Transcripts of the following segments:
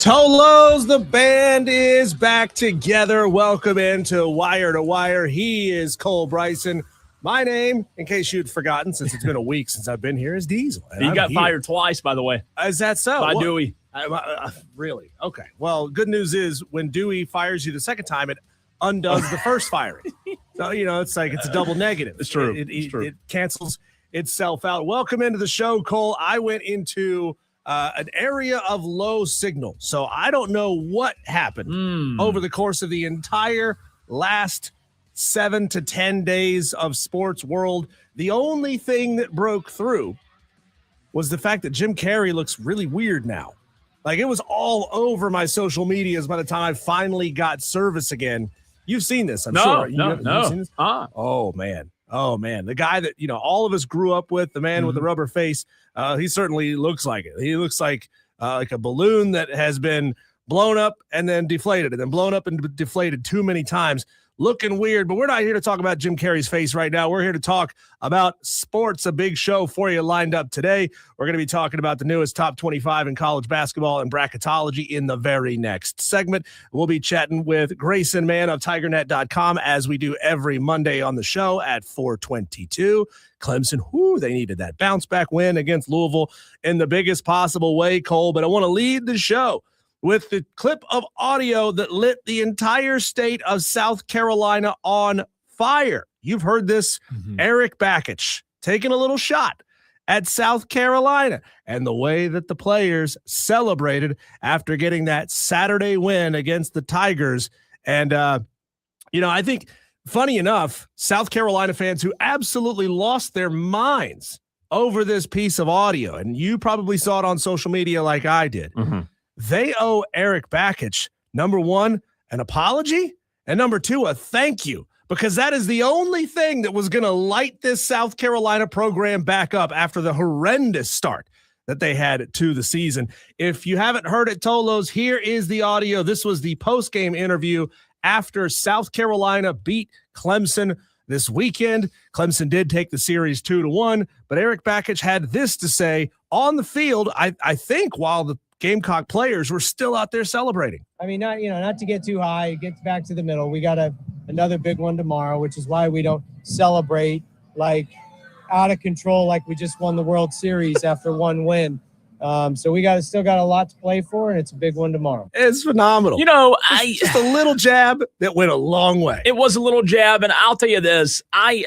Tolos, the band is back together. Welcome into Wire to Wire. He is Cole Bryson. My name, in case you'd forgotten, since it's been a week since I've been here, is Diesel. You got fired twice, by the way. Is that so? By Dewey. Really? Okay. Well, good news is when Dewey fires you the second time, it undoes the first firing. So, it's like it's a double negative. It's true. It cancels itself out. Welcome into the show, Cole. I went into an area of low signal, so I don't know what happened over the course of the entire last 7 to 10 days of sports world. The only thing that broke through was the fact that Jim Carrey looks really weird now. Like, it was all over my social medias by the time I finally got service again. You've seen this, I'm sure. No. You've seen this? Oh, man. The guy that, all of us grew up with, the man with the rubber face, he certainly looks like it. He looks like a balloon that has been blown up and then deflated, and then blown up and deflated too many times. Looking weird, but we're not here to talk about Jim Carrey's face right now. We're here to talk about sports, a big show for you lined up today. We're going to be talking about the newest top 25 in college basketball and bracketology in the very next segment. We'll be chatting with Grayson Mann of TigerNet.com as we do every Monday on the show at 4:22. Clemson, they needed that bounce back win against Louisville in the biggest possible way, Cole. But I want to lead the show with the clip of audio that lit the entire state of South Carolina on fire. You've heard this, Eric Bakich taking a little shot at South Carolina and the way that the players celebrated after getting that Saturday win against the Tigers. And, I think, funny enough, South Carolina fans who absolutely lost their minds over this piece of audio, and you probably saw it on social media like I did, they owe Eric Bakich, number one, an apology, and number two, a thank you, because that is the only thing that was going to light this South Carolina program back up after the horrendous start that they had to the season. If you haven't heard it, Tolos, here is the audio. This was the post-game interview after South Carolina beat Clemson this weekend. Clemson did take the series 2-1, but Eric Bakich had this to say on the field, I think, while the Gamecock players were still out there celebrating. I mean, not to get too high, get back to the middle. We got another big one tomorrow, which is why we don't celebrate like out of control, like we just won the World Series after one win. So we still got a lot to play for, and it's a big one tomorrow. It's phenomenal. Just a little jab that went a long way. It was a little jab, and I'll tell you this. I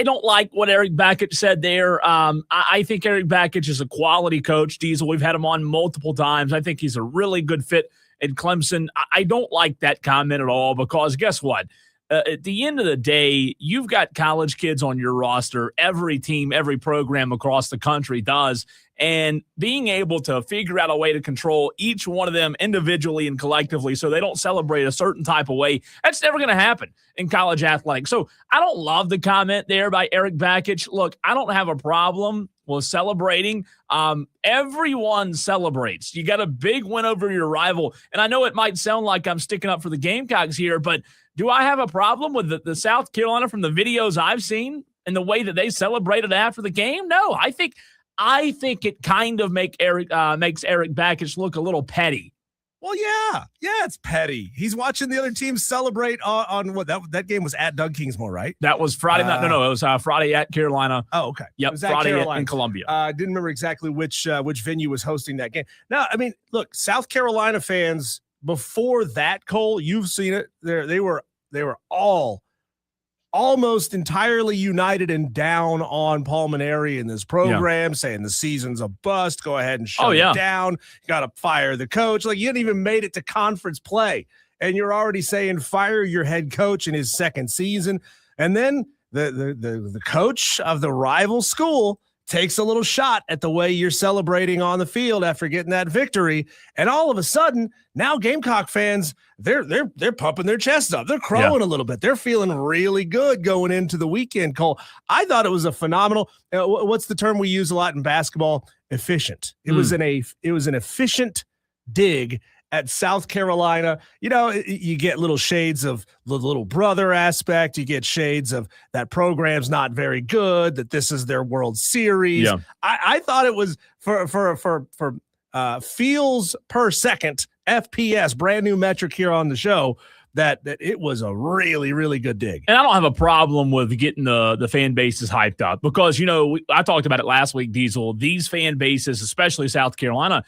don't like what Eric Bakich said there. I think Eric Bakich is a quality coach, Diesel. We've had him on multiple times. I think he's a really good fit in Clemson. I don't like that comment at all, because guess what? At the end of the day, you've got college kids on your roster. Every team, every program across the country does. And being able to figure out a way to control each one of them individually and collectively so they don't celebrate a certain type of way, that's never going to happen in college athletics. So I don't love the comment there by Eric Bakich. Look, I don't have a problem with celebrating. Everyone celebrates. You got a big win over your rival. And I know it might sound like I'm sticking up for the Gamecocks here, but do I have a problem with the South Carolina from the videos I've seen and the way that they celebrated after the game? No, I think it kind of makes Eric Bakich look a little petty. Well, yeah, it's petty. He's watching the other team celebrate on what that game was at Doug Kingsmore, right? That was Friday night. No, it was Friday at Carolina. Oh, okay. Yep, it was at Friday Carolina. in Columbia. Didn't remember exactly which venue was hosting that game. Now, I mean, look, South Carolina fans before that, Cole, you've seen it. They were all almost entirely united and down on Paul Maneri in this program, saying the season's a bust. Go ahead and shut it down. You got to fire the coach. Like, you hadn't even made it to conference play, and you're already saying fire your head coach in his second season. And then the coach of the rival school takes a little shot at the way you're celebrating on the field after getting that victory. And all of a sudden, now Gamecock fans, they're pumping their chests up. They're crowing a little bit. They're feeling really good going into the weekend, Cole. I thought it was a phenomenal, what's the term we use a lot in basketball? Efficient. It was an efficient dig at South Carolina. You get little shades of the little brother aspect. You get shades of that program's not very good, that this is their World Series. Yeah. I thought it was for feels per second FPS, brand new metric here on the show, that it was a really, really good dig. And I don't have a problem with getting the fan bases hyped up because, I talked about it last week, Diesel. These fan bases, especially South Carolina,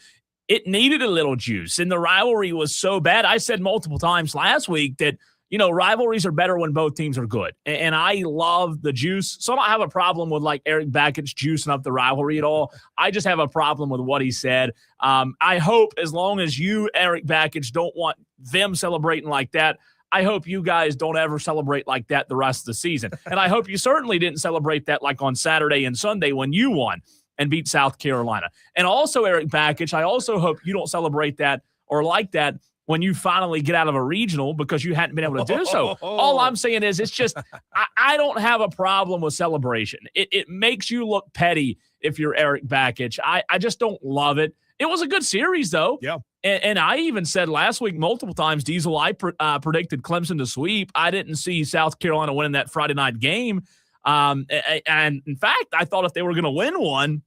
it needed a little juice. And the rivalry was so bad. I said multiple times last week that, rivalries are better when both teams are good. And I love the juice. So I don't have a problem with like Eric Bakich juicing up the rivalry at all. I just have a problem with what he said. I hope as long as you, Eric Bakich, don't want them celebrating like that, I hope you guys don't ever celebrate like that the rest of the season. And I hope you certainly didn't celebrate that like on Saturday and Sunday when you won and beat South Carolina. And also, Eric Bakich, I also hope you don't celebrate that or like that when you finally get out of a regional because you hadn't been able to do so. All I'm saying is it's just I don't have a problem with celebration. It makes you look petty if you're Eric Bakich. I just don't love it. It was a good series, though. Yeah. And I even said last week multiple times, Diesel, I predicted Clemson to sweep. I didn't see South Carolina winning that Friday night game. And in fact, I thought if they were going to win one,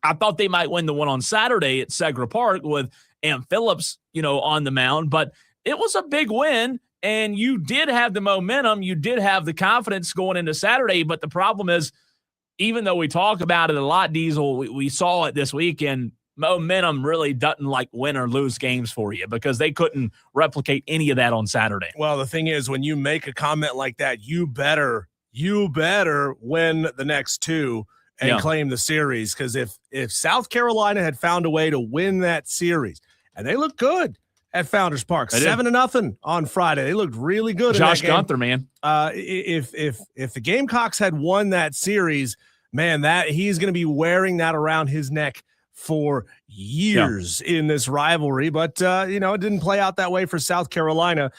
I thought they might win the one on Saturday at Segra Park with Am Phillips, on the mound. But it was a big win, and you did have the momentum. You did have the confidence going into Saturday. But the problem is, even though we talk about it a lot, Diesel, we saw it this weekend, momentum really doesn't like win or lose games for you because they couldn't replicate any of that on Saturday. Well, the thing is, when you make a comment like that, you better win the next two and claim the series. Because if South Carolina had found a way to win that series, and they looked good at Founders Park, 7-0 on Friday, they looked really good. Josh Gunther, man. If the Gamecocks had won that series, man, that he's going to be wearing that around his neck for years in this rivalry. But it didn't play out that way for South Carolina.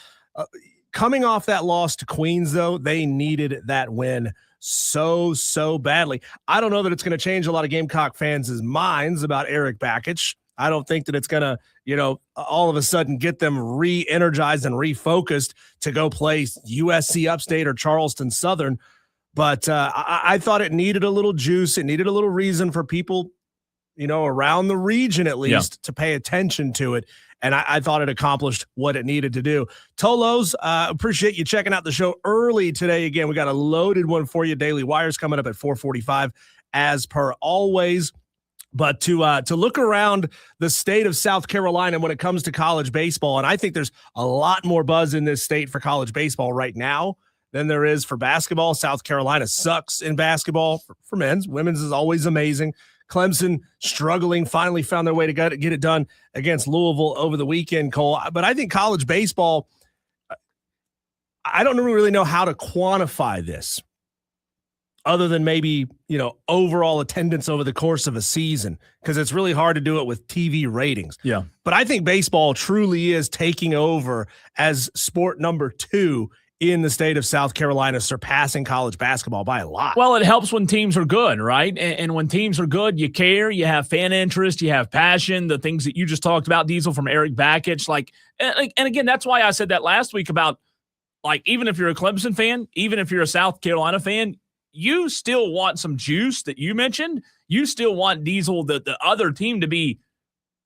Coming off that loss to Queens, though, they needed that win so badly. I don't know that it's going to change a lot of Gamecock fans' minds about Eric Bakich. I don't think that it's going to, all of a sudden get them re-energized and refocused to go play USC Upstate or Charleston Southern. But I thought it needed a little juice. It needed a little reason for people, around the region at least, to pay attention to it. And I thought it accomplished what it needed to do. Tolos, appreciate you checking out the show early today. Again, we got a loaded one for you. Daily Wires coming up at 4:45 as per always. But to look around the state of South Carolina when it comes to college baseball, and I think there's a lot more buzz in this state for college baseball right now than there is for basketball. South Carolina sucks in basketball for men's. Women's is always amazing. Clemson struggling, finally found their way to get it done against Louisville over the weekend, Cole. But I think college baseball, I don't really know how to quantify this other than maybe, overall attendance over the course of a season, because it's really hard to do it with TV ratings. Yeah. But I think baseball truly is taking over as sport number 2 in the state of South Carolina, surpassing college basketball by a lot. Well, it helps when teams are good, right? And when teams are good, you care, you have fan interest, you have passion, the things that you just talked about, Diesel, from Eric Bakich. And again, that's why I said that last week about, even if you're a Clemson fan, even if you're a South Carolina fan, you still want some juice that you mentioned. You still want Diesel, the other team, to be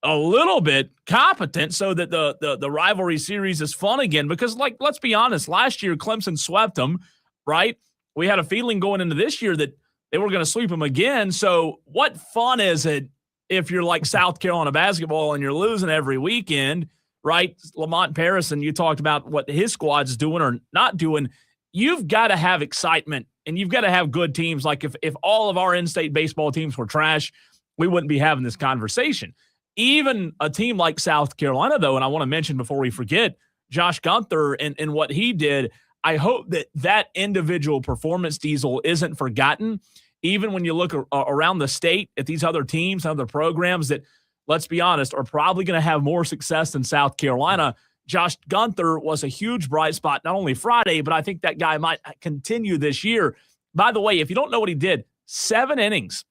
a little bit competent so that the rivalry series is fun again. Because, let's be honest, last year Clemson swept them, right? We had a feeling going into this year that they were going to sweep them again. So what fun is it if you're like South Carolina basketball and you're losing every weekend, right? Lamont Paris, and you talked about what his squad's doing or not doing. You've got to have excitement, and you've got to have good teams. Like if all of our in-state baseball teams were trash, we wouldn't be having this conversation. Even a team like South Carolina, though, and I want to mention before we forget, Josh Gunther and what he did, I hope that individual performance, Diesel, isn't forgotten. Even when you look around the state at these other teams, other programs that, let's be honest, are probably going to have more success than South Carolina, Josh Gunther was a huge bright spot, not only Friday, but I think that guy might continue this year. By the way, if you don't know what he did, 7 innings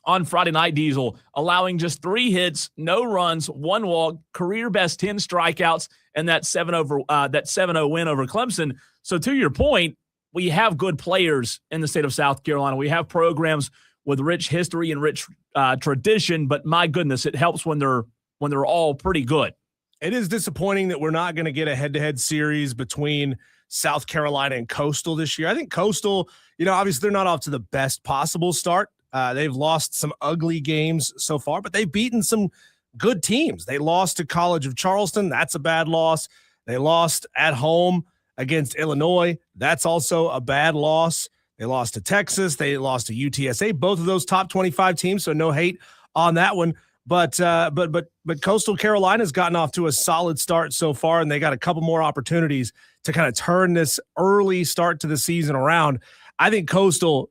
on Friday night, Diesel, allowing just 3 hits, no runs, 1 walk, career best 10 strikeouts, and that 7-0 win over Clemson. So to your point, we have good players in the state of South Carolina. We have programs with rich history and rich tradition, but my goodness, it helps when they're all pretty good. It is disappointing that we're not going to get a head-to-head series between South Carolina and Coastal this year. I think Coastal, obviously they're not off to the best possible start. They've lost some ugly games so far, but they've beaten some good teams. They lost to College of Charleston. That's a bad loss. They lost at home against Illinois. That's also a bad loss. They lost to Texas. They lost to UTSA. Both of those top 25 teams, so no hate on that one. But Coastal Carolina's gotten off to a solid start so far, and they got a couple more opportunities to kind of turn this early start to the season around. I think Coastal's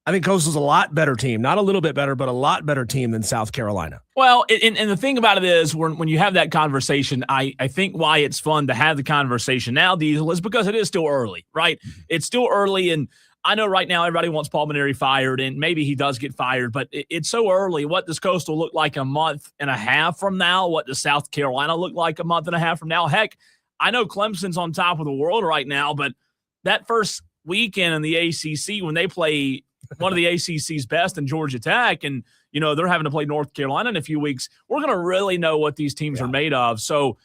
a lot better team, not a little bit better, but a lot better team than South Carolina. Well, and the thing about it is when you have that conversation, I think why it's fun to have the conversation now, Diesel, is because it is still early, right? It's still early, and I know right now everybody wants Paul Mainieri fired, and maybe he does get fired, but it's so early. What does Coastal look like a month and a half from now? What does South Carolina look like a month and a half from now? Heck, I know Clemson's on top of the world right now, but that first weekend in the ACC when they play one of the ACC's best in Georgia Tech, and they're having to play North Carolina in a few weeks, we're going to really know what these teams are made of. So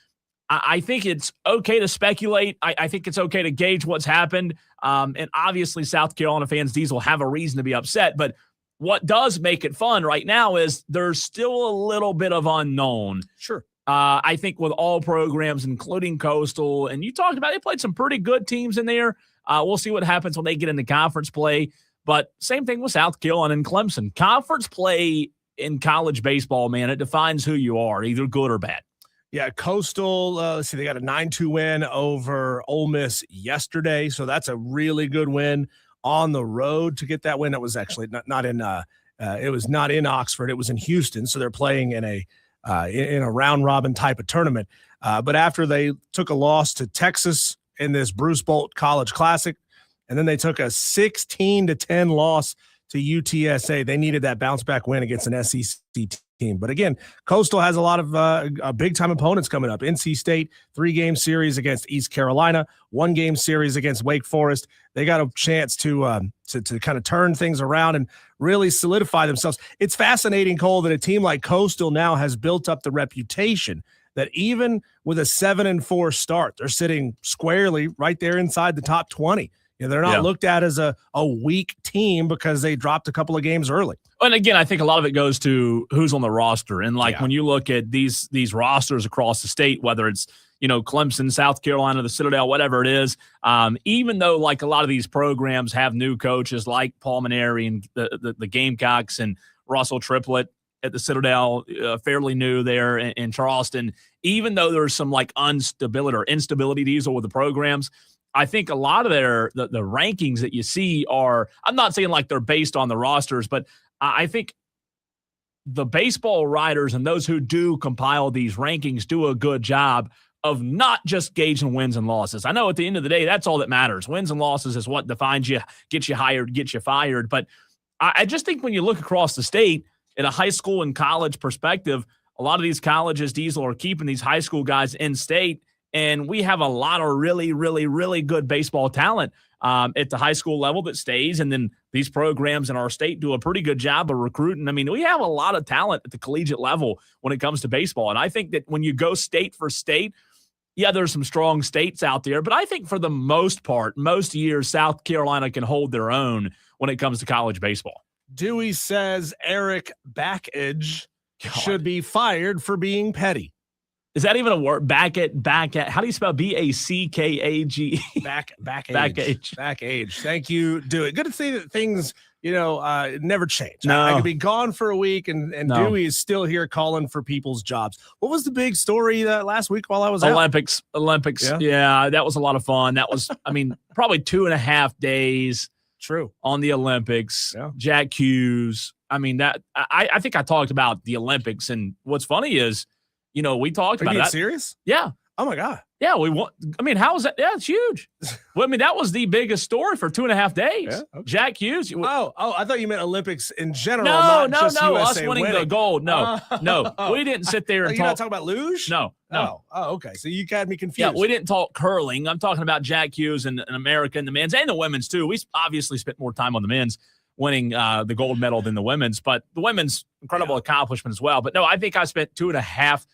I think it's okay to speculate. I think it's okay to gauge what's happened. And obviously South Carolina fans, Diesel, have a reason to be upset. But what does make it fun right now is there's still a little bit of unknown. Sure. I think with all programs, including Coastal, and you talked about, they played some pretty good teams in there. We'll see what happens when they get into conference play. But same thing with South Carolina and Clemson. Conference play in college baseball, man, it defines who you are, either good or bad. Yeah, Coastal, let's see, they got a 9-2 win over Ole Miss yesterday, so that's a really good win on the road to get that win. It was actually not in it was not in Oxford, it was in Houston, so they're playing in a round robin type of tournament. But after they took a loss to Texas in this Bruce Bolt College Classic, and then they took a 16-10 loss to UTSA, they needed that bounce back win against an SEC team. But again, Coastal has a lot of big time opponents coming up. NC State, 3-game series against East Carolina, 1-game series against Wake Forest. They got a chance to kind of turn things around and really solidify themselves. It's fascinating, Cole, that a team like Coastal now has built up the reputation that even with a 7-4 start, they're sitting squarely right there inside the top 20. They're not looked at as a weak team because they dropped a couple of games early. And again, I think a lot of it goes to who's on the roster. And when you look at these rosters across the state, whether it's, Clemson, South Carolina, the Citadel, whatever it is, even though a lot of these programs have new coaches like Paul Mainieri and the Gamecocks and Russell Triplett at the Citadel, fairly new there in Charleston, even though there's some instability Diesel with the programs, I think a lot of the rankings that you see are, I'm not saying they're based on the rosters, but I think the baseball writers and those who do compile these rankings do a good job of not just gauging wins and losses. I know at the end of the day, that's all that matters. Wins and losses is what defines you, gets you hired, gets you fired. But I just think when you look across the state in a high school and college perspective, a lot of these colleges, Diesel, are keeping these high school guys in state. And we have a lot of really, really, really good baseball talent at the high school level that stays. And then these programs in our state do a pretty good job of recruiting. I mean, we have a lot of talent at the collegiate level when it comes to baseball. And I think that when you go state for state, there's some strong states out there. But I think for the most part, most years, South Carolina can hold their own when it comes to college baseball. Dewey says Eric Bakich should be fired for being petty. Is that even a word? Back at. How do you spell Backage? Bakich. Thank you, Dewey. Good to see that things, never change. No. I could be gone for a week, and no. Dewey is still here calling for people's jobs. What was the big story last week while I was out? Olympics. Yeah, that was a lot of fun. That was, probably 2.5 days. True. On the Olympics. Yeah. Jack Hughes. I think I talked about the Olympics, and what's funny is, we talked about that. Serious? Yeah. Oh my God. Yeah. We want. How is that? Yeah, it's huge. Well, that was the biggest story for 2.5 days. Yeah, okay. Jack Hughes. Oh, I thought you meant Olympics in general. No. USA Us winning the gold. No. We didn't sit there and talk. You're not talking about luge? No. Oh, okay. So you had me confused. Yeah, we didn't talk curling. I'm talking about Jack Hughes and America and the men's and the women's too. We obviously spent more time on the men's winning the gold medal than the women's, but the women's incredible accomplishment as well. But no, I think I spent 2.5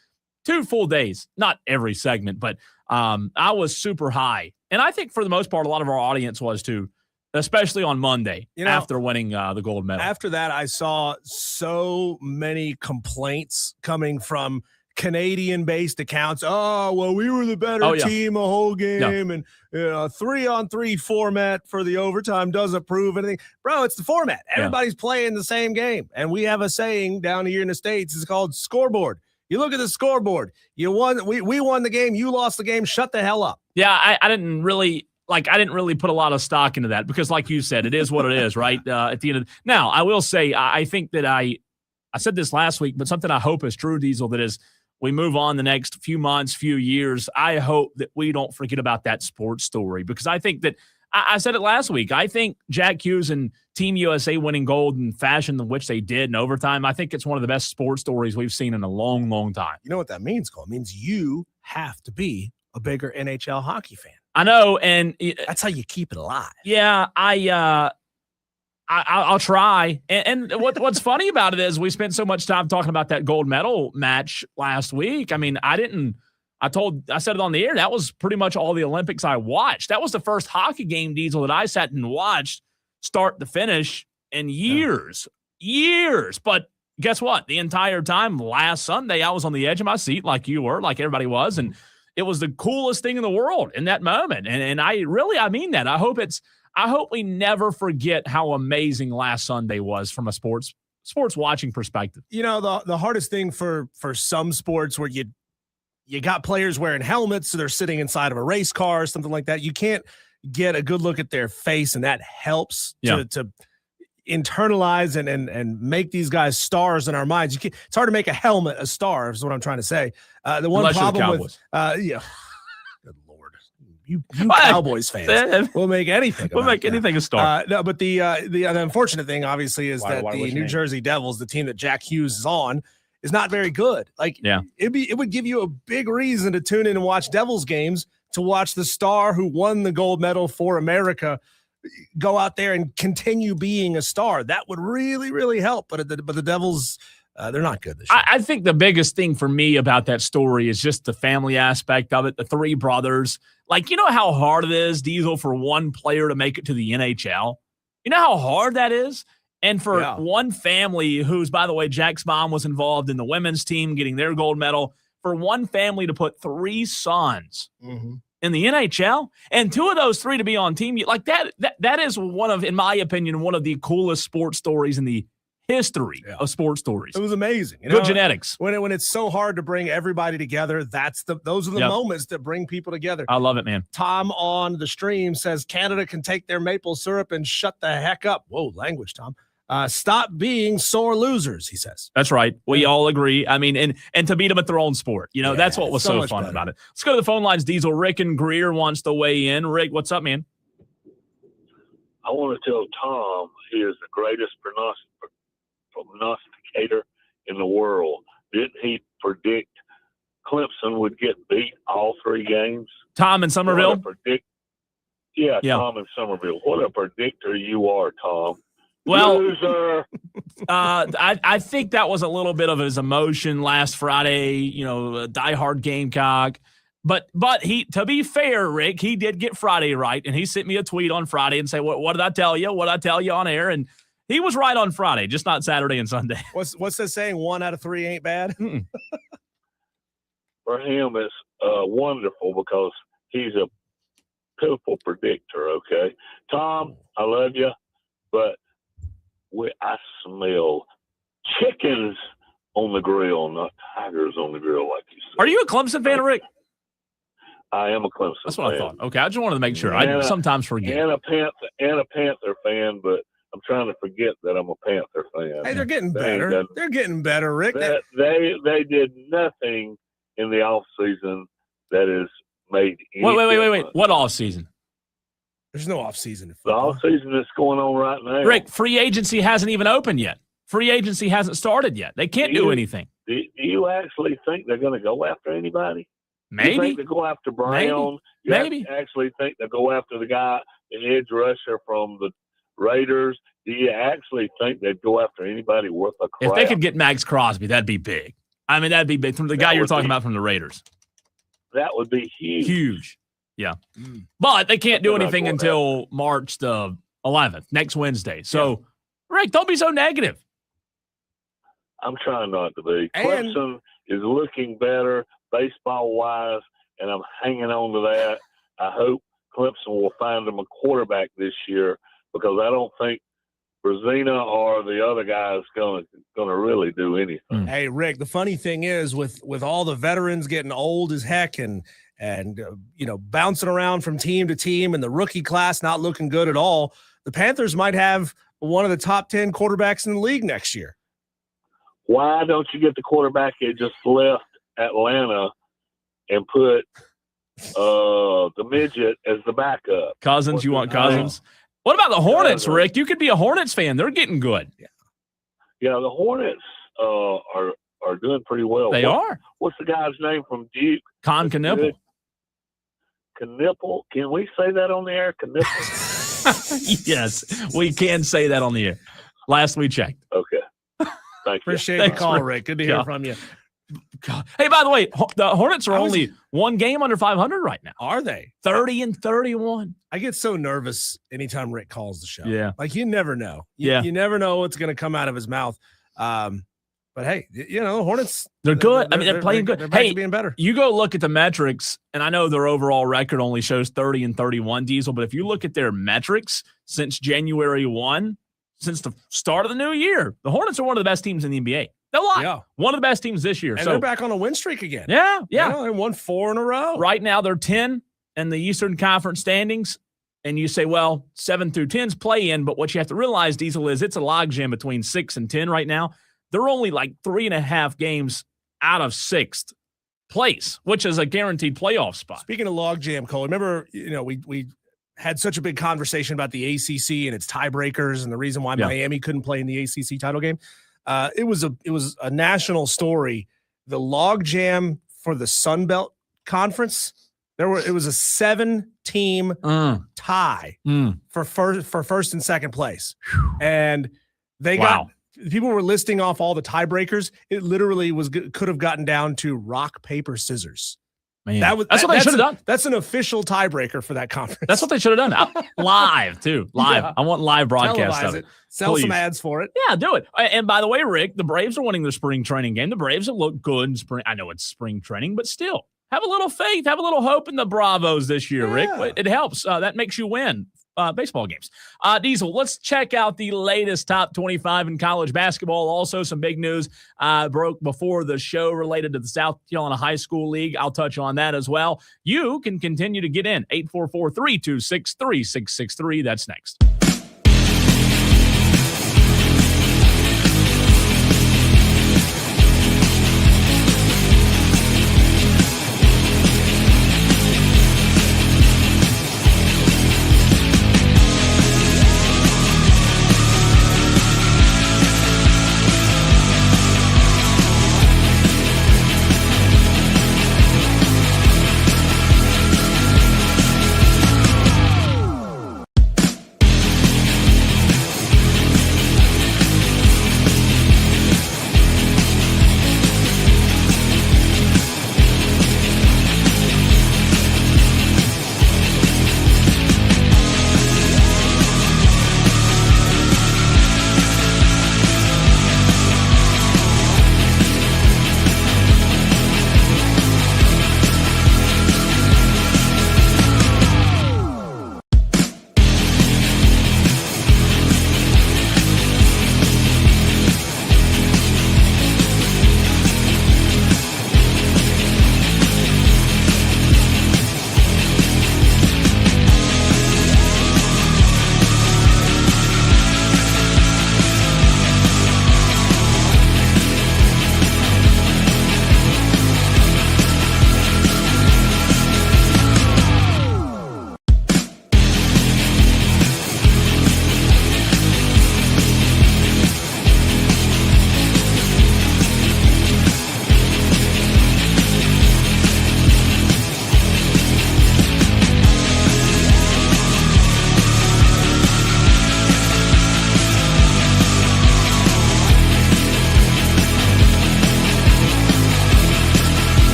2 full days, not every segment, but I was super high. And I think for the most part, a lot of our audience was too, especially on Monday after winning the gold medal. After that, I saw so many complaints coming from Canadian-based accounts. Oh, well, we were the better team a whole game, and 3-on-3 format for the overtime doesn't prove anything. Bro, it's the format. Everybody's playing the same game, and we have a saying down here in the States. It's called scoreboard. You look at the scoreboard. You won. We won the game. You lost the game. Shut the hell up. Yeah, I didn't really put a lot of stock into that because, like you said, it is what it is, right? At the end of now, I will say I think that I said this last week, but something I hope is true, Diesel, that is we move on the next few months, few years. I hope that we don't forget about that sports story because I think that I said it last week. I think Jack Hughes and Team USA winning gold in fashion in which they did in overtime, I think it's one of the best sports stories we've seen in a long, long time. You know what that means, Cole? It means you have to be a bigger NHL hockey fan. I know, and that's how you keep it alive. Yeah, I'll try. And what's funny about it is we spent so much time talking about that gold medal match last week. I mean, I said it on the air. That was pretty much all the Olympics I watched. That was the first hockey game, Diesel, that I sat and watched start to finish in years. But guess what? The entire time last Sunday, I was on the edge of my seat like you were, like everybody was. And it was the coolest thing in the world in that moment. And I mean that. I hope we never forget how amazing last Sunday was from a sports watching perspective. You know, the hardest thing for some sports where you got players wearing helmets, so they're sitting inside of a race car or something like that. You can't get a good look at their face, and that helps to internalize and make these guys stars in our minds. It's hard to make a helmet a star, is what I'm trying to say. The one Unless problem with good Lord. You Cowboys fans will make anything. We'll make anything a star. No, but the unfortunate thing, obviously, is that the New Jersey Devils, the team that Jack Hughes is on, is not very good. It would give you a big reason to tune in and watch Devils games, to watch the star who won the gold medal for America go out there and continue being a star. That would really, really help. But the Devils, they're not good this year. I think the biggest thing for me about that story is just the family aspect of it. The 3 brothers. Like, you know how hard it is, Diesel, for one player to make it to the NHL? You know how hard that is? And for one family who's, by the way, Jack's mom was involved in the women's team getting their gold medal, for one family to put 3 sons in the NHL and 2 of those 3 to be on team, like that is one of, in my opinion, one of the coolest sports stories in the history of sports stories. It was amazing. Good genetics. When it's so hard to bring everybody together, those are the moments that bring people together. I love it, man. Tom on the stream says Canada can take their maple syrup and shut the heck up. Whoa, language, Tom. Stop being sore losers, he says. That's right. We all agree. I mean, and to beat them at their own sport. You know, that's what was so fun about it. Let's go to the phone lines, Diesel. Rick and Greer wants to weigh in. Rick, what's up, man? I want to tell Tom he is the greatest prognosticator in the world. Didn't he predict Clemson would get beat all 3 games? Tom in Somerville? Yeah, Tom in Somerville. What a predictor you are, Tom. Well, I think that was a little bit of his emotion last Friday, you know, a diehard Gamecock. But he, to be fair, Rick, he did get Friday right, and he sent me a tweet on Friday and say, what did I tell you? What did I tell you on air? And he was right on Friday, just not Saturday and Sunday. What's that saying? 1 out of 3 ain't bad? For him, it's wonderful because he's a pitiful predictor, okay? Tom, I love you, but I smell chickens on the grill, not tigers on the grill, like you said. Are you a Clemson fan, Rick? I am a Clemson fan. That's what I thought. Okay, I just wanted to make sure. I sometimes forget. And a Panther fan, but I'm trying to forget that I'm a Panther fan. Hey, they're getting better. They're getting better, Rick. They did nothing in the off season that is made. Wait. What off season? There's no off season. The off season that's going on right now. Rick, free agency hasn't even opened yet. Free agency hasn't started yet. They can't do anything. Do you actually think they're going to go after anybody? Maybe. You think they go after Brown? Maybe. You actually think they go after the guy, the edge rusher from the Raiders? Do you actually think they'd go after anybody worth a crap? If they could get Max Crosby, that'd be big. I mean, that'd be big. From the guy you're talking about from the Raiders. That would be huge. Huge. Yeah. But they can't do anything until March the 11th, next Wednesday. So, Rick, don't be so negative. I'm trying not to be. Clemson is looking better baseball-wise, and I'm hanging on to that. I hope Clemson will find them a quarterback this year because I don't think Brazina or the other guys gonna really do anything. Hey, Rick, the funny thing is with all the veterans getting old as heck and bouncing around from team to team and the rookie class not looking good at all, the Panthers might have one of the top 10 quarterbacks in the league next year. Why don't you get the quarterback that just left Atlanta and put the midget as the backup? Cousins, you want Cousins? What about the Hornets, Rick? You could be a Hornets fan. They're getting good. Yeah, the Hornets are doing pretty well. They are. What's the guy's name from Duke? Con Knipple. Knipple. Can we say that on the air? Knipple? Yes, we can say that on the air. Last we checked. Okay. Thank you. Appreciate the call, Rick. Good to hear from you. God. Hey, by the way, the Hornets are only one game under 500 right now. Are they? 30-31. I get so nervous anytime Rick calls the show. Yeah. Like you never know. You never know what's going to come out of his mouth. But hey, Hornets. They're good. They're playing good. They're back to being better. You go look at the metrics, and I know their overall record only shows 30-31, Diesel, but if you look at their metrics since January 1, since the start of the new year, the Hornets are one of the best teams in the NBA. No lie. Yeah. One of the best teams this year. And they're back on a win streak again. Yeah. They won 4 in a row. Right now, they're 10 in the Eastern Conference standings. And you say, well, 7 through 10's play in. But what you have to realize, Diesel, is it's a logjam between 6 and 10 right now. They're only like 3.5 games out of 6th place, which is a guaranteed playoff spot. Speaking of logjam, Cole, remember, we had such a big conversation about the ACC and its tiebreakers and the reason why Miami couldn't play in the ACC title game. It was a national story. The logjam for the Sun Belt Conference, it was a 7-team tie for first and second place, and they got people were listing off all the tiebreakers. It literally could have gotten down to rock paper scissors. Man. That's what they should have done. That's an official tiebreaker for that conference. That's what they should have done. Live, too. Live. Yeah. I want live broadcast of it. Sell some ads for it. Yeah, do it. And by the way, Rick, the Braves are winning their spring training game. The Braves have looked good in spring. I know it's spring training, but still, have a little faith, have a little hope in the Bravos this year, Rick. It helps. That makes you win baseball games. Diesel, let's check out the latest top 25 in college basketball. Also, some big news broke before the show related to the South Carolina High School League. I'll touch on that as well. You can continue to get in. 844-326-3663. That's next.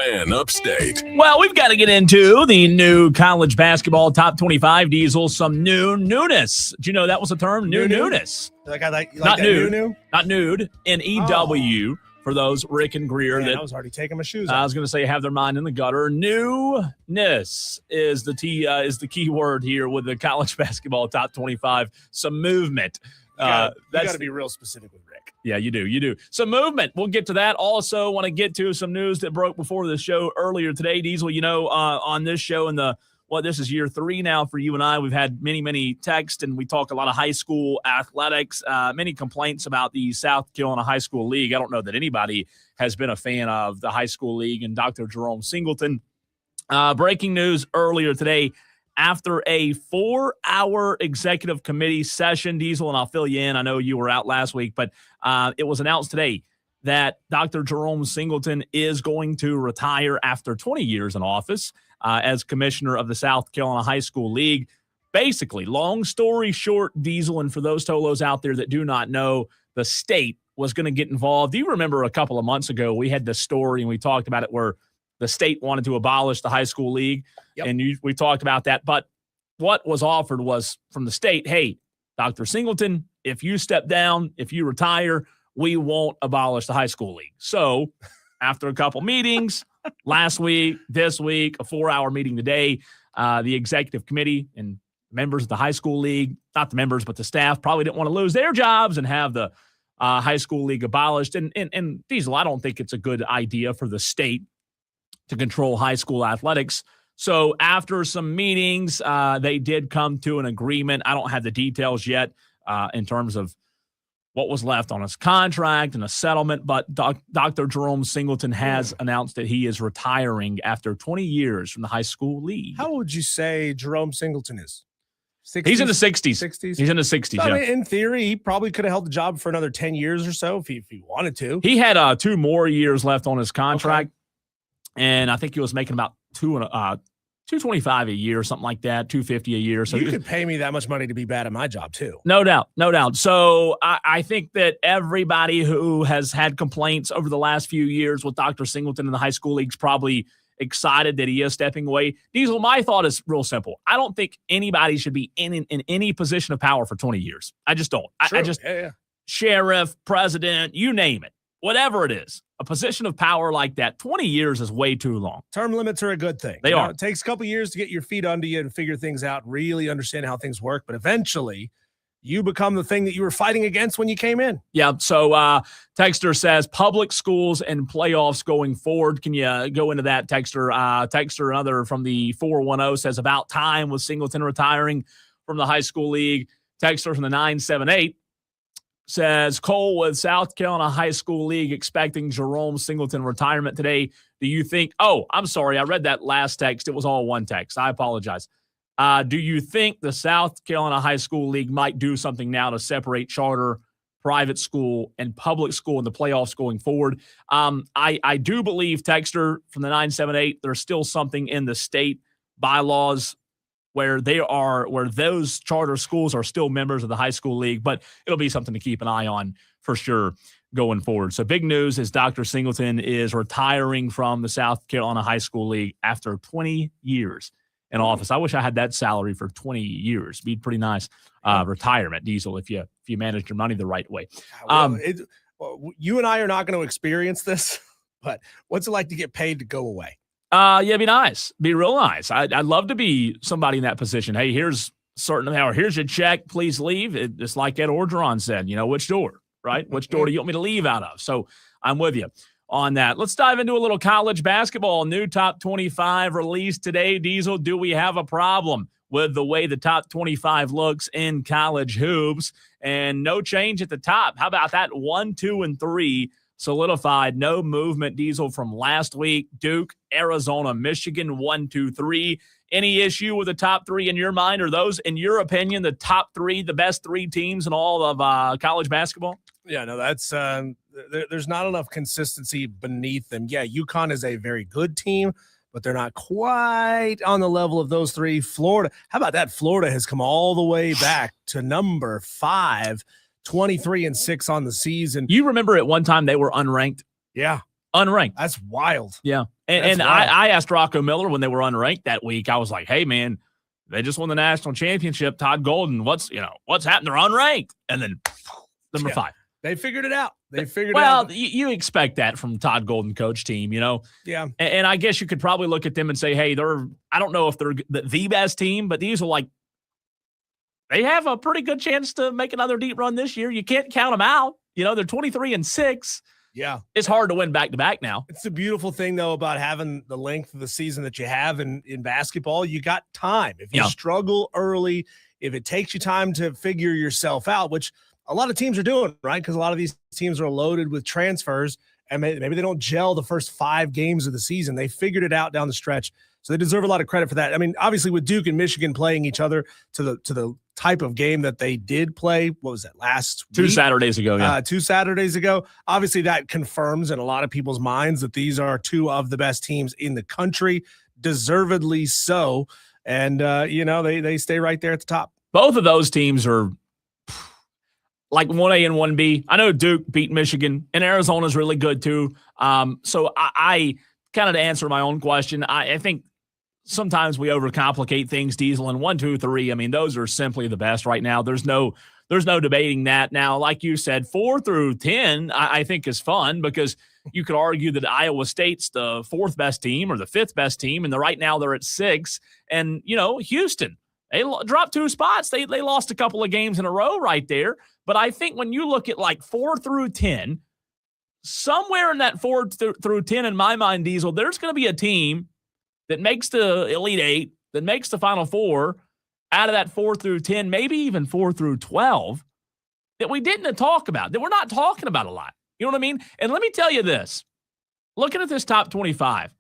fan upstate. Well, we've got to get into the new college basketball top 25, Diesel. Some newness. Did you know that was a term? Newness. Like I like Not that nude. new? Not nude. N-E-W for those Rick and Greer. Man, that I was already taking my shoes I off. was going to say have their mind in the gutter. Newness is the key word here with the college basketball top 25. Some movement. You got to be real specific with Rick. Yeah, you do. Some movement. We'll get to that. Also, want to get to some news that broke before the show earlier today. Diesel, on this show this is year 3 now for you and I. We've had many texts, and we talk a lot of high school athletics, many complaints about the South Carolina High School League. I don't know that anybody has been a fan of the high school league, and Dr. Jerome Singleton. Breaking news earlier today. After a 4-hour executive committee session, Diesel, and I'll fill you in. I know you were out last week, but it was announced today that Dr. Jerome Singleton is going to retire after 20 years in office as commissioner of the South Carolina High School League. Basically, long story short, Diesel, and for those Tolos out there that do not know, the state was going to get involved. Do you remember a couple of months ago, we had this story and we talked about it where the state wanted to abolish the high school league, and we talked about that. But what was offered was from the state, hey, Dr. Singleton, if you step down, if you retire, we won't abolish the high school league. So after a couple meetings, last week, this week, a 4-hour meeting today, the executive committee and members of the high school league, not the members, but the staff, probably didn't want to lose their jobs and have the high school league abolished. And Diesel, I don't think it's a good idea for the state to control high school athletics. So after some meetings, they did come to an agreement. I don't have the details yet in terms of what was left on his contract and a settlement, but Dr. Jerome Singleton has announced that he is retiring after 20 years from the high school league. How would you say Jerome Singleton is? 60s? He's in the 60s. 60s? He's in the 60s, So, yeah. I mean, in theory, he probably could have held the job for another 10 years or so if he wanted to. He had 2 more years left on his contract, and I think he was making about $225 a year or something like that, $250 a year. So you could pay me that much money to be bad at my job too. No doubt. So I think that everybody who has had complaints over the last few years with Dr. Singleton in the high school league's probably excited that he is stepping away. Diesel, my thought is real simple. I don't think anybody should be in any position of power for 20 years. I just don't. I just sheriff, president, you name it, whatever it is. A position of power like that, 20 years is way too long. Term limits are a good thing. They are. It takes a couple years to get your feet under you and figure things out, really understand how things work. But eventually, you become the thing that you were fighting against when you came in. Yeah. So Texter says public schools and playoffs going forward. Can you go into that, Texter? Texter, another from the 410 says about time with Singleton retiring from the high school league. Texter from the 978 says Cole with South Carolina High School League expecting Jerome Singleton retirement today. Do you think – oh, I'm sorry. I read that last text. It was all one text. I apologize. Do you think the South Carolina High School League might do something now to separate charter, private school, and public school in the playoffs going forward? I do believe, Texter from the 978, there's still something in the state bylaws where those charter schools are still members of the high school league, but it'll be something to keep an eye on for sure going forward. So big news is Dr. Singleton is retiring from the South Carolina High School League after 20 years in office. I wish I had that salary for 20 years. Be pretty nice retirement, Diesel, if you manage your money the right way. You and I are not going to experience this, but what's it like to get paid to go away? Yeah, be nice. Be real nice. I'd love to be somebody in that position. Hey, here's here's your check. Please leave. It's like Ed Orgeron said, which door, right? Which door do you want me to leave out of? So I'm with you on that. Let's dive into a little college basketball. New top 25 released today. Diesel, do we have a problem with the way the top 25 looks in college hoops? And no change at the top. How about that? 1, 2, and 3 solidified. No movement, Diesel, from last week. Duke, Arizona, Michigan, 1, 2, 3. Any issue with the top 3 in your mind? Are those, in your opinion, the top 3, the best 3 teams in all of college basketball? Yeah, no, that's there's not enough consistency beneath them. Yeah, UConn is a very good team, but they're not quite on the level of those 3. Florida, how about that? Florida has come all the way back to number 5. 23-6 on the season. You remember at one time they were unranked? Yeah. Unranked. That's wild. Yeah. And I asked Rocco Miller when they were unranked that week, I was like, hey, man, they just won the national championship. Todd Golden, what's happened? They're unranked. And then number 5. They figured it out. Well, you expect that from Todd Golden coach team, Yeah. And I guess you could probably look at them and say, hey, I don't know if they're the best team, but these are they have a pretty good chance to make another deep run this year. You can't count them out. They're 23-6. Yeah. It's hard to win back-to-back now. It's the beautiful thing, though, about having the length of the season that you have in basketball. You got time. If you struggle early, if it takes you time to figure yourself out, which a lot of teams are doing, right? Because a lot of these teams are loaded with transfers, and maybe they don't gel the first 5 games of the season. They figured it out down the stretch, so they deserve a lot of credit for that. I mean, obviously, with Duke and Michigan playing each other to the type of game that they did play, what was that, last week? 2 Saturdays ago, yeah. 2 Saturdays ago. Obviously, that confirms in a lot of people's minds that these are 2 of the best teams in the country, deservedly so. And, they stay right there at the top. Both of those teams are like 1A and 1B. I know Duke beat Michigan, and Arizona's really good too. So I kind of, to answer my own question, I think sometimes we overcomplicate things, Diesel, and 1, 2, 3. I mean, those are simply the best right now. There's no debating that. Now, like you said, 4 through 10, I think is fun because you could argue that Iowa State's the 4th best team or the 5th best team, and right now they're at 6. And, Houston, they dropped 2 spots. They lost a couple of games in a row right there. But I think when you look at 4 through 10, somewhere in that 4 through 10, in my mind, Diesel, there's going to be a team that makes the Elite 8, that makes the Final 4 out of that 4 through 10, maybe even 4 through 12, that we didn't talk about, that we're not talking about a lot. You know what I mean? And let me tell you this. Looking at this top 25,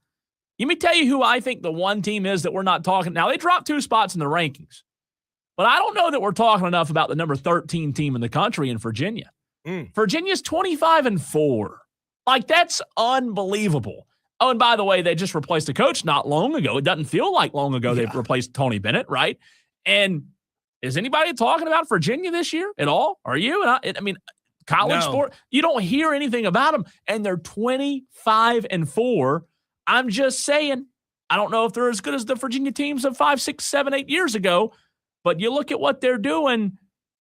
let me tell you who I think the one team is that we're not talking. Now, they dropped 2 spots in the rankings, but I don't know that we're talking enough about the number 13 team in the country in Virginia. Virginia's 25-4. That's unbelievable. Oh, and by the way, they just replaced a coach not long ago. It doesn't feel like long ago they replaced Tony Bennett, right? And is anybody talking about Virginia this year at all? Are you? And I mean, college sport, you don't hear anything about them, and they're 25-4. I'm just saying, I don't know if they're as good as the Virginia teams of 5, 6, 7, 8 years ago, but you look at what they're doing,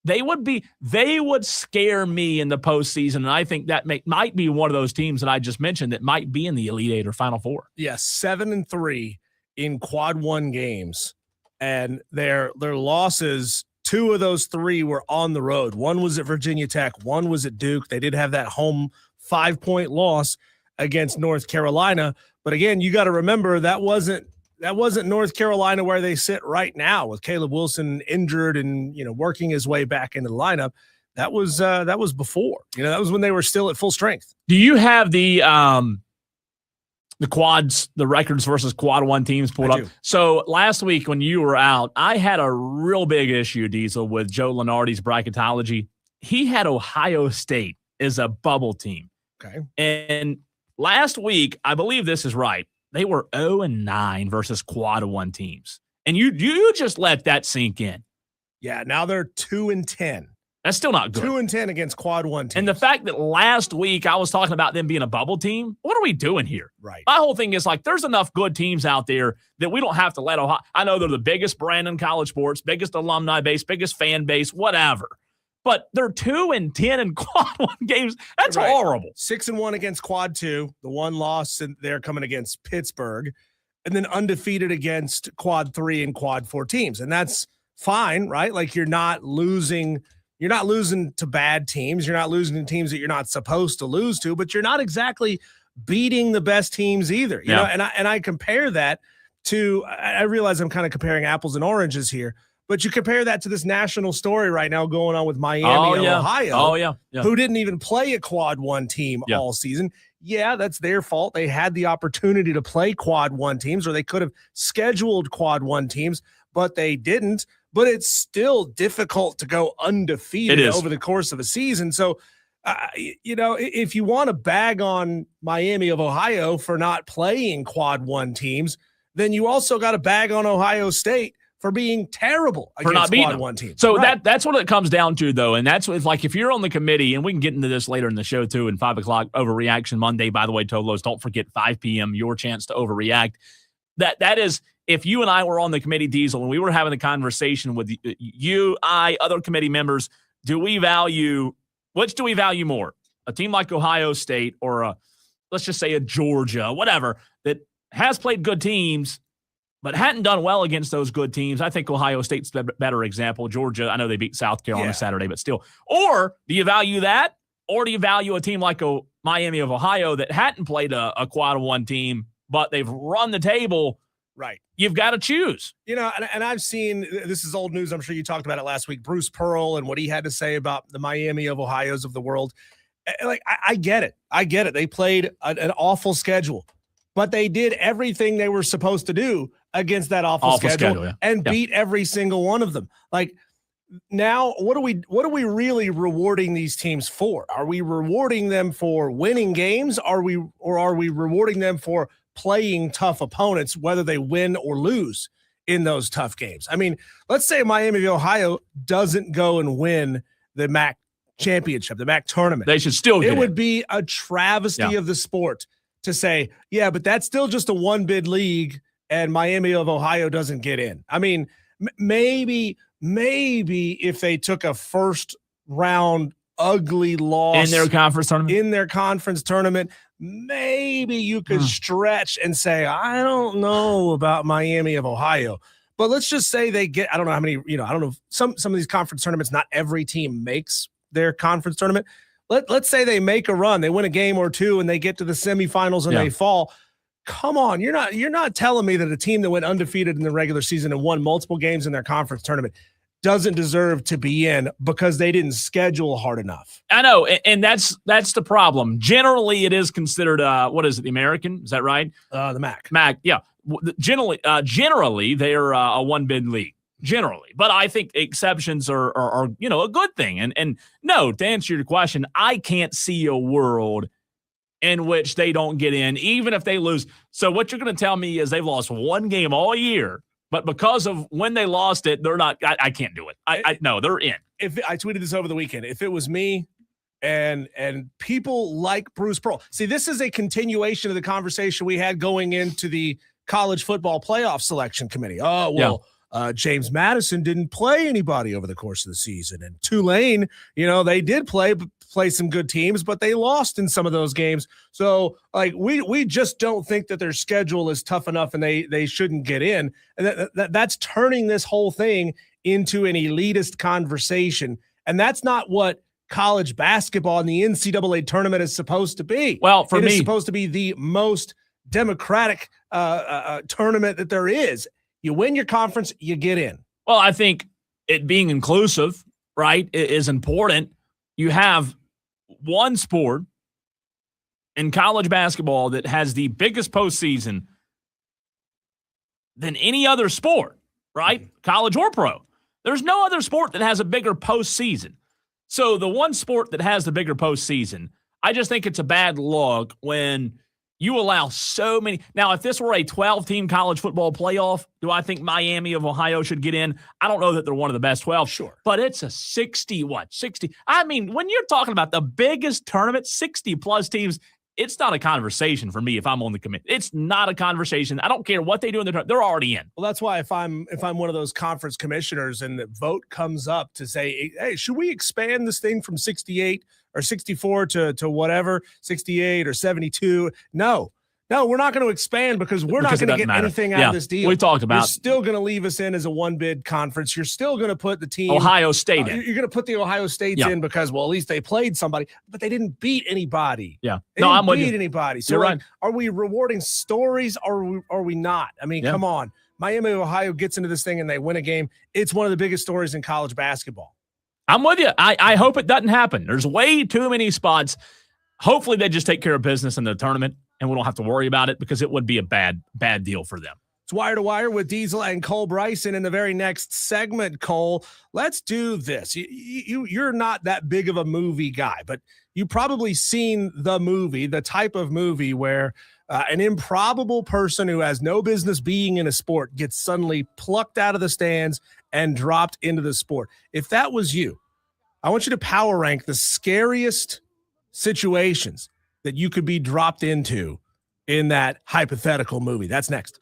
they would scare me in the postseason, and I think that might be one of those teams that I just mentioned that might be in the Elite 8 or Final 4. Yes, 7-3 in quad 1 games, and their losses, 2 of those 3 were on the road. One was at Virginia Tech, one was at Duke. They did have that home 5-point loss against North Carolina, but again, you got to remember that wasn't North Carolina where they sit right now with Caleb Wilson injured and, working his way back into the lineup. That was before, that was when they were still at full strength. Do you have the quads, the records versus quad 1 teams pulled up? So last week when you were out, I had a real big issue, Diesel, with Joe Lenardi's bracketology. He had Ohio State as a bubble team. Okay. And last week, I believe this is right, they were 0-9 versus quad 1 teams. And you just let that sink in. Yeah, now they're 2-10. That's still not good. 2-10 against quad 1 teams. And the fact that last week I was talking about them being a bubble team, what are we doing here? Right. My whole thing is there's enough good teams out there that we don't have to let Ohio. I know they're the biggest brand in college sports, biggest alumni base, biggest fan base, whatever. But they're 2-10 in quad 1 games. That's horrible. 6-1 against quad 2. The one loss, and they're coming against Pittsburgh, and then undefeated against quad 3 and quad 4 teams. And that's fine, right? You're not losing to bad teams. You're not losing to teams that you're not supposed to lose to, but you're not exactly beating the best teams either. You know, and I compare that to, I realize I'm kind of comparing apples and oranges here, but you compare that to this national story right now going on with Miami and Ohio, who didn't even play a quad 1 team all season. Yeah, that's their fault. They had the opportunity to play quad 1 teams, or they could have scheduled quad 1 teams, but they didn't. But it's still difficult to go undefeated over the course of a season. So, if you want to bag on Miami of Ohio for not playing quad 1 teams, then you also got to bag on Ohio State for being terrible for not against beating quad them. one teams. So Right. that's what it comes down to, though. And that's what, like, if you're on the committee, and we can get into this later in the show, too, and 5 o'clock overreaction Monday, by the way, Tolos, don't forget 5 p.m., your chance to overreact. That is, if you and I were on the committee, Diesel, and we were having a conversation with you, other committee members, which do we value more? A team like Ohio State or let's just say a Georgia, whatever, that has played good teams but hadn't done well against those good teams. I think Ohio State's the better example. Georgia, I know they beat South Carolina Saturday, but still. Or do you value that? Or do you value a team like Miami of Ohio that hadn't played a quad one team, but they've run the table? Right. You've got to choose. You know, and I've seen, this is old news. I'm sure you talked about it last week. Bruce Pearl and what he had to say about the Miami of Ohio's of the world. Like, I get it. I get it. They played an awful schedule, but they did everything they were supposed to do against that awful schedule and beat every single one of them. Like, now what are we really rewarding these teams for? Are we rewarding them for winning games? Or are we rewarding them for playing tough opponents, whether they win or lose in those tough games? I mean, let's say Miami of Ohio doesn't go and win the MAC championship, the MAC tournament. They should still get it. Would be a travesty of the sport to say, yeah, but that's still just a one bid league and Miami of Ohio doesn't get in. I mean, maybe if they took a first round ugly loss in their conference tournament, maybe you could stretch and say, I don't know about Miami of Ohio. But let's just say they get, I don't know how many, I don't know, some of these conference tournaments, not every team makes their conference tournament. Let's say they make a run, they win a game or two, and they get to the semifinals and they fall. Come on, you're not telling me that a team that went undefeated in the regular season and won multiple games in their conference tournament doesn't deserve to be in because they didn't schedule hard enough. I know, and that's the problem. Generally, it is considered what is it, the American? Is that right? The MAC. MAC, yeah. Generally, they're a one bid league. Generally, but I think exceptions are a good thing. And no, to answer your question, I can't see a world in which they don't get in, even if they lose. So what you're going to tell me is they've lost one game all year, but because of when they lost it, they're not. I can't do it. No, they're in. If I tweeted this over the weekend, if it was me and people like Bruce Pearl, see, this is a continuation of the conversation we had going into the college football playoff selection committee. Oh, well. James Madison didn't play anybody over the course of the season. And Tulane, they did play some good teams, but they lost in some of those games. So, like, we just don't think that their schedule is tough enough and they shouldn't get in. And that's turning this whole thing into an elitist conversation. And that's not what college basketball and the NCAA tournament is supposed to be. Well, for me, it's supposed to be the most democratic tournament that there is. You win your conference, you get in. Well, I think it being inclusive, right, is important. You have one sport in college basketball that has the biggest postseason than any other sport, right? College or pro. There's no other sport that has a bigger postseason. So the one sport that has the bigger postseason, I just think it's a bad look when you allow so many. Now, if this were a 12-team college football playoff, do I think Miami of Ohio should get in? I don't know that they're one of the best 12. Sure. But it's a 60. I mean, when you're talking about the biggest tournament, 60-plus teams, it's not a conversation for me if I'm on the committee. It's not a conversation. I don't care what they do in the tournament. They're already in. Well, that's why if I'm one of those conference commissioners and the vote comes up to say, hey, should we expand this thing from 68 or 64 to whatever, 68 or 72? No, we're not going to expand because we're not going to get anything out of this deal. We talked about. You're still going to leave us in as a one bid conference. You're still going to put the team Ohio State in. You're going to put the Ohio States in because, well, at least they played somebody, but they didn't beat anybody. Yeah, I'm with you. Anybody. So are we rewarding stories or are we not? I mean, come on. Miami of Ohio gets into this thing and they win a game. It's one of the biggest stories in college basketball. I'm with you. I hope it doesn't happen. There's way too many spots. Hopefully they just take care of business in the tournament and we don't have to worry about it because it would be a bad deal for them. It's Wire to Wire with Diesel and Cole Bryson. In the very next segment, Cole, let's do this. You're not that big of a movie guy, but you probably seen the movie, the type of movie where an improbable person who has no business being in a sport gets suddenly plucked out of the stands and dropped into the sport. If that was you, I want you to power rank the scariest situations that you could be dropped into in that hypothetical movie. That's next.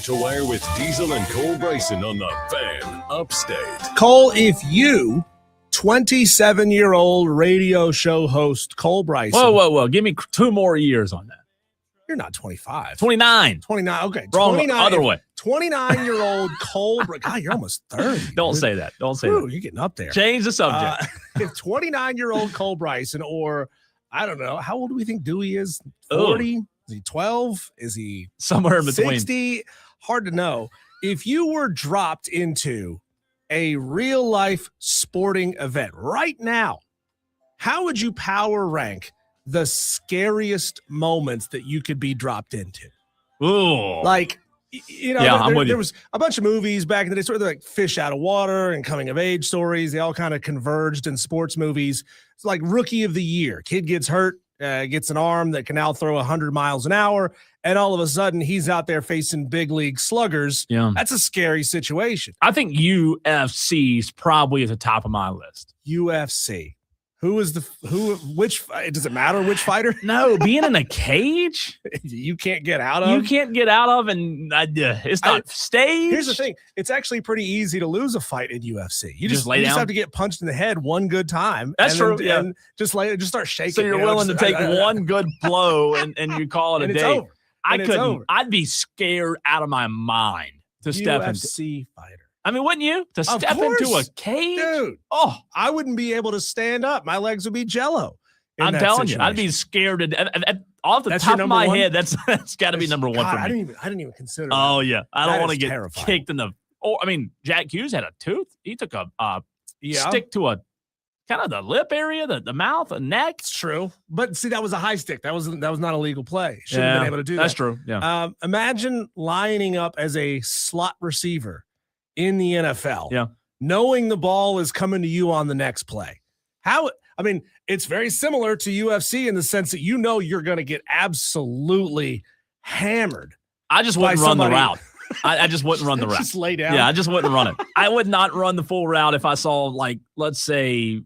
Bakich Aware with Diesel and Cole Bryson on the Fan Upstate. Cole, if you, 27-year-old radio show host Cole Bryson. Whoa. Give me 2 more years on that. You're not 25. 29. 29. Okay. Wrong 29, other way. 29-year-old Cole. God, you're almost 30. Don't say that. Don't say Ooh, that. you're getting up there. Change the subject. If 29-year-old Cole Bryson, or I don't know, how old do we think Dewey is? 40? Is he 12? Is he Somewhere in between? 60? Hard to know. If you were dropped into a real-life sporting event right now, how would you power rank the scariest moments that you could be dropped into? Ooh. Like, I'm there was a bunch of movies back in the day, sort of like Fish Out of Water and coming of age stories. They all kind of converged in sports movies. It's like Rookie of the Year. Kid gets hurt, gets an arm that can now throw 100 miles an hour, and all of a sudden he's out there facing big league sluggers. Yeah. That's a scary situation. I think UFC's probably at the top of my list. UFC. Which does it matter which fighter? No, being in a cage you can't get out of. You can't get out of, and it's not staged. Here's the thing. It's actually pretty easy to lose a fight in UFC. You just lay you down. just have to get punched in the head one good time. That's true. And just start shaking. So you're willing to take one good blow and you call it a and day. it's over. I And it's couldn't. over. I'd be scared out of my mind to step into. UFC fighter. I mean, wouldn't you? To step into a cage? Dude. Oh, I wouldn't be able to stand up. My legs would be jello. I'm telling you, I'd be scared. Off the top of my head, that's got to be number one for me. I didn't even consider. Oh that. yeah, I don't want to get terrifying. kicked in the. Oh, I mean, Jack Hughes had a tooth. He took a stick to a kind of the lip area, the mouth, the neck. It's true, but see, that was a high stick. That was not a legal play. Shouldn't have been able to do that. That's true. Yeah. Imagine lining up as a slot receiver in the NFL. Yeah. Knowing the ball is coming to you on the next play. It's very similar to UFC in the sense that you're going to get absolutely hammered. I just wouldn't run the route. I just wouldn't run the route. Just lay down. Yeah, I just wouldn't run it. I would not run the full route if I saw, like, let's say,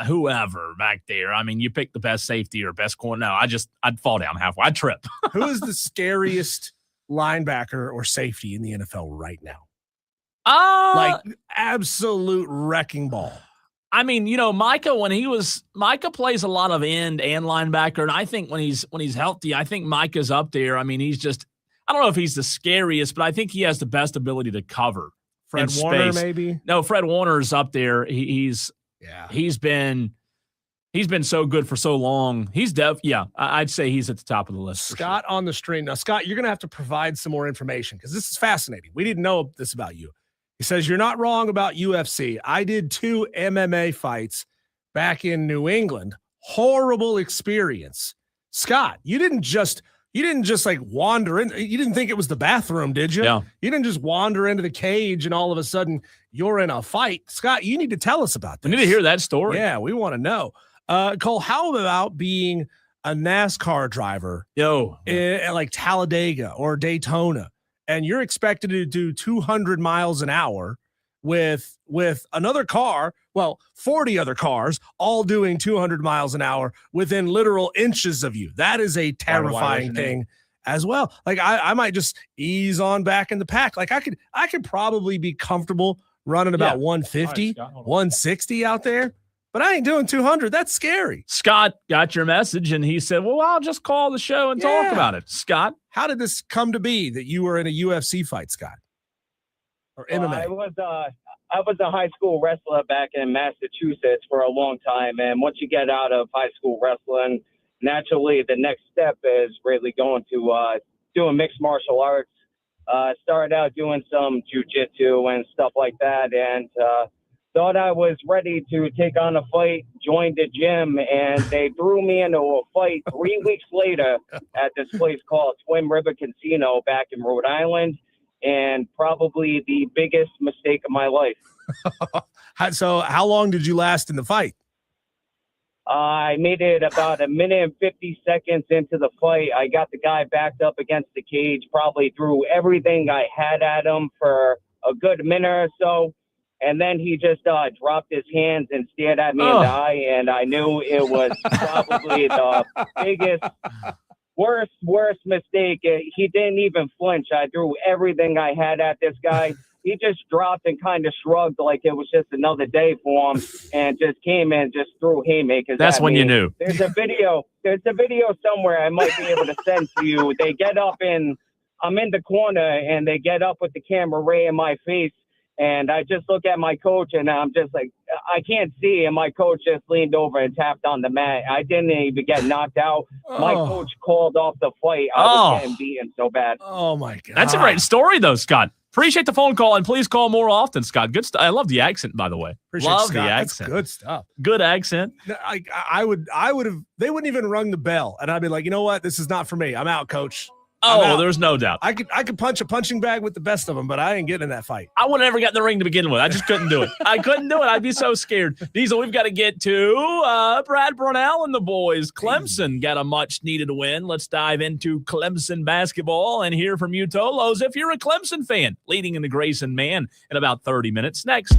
whoever back there. I mean, you pick the best safety or best corner. No, I'd fall down halfway. I'd trip. Who is the scariest linebacker or safety in the NFL right now? Like absolute wrecking ball. I mean, Micah plays a lot of end and linebacker, and I think when he's healthy, I think Micah's up there. I mean, I don't know if he's the scariest, but I think he has the best ability to cover. Fred Warner, maybe? No, Fred Warner's up there. He's been so good for so long. I'd say he's at the top of the list. Scott on the stream. Now, Scott, you're going to have to provide some more information because this is fascinating. We didn't know this about you. He says, you're not wrong about UFC. I did 2 MMA fights back in New England. Horrible experience. Scott, you didn't just like wander in. You didn't think it was the bathroom, did you? Yeah. You didn't just wander into the cage and all of a sudden you're in a fight. Scott, you need to tell us about this. We need to hear that story. Yeah, we want to know. Cole, how about being a NASCAR driver in like Talladega or Daytona, and you're expected to do 200 miles an hour with another car, 40 other cars, all doing 200 miles an hour within literal inches of you. That is a terrifying thing as well. Like I might just ease on back in the pack. Like I could probably be comfortable running about 150, 160 out there, but I ain't doing 200. That's scary. Scott got your message and he said, well, I'll just call the show and talk about it. Scott, how did this come to be that you were in a UFC fight, Scott? Or MMA? I was a high school wrestler back in Massachusetts for a long time. And once you get out of high school wrestling, naturally the next step is really going to doing mixed martial arts. Started out doing some jiu-jitsu and stuff like that. And thought I was ready to take on a fight, joined the gym, and they threw me into a fight 3 weeks later at this place called Twin River Casino back in Rhode Island. And probably the biggest mistake of my life. So how long did you last in the fight? I made it about 1 minute and 50 seconds into the fight. I got the guy backed up against the cage, probably threw everything I had at him for a good minute or so. And then he just dropped his hands and stared at me in the eye. And I knew it was probably the worst mistake. He didn't even flinch. I threw everything I had at this guy. He just dropped and kind of shrugged like it was just another day for him, and just came in, just threw haymakers. That's at when me. you knew. There's a video somewhere I might be able to send to you. They get up I'm in the corner, and they get up with the camera right in my face. And I just look at my coach, and I'm just like, I can't see. And my coach just leaned over and tapped on the mat. I didn't even get knocked out. My coach called off the fight. I was getting beaten so bad. Oh, my God. That's a great story, though, Scott. Appreciate the phone call, and please call more often, Scott. Good stuff. I love the accent, by the way. Appreciate love Scott. the That's accent. good stuff. Good accent. I would have, they wouldn't even rung the bell. And I'd be like, you know what? This is not for me. I'm out, coach. Oh, there's no doubt. I could punch a punching bag with the best of them, but I ain't getting in that fight. I would have never got in the ring to begin with. I just couldn't do it. I couldn't do it. I'd be so scared. Diesel, we've got to get to Brad Brunell and the boys. Clemson got a much-needed win. Let's dive into Clemson basketball and hear from you, Tolos, if you're a Clemson fan, leading in the Grayson Man in about 30 minutes. Next.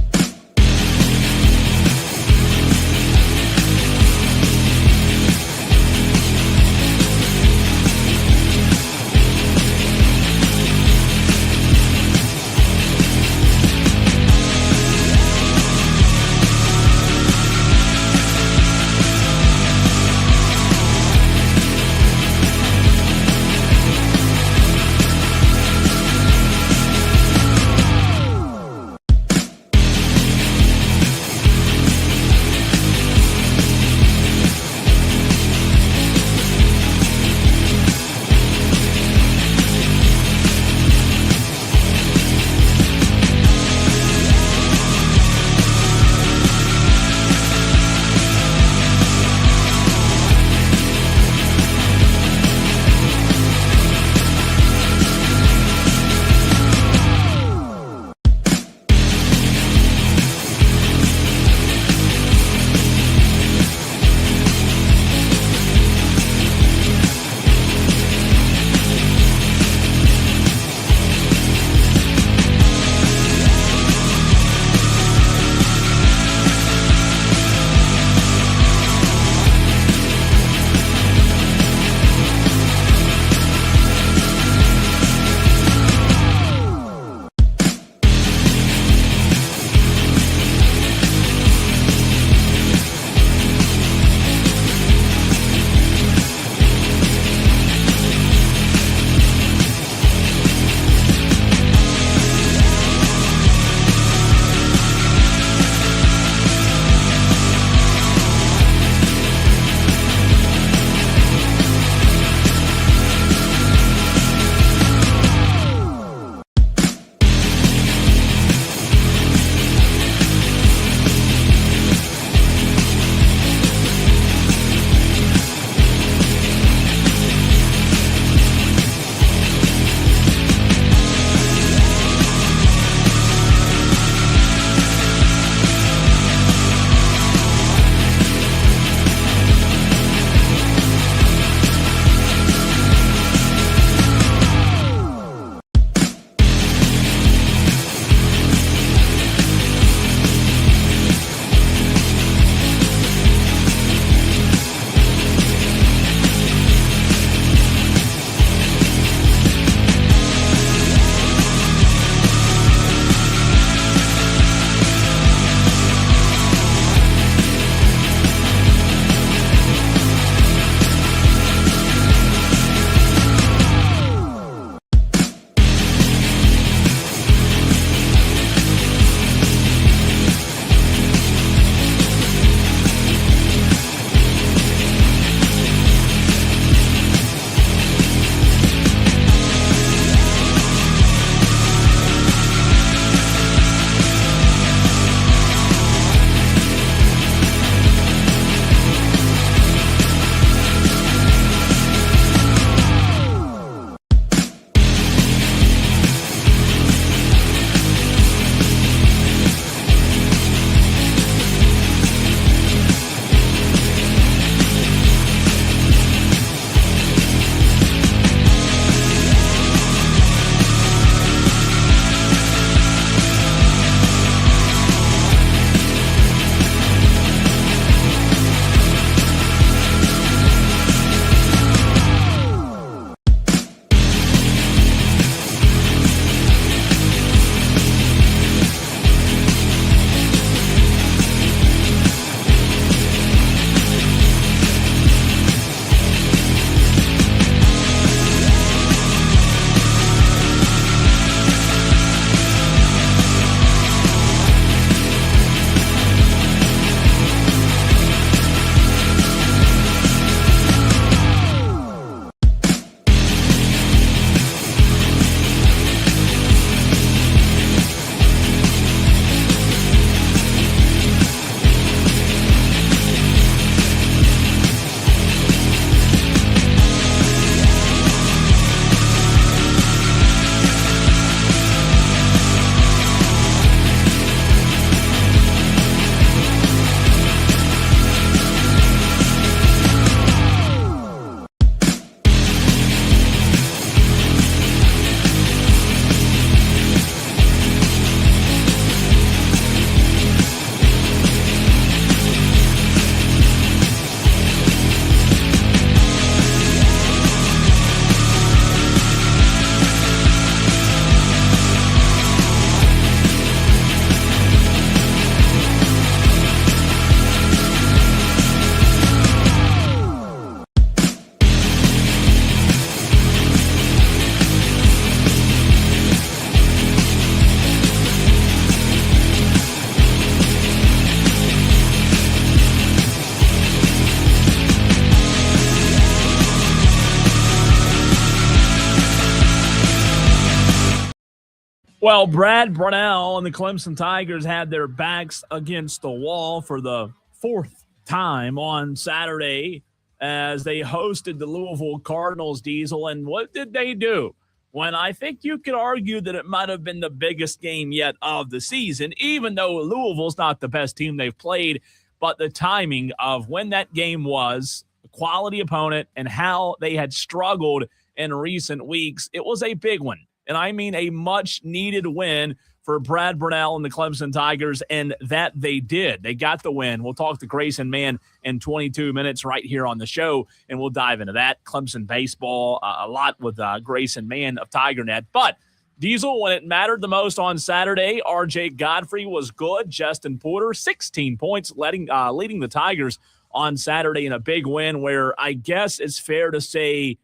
Well, Brad Brunell and the Clemson Tigers had their backs against the wall for the fourth time on Saturday as they hosted the Louisville Cardinals, Diesel. And what did they do? When I think you could argue that it might have been the biggest game yet of the season, even though Louisville's not the best team they've played, but the timing of when that game was, the quality opponent, and how they had struggled in recent weeks, it was a big one. And I mean a much-needed win for Brad Brunell and the Clemson Tigers, and that they did. They got the win. We'll talk to Grayson Mann in 22 minutes right here on the show, and we'll dive into that. Clemson baseball, a lot with Grayson Mann of TigerNet. But, Diesel, when it mattered the most on Saturday, R.J. Godfrey was good. Justin Porter, 16 points, leading the Tigers on Saturday in a big win where I guess it's fair to say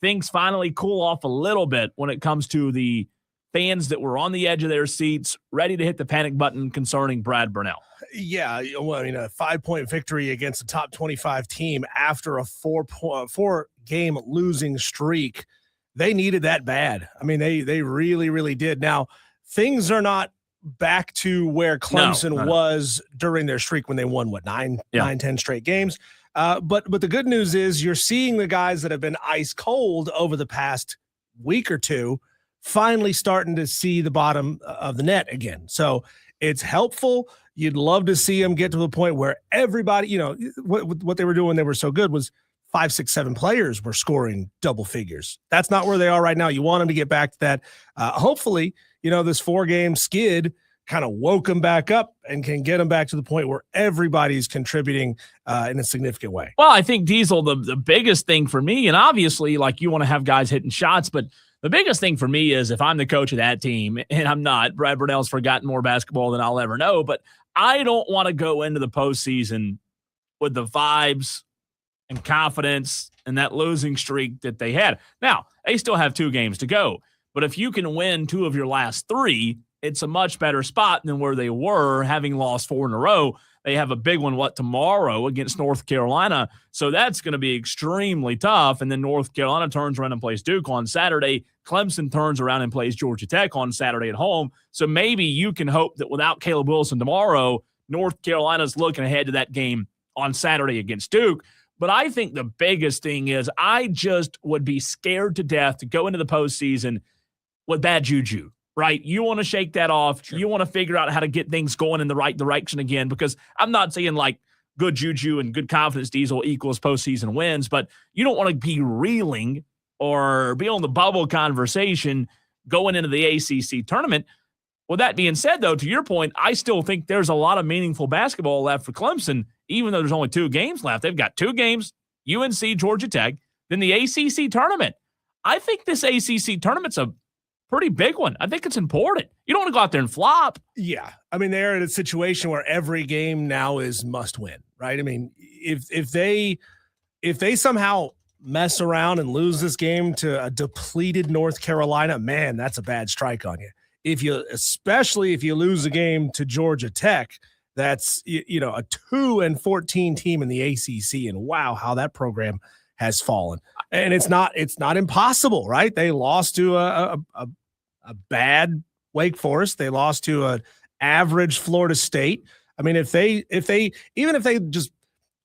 things finally cool off a little bit when it comes to the fans that were on the edge of their seats, ready to hit the panic button concerning Brad Brunell. Yeah, well, I mean, a 5-point victory against a top 25 team after a four-game losing streak. They needed that bad. I mean, they really, really did. Now, things are not back to where Clemson was during their streak when they won, 10 straight games. But the good news is you're seeing the guys that have been ice cold over the past week or two finally starting to see the bottom of the net again. So it's helpful. You'd love to see them get to the point where everybody, what they were doing, they were so good was 5, 6, 7 players were scoring double figures. That's not where they are right now. You want them to get back to that. Hopefully, this 4-game skid kind of woke them back up and can get them back to the point where everybody's contributing in a significant way. Well, I think, Diesel, the biggest thing for me, and obviously, like, you want to have guys hitting shots, but the biggest thing for me is if I'm the coach of that team, and I'm not, Brad Brunell's forgotten more basketball than I'll ever know, but I don't want to go into the postseason with the vibes and confidence and that losing streak that they had. Now, they still have 2 games to go, but if you can win 2 of your last 3, it's a much better spot than where they were, having lost 4 in a row. They have a big one, tomorrow against North Carolina. So that's going to be extremely tough. And then North Carolina turns around and plays Duke on Saturday. Clemson turns around and plays Georgia Tech on Saturday at home. So maybe you can hope that without Caleb Wilson tomorrow, North Carolina's looking ahead to that game on Saturday against Duke. But I think the biggest thing is I just would be scared to death to go into the postseason with bad juju. Right? You want to shake that off. Sure. You want to figure out how to get things going in the right direction again, because I'm not saying like good juju and good confidence, Diesel, equals postseason wins, but you don't want to be reeling or be on the bubble conversation going into the ACC tournament. With that being said, though, to your point, I still think there's a lot of meaningful basketball left for Clemson, even though there's only 2 games left. They've got 2 games, UNC, Georgia Tech, then the ACC tournament. I think this ACC tournament's a pretty big one. I think it's important. You don't want to go out there and flop. Yeah. I mean, they're in a situation where every game now is must win, right? I mean, if they somehow mess around and lose this game to a depleted North Carolina, man, that's a bad strike on you. Especially if you lose a game to Georgia Tech, that's, a 2-14 team in the ACC, and wow, how that program has fallen. And it's not impossible, right? They lost to a bad Wake Forest. They lost to an average Florida State. I mean, if they just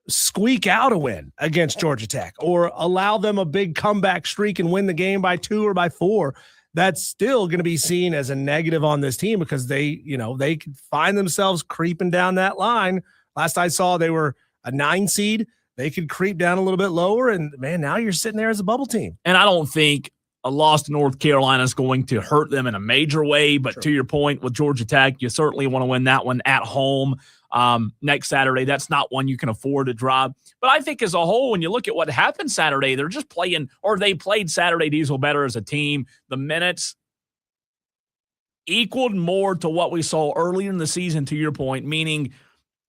squeak out a win against Georgia Tech or allow them a big comeback streak and win the game by 2 or by 4, that's still going to be seen as a negative on this team because they could find themselves creeping down that line. Last I saw, they were a 9 seed. They could creep down a little bit lower, and, man, now you're sitting there as a bubble team. And I don't think a loss to North Carolina is going to hurt them in a major way, but Sure. To your point with Georgia Tech, you certainly want to win that one at home next Saturday. That's not one you can afford to drop. But I think as a whole, when you look at what happened Saturday, they're just playing, or they played Saturday Diesel better as a team. The minutes equaled more to what we saw earlier in the season, to your point, meaning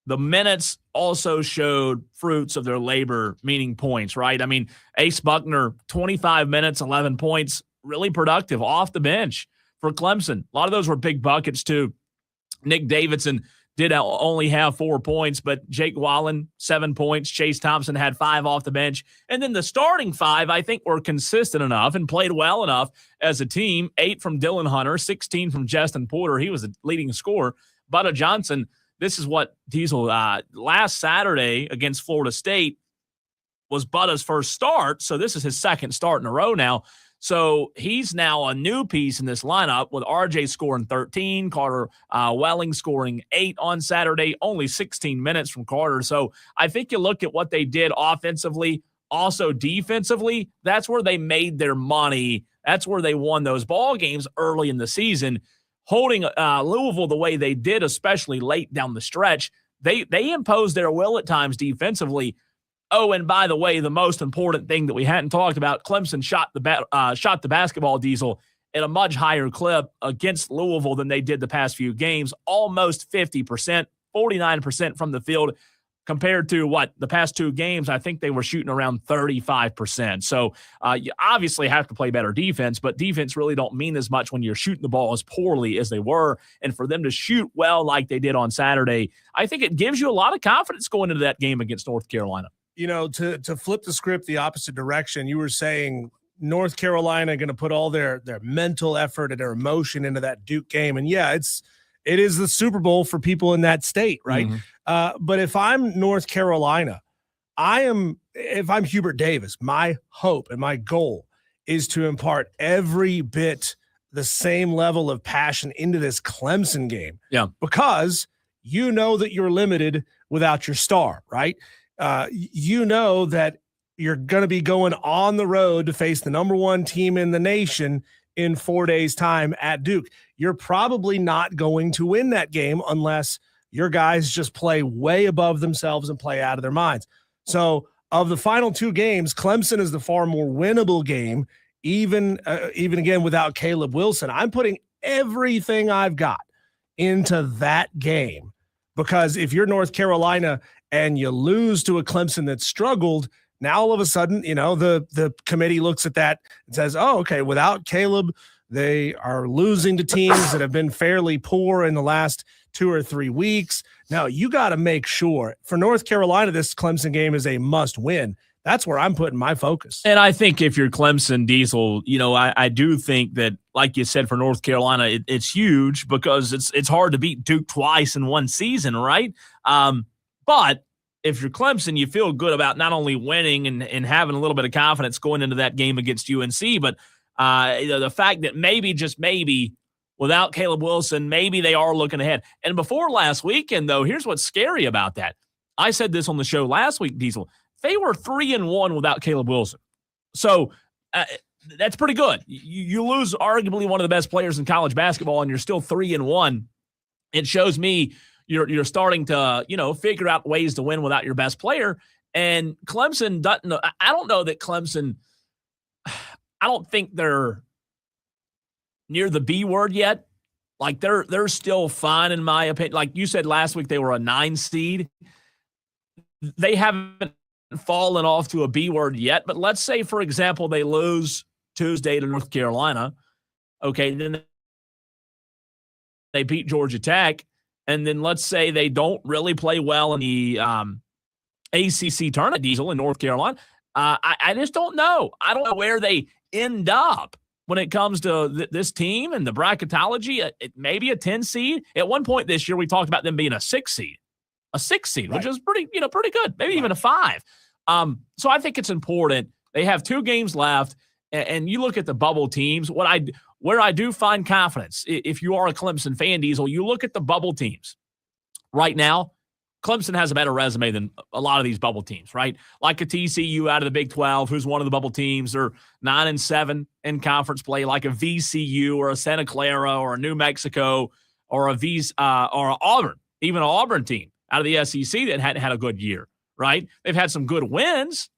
the minutes also showed fruits of their labor, meaning points, right? I mean, Ace Buckner, 25 minutes, 11 points, really productive off the bench for Clemson. A lot of those were big buckets too. Nick Davidson, did only have 4 points, but Jake Wallen, 7 points. Chase Thompson had 5 off the bench. And then the starting 5, I think, were consistent enough and played well enough as a team. 8 from Dylan Hunter, 16 from Justin Porter. He was the leading scorer. Butta Johnson, this is what Diesel, last Saturday against Florida State was Butta's first start. So this is his second start in a row now. So he's now a new piece in this lineup with RJ scoring 13, Carter Welling scoring 8 on Saturday, only 16 minutes from Carter. So I think you look at what they did offensively, also defensively, that's where they made their money. That's where they won those ball games early in the season. Holding Louisville the way they did, especially late down the stretch, they imposed their will at times defensively. Oh, and by the way, the most important thing that we hadn't talked about, Clemson shot the basketball, Diesel, at a much higher clip against Louisville than they did the past few games, almost 50%, 49% from the field, compared to the past 2 games, I think they were shooting around 35%. So you obviously have to play better defense, but defense really don't mean as much when you're shooting the ball as poorly as they were. And for them to shoot well like they did on Saturday, I think it gives you a lot of confidence going into that game against North Carolina. You know, to flip the script the opposite direction, you were saying North Carolina going to put all their mental effort and their emotion into that Duke game. And yeah, it is the Super Bowl for people in that state, right? Mm-hmm. But if I'm North Carolina, if I'm Hubert Davis, my hope and my goal is to impart every bit the same level of passion into this Clemson game. Yeah. Because you know that you're limited without your star, right? You know that you're going to be going on the road to face the number 1 team in the nation in 4 days' time at Duke. You're probably not going to win that game unless your guys just play way above themselves and play out of their minds. So of the final 2 games, Clemson is the far more winnable game, even again without Caleb Wilson. I'm putting everything I've got into that game because if you're North Carolina and you lose to a Clemson that struggled, now all of a sudden, you know, the committee looks at that and says, oh, okay, without Caleb, they are losing to teams that have been fairly poor in the last 2 or 3 weeks. Now, you got to make sure, for North Carolina, this Clemson game is a must win. That's where I'm putting my focus. And I think if you're Clemson, Diesel, you know, I do think that, like you said, for North Carolina, it's huge because it's hard to beat Duke twice in one season, right? But if you're Clemson, you feel good about not only winning and having a little bit of confidence going into that game against UNC, but the fact that maybe, just maybe, without Caleb Wilson, maybe they are looking ahead. And before last weekend, though, here's what's scary about that. I said this on the show last week, Diesel. They were 3-1 without Caleb Wilson. So that's pretty good. You lose arguably one of the best players in college basketball, and you're still 3-1. It shows me you're starting to, you know, figure out ways to win without your best player. And Clemson doesn't. I don't know that Clemson. I don't think they're near the B word yet. Like they're still fine in my opinion. Like you said last week, they were a 9 seed. They haven't fallen off to a B word yet. But let's say, for example, they lose Tuesday to North Carolina. Okay, then they beat Georgia Tech. And then let's say they don't really play well in the ACC tournament, Diesel, in North Carolina. I just don't know. I don't know where they end up when it comes to this team and the bracketology. Maybe a 10 seed. At one point this year, we talked about them being a 6 seed. A 6 seed, right, which is pretty good. Maybe even a 5. So I think it's important. They have 2 games left, and you look at the bubble teams. Where I do find confidence, if you are a Clemson fan, Diesel, you look at the bubble teams. Right now, Clemson has a better resume than a lot of these bubble teams, right? Like a TCU out of the Big 12, who's one of the bubble teams. They're 9-7 in conference play, like a VCU or a Santa Clara or a New Mexico or a Auburn, even an Auburn team out of the SEC that hadn't had a good year, right? They've had some good wins.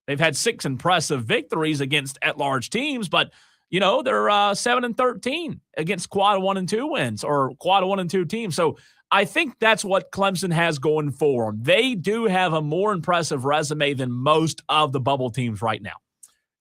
They've had 6 impressive victories against at-large teams, but you know, they're 7-13 against quad 1 and 2 wins or quad 1 and 2 teams. So I think that's what Clemson has going for them. They do have a more impressive resume than most of the bubble teams right now.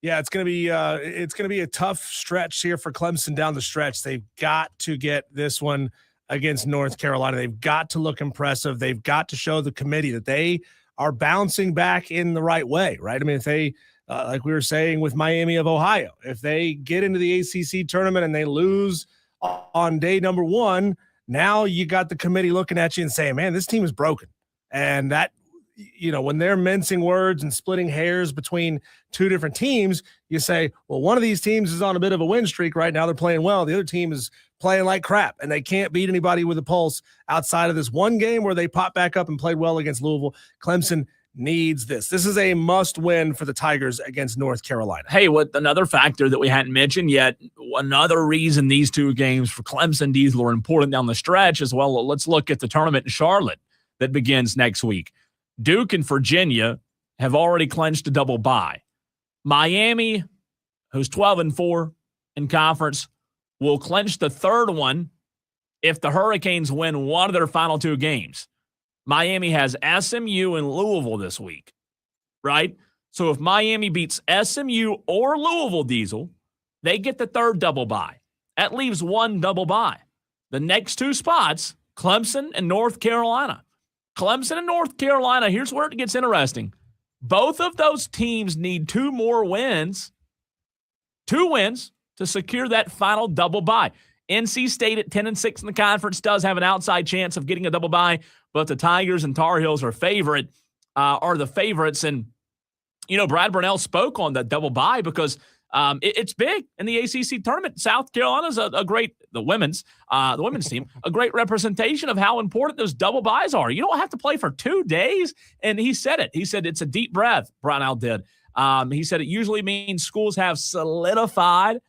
Yeah, it's going to be a tough stretch here for Clemson down the stretch. They've got to get this one against North Carolina. They've got to look impressive. They've got to show the committee that they are bouncing back in the right way, right? I mean, if they, like we were saying with Miami of Ohio, if they get into the ACC tournament and they lose on day number 1, now you got the committee looking at you and saying, man, this team is broken. And that, when they're mincing words and splitting hairs between two different teams, you say, well, one of these teams is on a bit of a win streak right now. They're playing well. The other team is playing like crap, and they can't beat anybody with a pulse outside of this one game where they popped back up and played well against Louisville. Clemson needs this. This is a must win for the Tigers against North Carolina. Hey, what another factor that we hadn't mentioned yet, another reason these two games for Clemson Diesel are important down the stretch as well. Let's look at the tournament in Charlotte that begins next week. Duke and Virginia have already clinched a double bye. Miami, who's 12-4 in conference, will clinch the third one if the Hurricanes win one of their final 2 games. Miami has SMU and Louisville this week, right? So if Miami beats SMU or Louisville, Diesel, they get the third double bye. That leaves one double bye. The next 2 spots, Clemson and North Carolina. Clemson and North Carolina, here's where it gets interesting. Both of those teams need 2 more wins, 2 wins to secure that final double bye. NC State at 10-6 in the conference does have an outside chance of getting a double bye, but the Tigers and Tar Heels are the favorites. And, Brad Burnell spoke on that double bye because it's big in the ACC tournament. South Carolina's the women's team, a great representation of how important those double byes are. You don't have to play for 2 days. And he said it. He said it's a deep breath, Brownell did. He said it usually means schools have solidified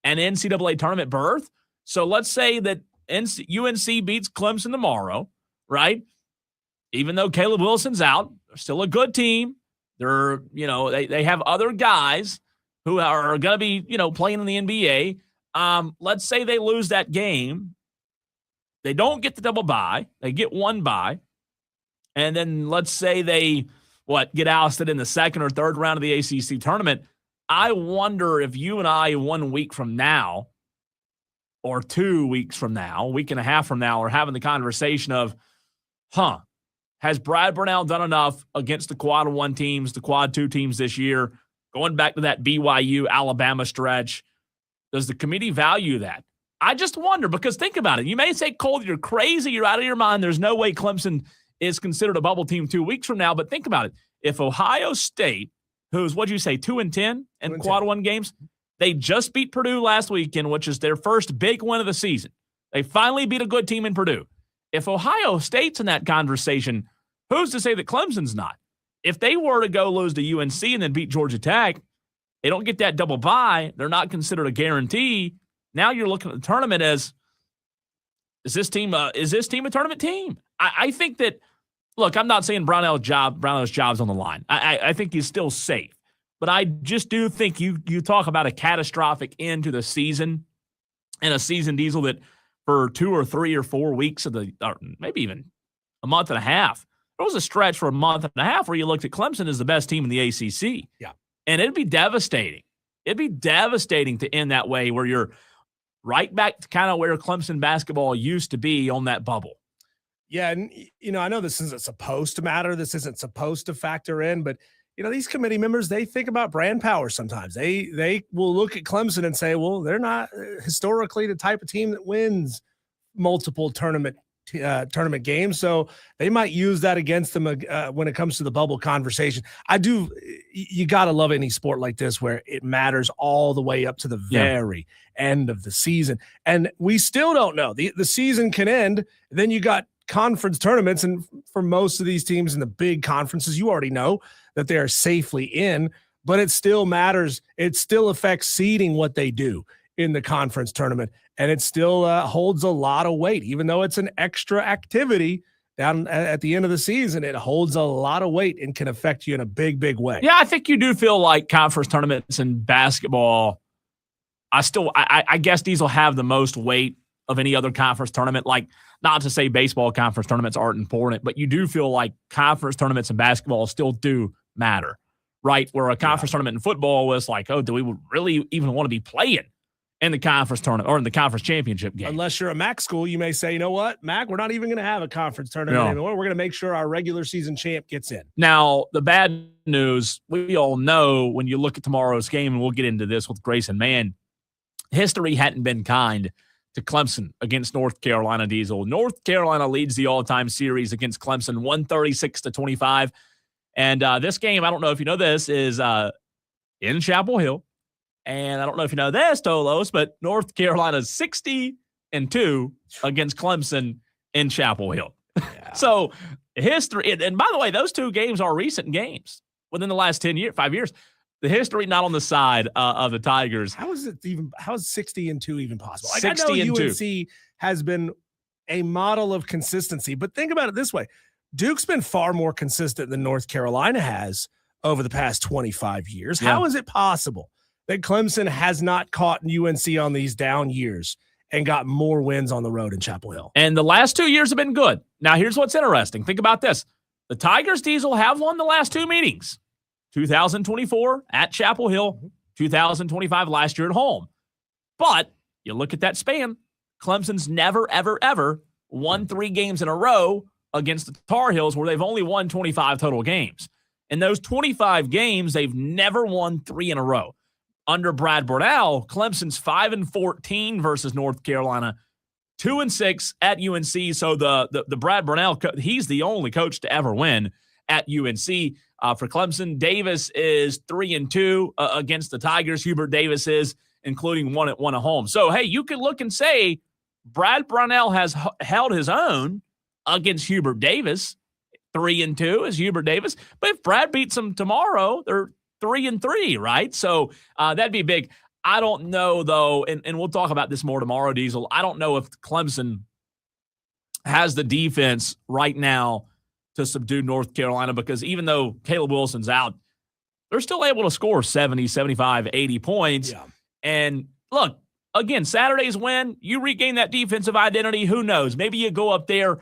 an NCAA tournament berth. So let's say that UNC beats Clemson tomorrow, right? Even though Caleb Wilson's out, they're still a good team. They're, they have other guys who are going to be, playing in the NBA. Let's say they lose that game. They don't get the double bye. They get one bye. And then let's say they, get ousted in the second or third round of the ACC tournament. I wonder if you and I 1 week from now or 2 weeks from now, a week and a half from now, are having the conversation of, has Brad Burnell done enough against the quad 1 teams, the quad 2 teams this year? Going back to that BYU, Alabama stretch, does the committee value that? I just wonder, because think about it. You may say, Cole, you're crazy. You're out of your mind. There's no way Clemson is considered a bubble team 2 weeks from now. But think about it. If Ohio State, who's, 2-10 in quad 1 games, they just beat Purdue last weekend, which is their first big win of the season. They finally beat a good team in Purdue. If Ohio State's in that conversation, who's to say that Clemson's not? If they were to go lose to UNC and then beat Georgia Tech, they don't get that double bye. They're not considered a guarantee. Now you're looking at the tournament as, is this team a tournament team? I think that, look, I'm not saying Brownell's job's on the line. I think he's still safe. But I just do think you talk about a catastrophic end to the season and a season, Diesel, that for 2 or 3 or 4 weeks or maybe even a month and a half, there was a stretch for a month and a half where you looked at Clemson as the best team in the ACC. Yeah. And it'd be devastating. It'd be devastating to end that way, where you're right back to kind of where Clemson basketball used to be on that bubble. Yeah, and, I know this isn't supposed to matter. This isn't supposed to factor in, but, these committee members, they think about brand power sometimes. They will look at Clemson and say, well, they're not historically the type of team that wins multiple tournament games. So they might use that against them when it comes to the bubble conversation. You got to love any sport like this where it matters all the way up to the very end of the season. And we still don't know. The season can end. Then you got conference tournaments. And for most of these teams in the big conferences, you already know that they are safely in, but it still matters. It still affects seeding what they do in the conference tournament. And it still holds a lot of weight, even though it's an extra activity down at the end of the season. It holds a lot of weight and can affect you in a big, big way. Yeah, I think you do feel like conference tournaments in basketball, I guess these will have the most weight of any other conference tournament. Like, not to say baseball conference tournaments aren't important, but you do feel like conference tournaments in basketball still do matter, right? Where a conference tournament in football was like, oh, do we really even want to be playing in the conference tournament or in the conference championship game. Unless you're a MAC school, you may say, you know what, MAC, we're not even going to have a conference tournament anymore. We're going to make sure our regular season champ gets in. Now, the bad news, we all know when you look at tomorrow's game, and we'll get into this with Grayson Mann, history hadn't been kind to Clemson against North Carolina Diesel. North Carolina leads the all-time series against Clemson 136-25. And this game, I don't know if you know this, is in Chapel Hill. And I don't know if you know this, Tolos, but North Carolina's 60-2 against Clemson in Chapel Hill. Yeah. So history, and by the way, those two games are recent games within the last 5 years. The history not on the side of the Tigers. How is 60-2 even possible? Like, 60 I know and UNC 2 has been a model of consistency, but think about it this way. Duke's been far more consistent than North Carolina has over the past 25 years. Yeah. How is it possible that Clemson has not caught UNC on these down years and got more wins on the road in Chapel Hill? And the last 2 years have been good. Now, here's what's interesting. Think about this. The Tigers Diesel have won the last two meetings. 2024 at Chapel Hill, 2025 last year at home. But you look at that span, Clemson's never, ever, ever won 3 games in a row against the Tar Heels, where they've only won 25 total games. In those 25 games, they've never won 3 in a row. Under Brad Burnell, Clemson's 5-14 versus North Carolina, 2-6 at UNC. So the Brad Burnell, he's the only coach to ever win at UNC. For Clemson, Davis is 3-2 against the Tigers. Hubert Davis is, including 1 at home. So, hey, you can look and say Brad Burnell has held his own against Hubert Davis. 3-2 is Hubert Davis. But if Brad beats him tomorrow, they're 3-3, right? So that'd be big. I don't know, though, and we'll talk about this more tomorrow, Diesel. I don't know if Clemson has the defense right now to subdue North Carolina, because even though Caleb Wilson's out, they're still able to score 70, 75, 80 points. Yeah. And look, again, Saturday's win, you regain that defensive identity. Who knows? Maybe you go up there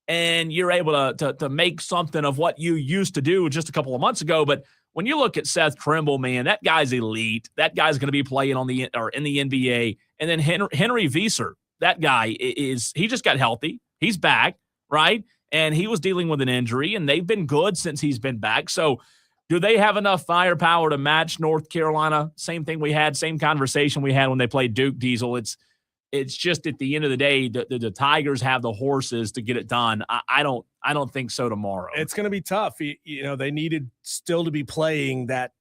and you're able to make something of what you used to do just a couple of months ago. But when you look at Seth Trimble, man, that guy's elite. That guy's going to be playing in the NBA. And then Henry Vieser, that guy he just got healthy. He's back, right? And he was dealing with an injury, and they've been good since he's been back. So do they have enough firepower to match North Carolina? Same conversation we had when they played Duke, Diesel. It's just at the end of the day, the Tigers have the horses to get it done. I don't think so tomorrow. It's going to be tough. You know, they needed still to be playing that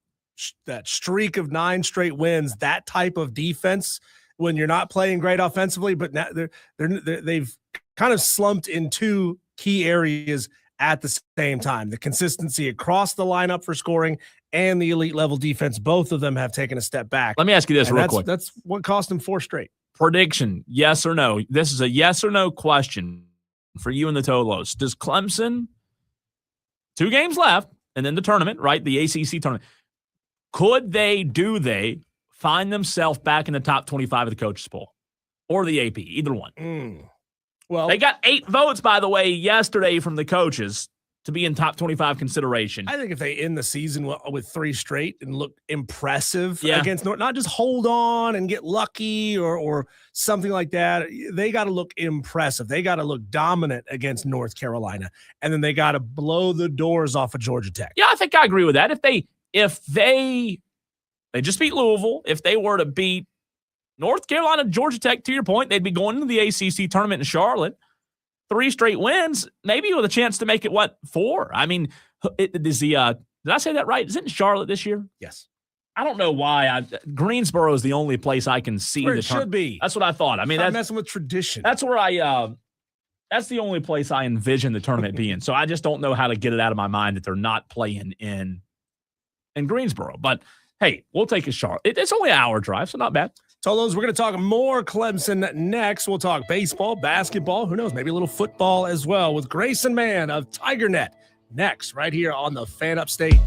streak of 9 straight wins, that type of defense when you're not playing great offensively. But now they've kind of slumped in 2 key areas at the same time. The consistency across the lineup for scoring and the elite level defense. Both of them have taken a step back. Let me ask you this real quick. That's what cost them 4 straight. Prediction, yes or no? This is a yes or no question for you and the Tolos. Does Clemson, 2 games left, and then the tournament, right? The ACC tournament. Could they find themselves back in the top 25 of the coaches poll or the AP, either one? Well, they got 8 votes, by the way, yesterday from the coaches to be in top 25 consideration. I think if they end the season with 3 straight and look impressive against North, not just hold on and get lucky or something like that, they got to look impressive. They got to look dominant against North Carolina, and then they got to blow the doors off of Georgia Tech. Yeah, I think I agree with that. If they just beat Louisville, if they were to beat North Carolina, Georgia Tech, to your point, they'd be going into the ACC tournament in Charlotte. 3 straight wins, maybe with a chance to make it, 4? I mean, did I say that right? Is it in Charlotte this year? Yes. I don't know why. Greensboro is the only place I can see. Where it should be. That's what I thought. I mean, that's messing with tradition. That's where that's the only place I envision the tournament being. So I just don't know how to get it out of my mind that they're not playing in Greensboro. But hey, we'll take a Charlotte. It's only an hour drive, so not bad. Tolos, we're going to talk more Clemson next. We'll talk baseball, basketball, who knows, maybe a little football as well with Grayson Mann of TigerNet next right here on the Fan Upstate.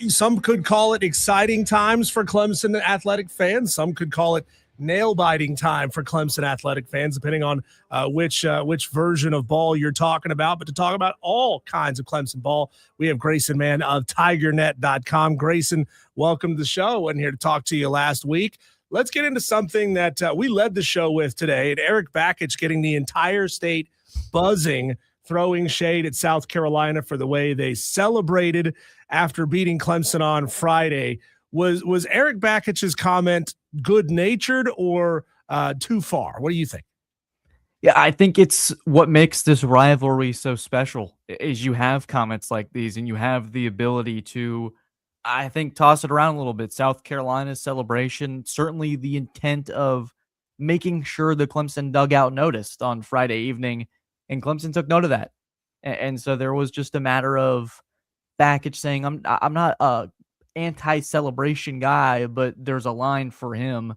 Some could call it exciting times for Clemson athletic fans. Some could call it nail-biting time for Clemson athletic fans, depending on which version of ball you're talking about. But to talk about all kinds of Clemson ball, we have Grayson Mann of TigerNet.com. Grayson, welcome to the show. Wasn't here to talk to you last week. Let's get into something that we led the show with today, and Eric Bakich getting the entire state buzzing, throwing shade at South Carolina for the way they celebrated after beating Clemson on Friday. Was Eric Bakich's comment good-natured or too far? What do you think? Yeah, I think it's what makes this rivalry so special is you have comments like these and you have the ability to, I think, toss it around a little bit. South Carolina's celebration, certainly the intent of making sure the Clemson dugout noticed on Friday evening, and Clemson took note of that. And so there was just a matter of Bakich saying, I'm not a anti-celebration guy, but there's a line for him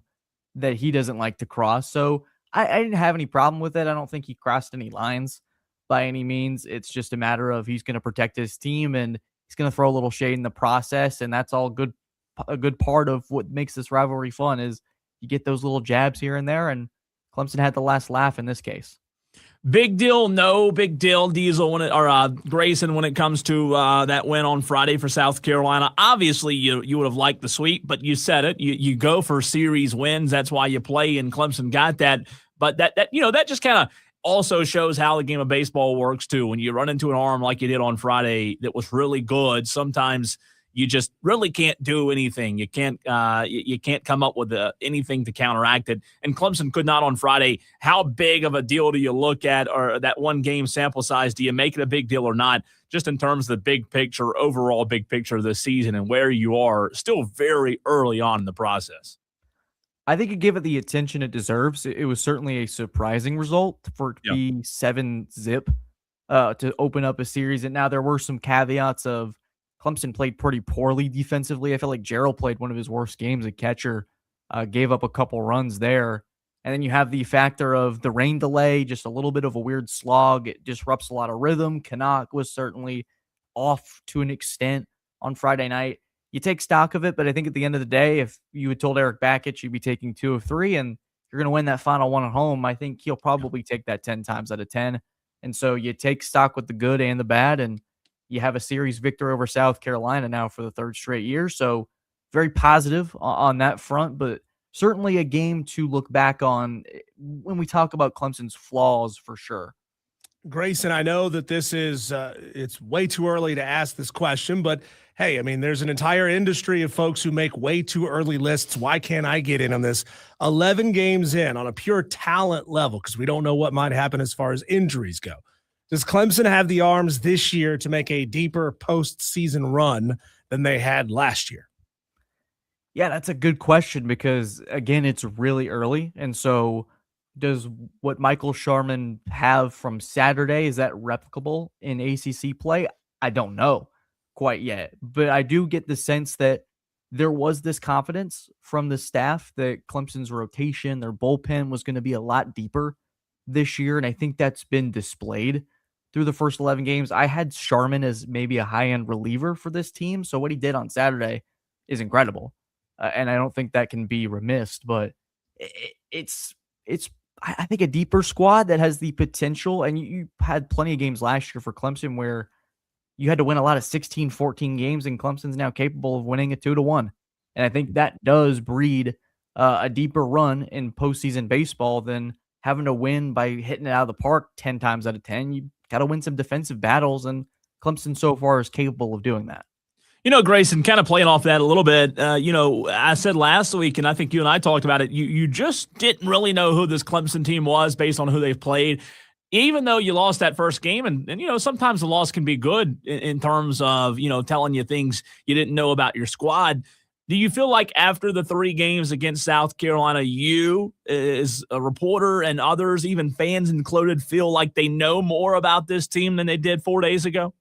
that he doesn't like to cross. So I didn't have any problem with it. I don't think he crossed any lines by any means. It's just a matter of he's going to protect his team and he's going to throw a little shade in the process. And that's all good. A good part of what makes this rivalry fun is you get those little jabs here and there. And Clemson had the last laugh in this case. Big deal, no big deal, Diesel, Grayson, when it comes to that win on Friday for South Carolina. Obviously, you would have liked the sweep, but you said it. You go for series wins. That's why you play, and Clemson got that. But that just kind of also shows how the game of baseball works too. When you run into an arm like you did on Friday that was really good, sometimes you just really can't do anything. You can't come up with anything to counteract it. And Clemson could not on Friday. How big of a deal do you look at, or that one game sample size? Do you make it a big deal or not? Just in terms of the big picture, overall big picture of the season and where you are still very early on in the process. I think you give it the attention it deserves. It was certainly a surprising result for it to be 7-zip to open up a series. And now there were some caveats of Clemson played pretty poorly defensively. I feel like Gerald played one of his worst games at catcher, gave up a couple runs there. And then you have the factor of the rain delay, just a little bit of a weird slog. It disrupts a lot of rhythm. Canuck was certainly off to an extent on Friday night. You take stock of it, but I think at the end of the day, if you had told Eric Bakich you'd be taking 2 of 3 and you're going to win that final one at home, I think he'll probably take that 10 times out of 10. And so you take stock with the good and the bad, and you have a series victory over South Carolina now for the 3rd straight year. So very positive on that front, but certainly a game to look back on when we talk about Clemson's flaws for sure. Grayson, I know that this is it's way too early to ask this question, but hey, I mean, there's an entire industry of folks who make way too early lists. Why can't I get in on this? 11 games in on a pure talent level, because we don't know what might happen as far as injuries go. Does Clemson have the arms this year to make a deeper postseason run than they had last year? Yeah, that's a good question because, again, it's really early. And so does what Michael Sharman have from Saturday, is that replicable in ACC play? I don't know quite yet. But I do get the sense that there was this confidence from the staff that Clemson's rotation, their bullpen was going to be a lot deeper this year. And I think that's been displayed through the first 11 games. I had Sharman as maybe a high-end reliever for this team. So what he did on Saturday is incredible. And I don't think that can be remiss, but it's I think a deeper squad that has the potential. And you had plenty of games last year for Clemson where you had to win a lot of 16, 14 games, and Clemson's now capable of winning a 2-1. And I think that does breed a deeper run in postseason baseball than having to win by hitting it out of the park 10 times out of 10. You got to win some defensive battles, and Clemson so far is capable of doing that. Grayson, kind of playing off that a little bit, I said last week, and I think you and I talked about it, you just didn't really know who this Clemson team was based on who they've played, even though you lost that first game. And sometimes the loss can be good in terms of, telling you things you didn't know about your squad. Do you feel like after the 3 games against South Carolina, you as a reporter and others, even fans included, feel like they know more about this team than they did 4 days ago?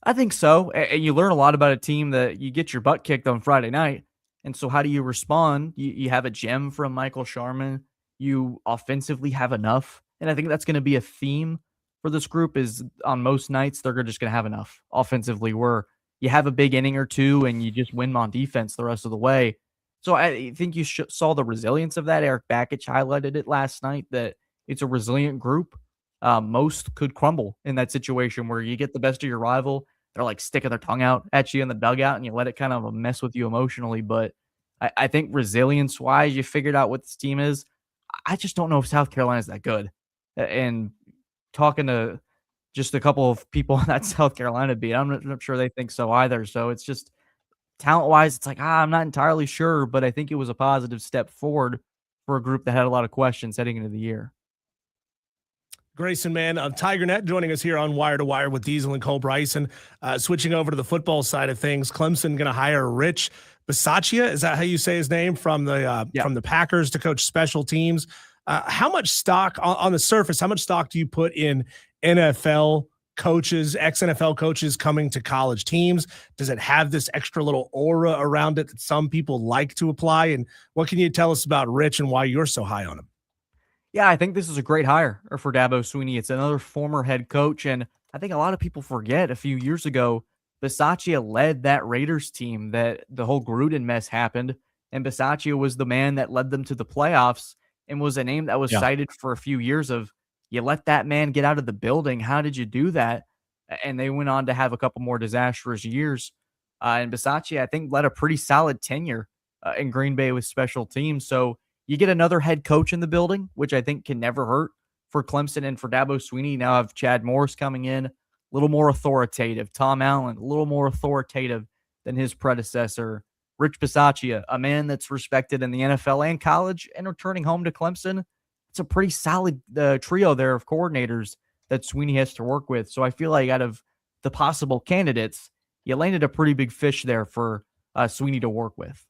I think so. And you learn a lot about a team that you get your butt kicked on Friday night. And so how do you respond? You have a gem from Michael Sharman. You offensively have enough. And I think that's going to be a theme for this group is on most nights, they're just going to have enough offensively where you have a big inning or two and you just win on defense the rest of the way. So I think you saw the resilience of that. Eric Bakich highlighted it last night that it's a resilient group. Most could crumble in that situation where you get the best of your rival. They're like sticking their tongue out at you in the dugout and you let it kind of mess with you emotionally. But I think resilience wise, you figured out what this team is. I just don't know if South Carolina's that good. And talking to just a couple of people on that South Carolina beat, I'm not sure they think so either. So it's just talent-wise, it's like, I'm not entirely sure, but I think it was a positive step forward for a group that had a lot of questions heading into the year. Grayson, man, Tiger Net joining us here on Wire to Wire with Diesel and Cole Bryson. Switching over to the football side of things, Clemson going to hire Rich Bisaccia. Is that how you say his name? From the Packers to coach special teams. How much stock on the surface? How much stock do you put in NFL coaches, ex-NFL coaches coming to college teams? Does it have this extra little aura around it that some people like to apply? And what can you tell us about Rich and why you're so high on him? Yeah, I think this is a great hire for Dabo Swinney. It's another former head coach, and I think a lot of people forget a few years ago, Bisaccia led that Raiders team that the whole Gruden mess happened, and Bisaccia was the man that led them to the playoffs and was a name that was cited for a few years of, you let that man get out of the building. How did you do that? And they went on to have a couple more disastrous years. And Bisaccia, I think, led a pretty solid tenure in Green Bay with special teams. So you get another head coach in the building, which I think can never hurt for Clemson and for Dabo Swinney. Now have Chad Morris coming in, a little more authoritative. Tom Allen, a little more authoritative than his predecessor. Rich Bisaccia, a man that's respected in the NFL and college, and returning home to Clemson. It's a pretty solid trio there of coordinators that Swinney has to work with. So I feel like out of the possible candidates, you landed a pretty big fish there for Swinney to work with.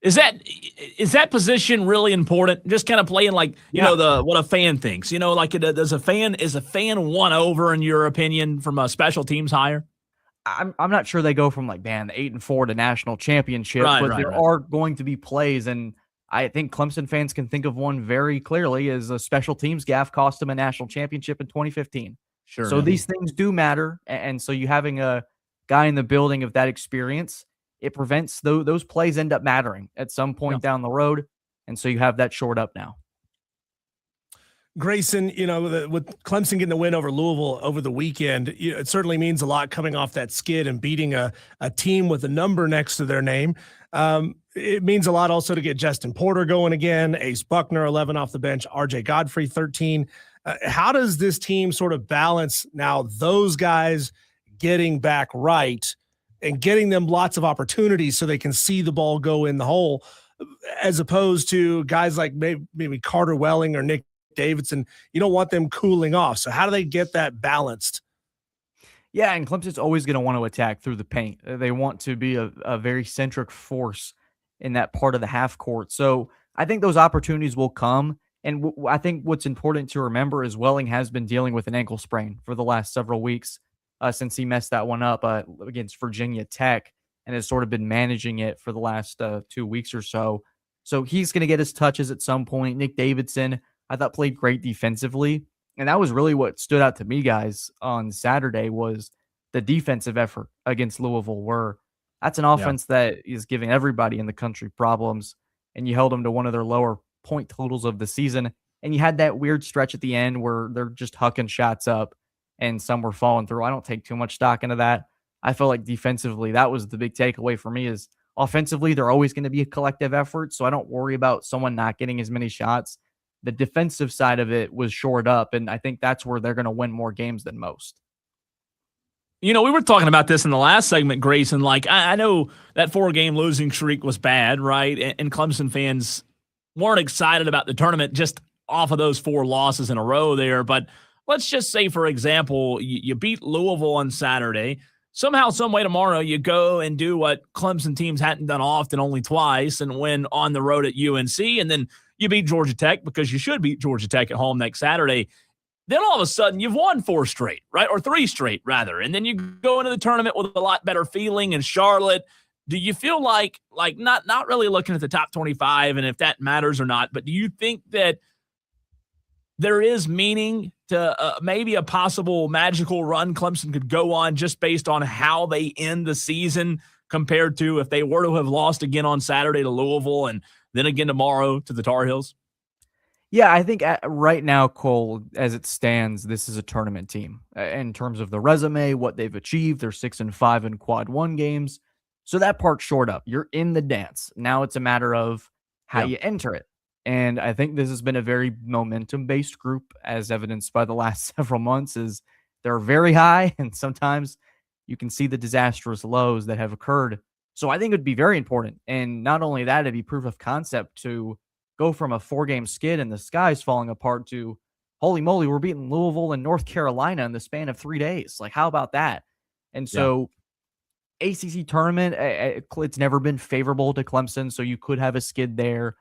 Is that position really important? Just kind of playing like, you know, what a fan thinks, you know, like is a fan won over in your opinion from a special teams hire? I'm not sure they go from like, man, 8-4 to national championship, but there are going to be plays. And I think Clemson fans can think of one very clearly as a special teams gaffe cost them a national championship in 2015. Sure. So these things do matter. And so you having a guy in the building of that experience, it prevents those plays end up mattering at some point down the road. And so you have that shored up now. Grayson, you know, with Clemson getting the win over Louisville over the weekend, it certainly means a lot coming off that skid and beating a team with a number next to their name. It means a lot also to get Justin Porter going again, Ace Buckner, 11 off the bench, RJ Godfrey, 13. How does this team sort of balance now those guys getting back right and getting them lots of opportunities so they can see the ball go in the hole, as opposed to guys like maybe Carter Welling or Nick Davidson? You don't want them cooling off. So how do they get that balanced? Yeah, and Clemson's always going to want to attack through the paint. They want to be a very centric force in that part of the half court. So I think those opportunities will come. And I think what's important to remember is Welling has been dealing with an ankle sprain for the last several weeks since he messed that one up against Virginia Tech and has sort of been managing it for the last 2 weeks or so. So he's going to get his touches at some point. Nick Davidson, I thought, played great defensively. And that was really what stood out to me, guys, on Saturday was the defensive effort against Louisville, where that's an offense that is giving everybody in the country problems. And you held them to one of their lower point totals of the season. And you had that weird stretch at the end where they're just hucking shots up and some were falling through. I don't take too much stock into that. I feel like defensively, that was the big takeaway for me is offensively, they're always going to be a collective effort. So I don't worry about someone not getting as many shots. The defensive side of it was shored up, and I think that's where they're going to win more games than most. You know, we were talking about this in the last segment, Grayson. Like, I know that 4-game losing streak was bad, right? And Clemson fans weren't excited about the tournament just off of those 4 losses in a row there. But let's just say, for example, you beat Louisville on Saturday. Somehow, some way tomorrow, you go and do what Clemson teams hadn't done often, only twice, and win on the road at UNC, and then you beat Georgia Tech because you should beat Georgia Tech at home next Saturday. Then all of a sudden you've won 4 straight, right? Or 3 straight rather. And then you go into the tournament with a lot better feeling in Charlotte. Do you feel like not really looking at the top 25 and if that matters or not, but do you think that there is meaning to maybe a possible magical run Clemson could go on just based on how they end the season compared to if they were to have lost again on Saturday to Louisville and then again tomorrow to the Tar Heels? Yeah, I think right now, Cole, as it stands, this is a tournament team in terms of the resume, what they've achieved. They're 6-5 in quad one games. So that part's shored up. You're in the dance. Now it's a matter of how you enter it. And I think this has been a very momentum-based group, as evidenced by the last several months, is they're very high, and sometimes you can see the disastrous lows that have occurred. So I think it would be very important. And not only that, it'd be proof of concept to go from a 4-game skid and the sky's falling apart to, holy moly, we're beating Louisville and North Carolina in the span of 3 days. Like, how about that? And so ACC tournament, it's never been favorable to Clemson, so you could have a skid there.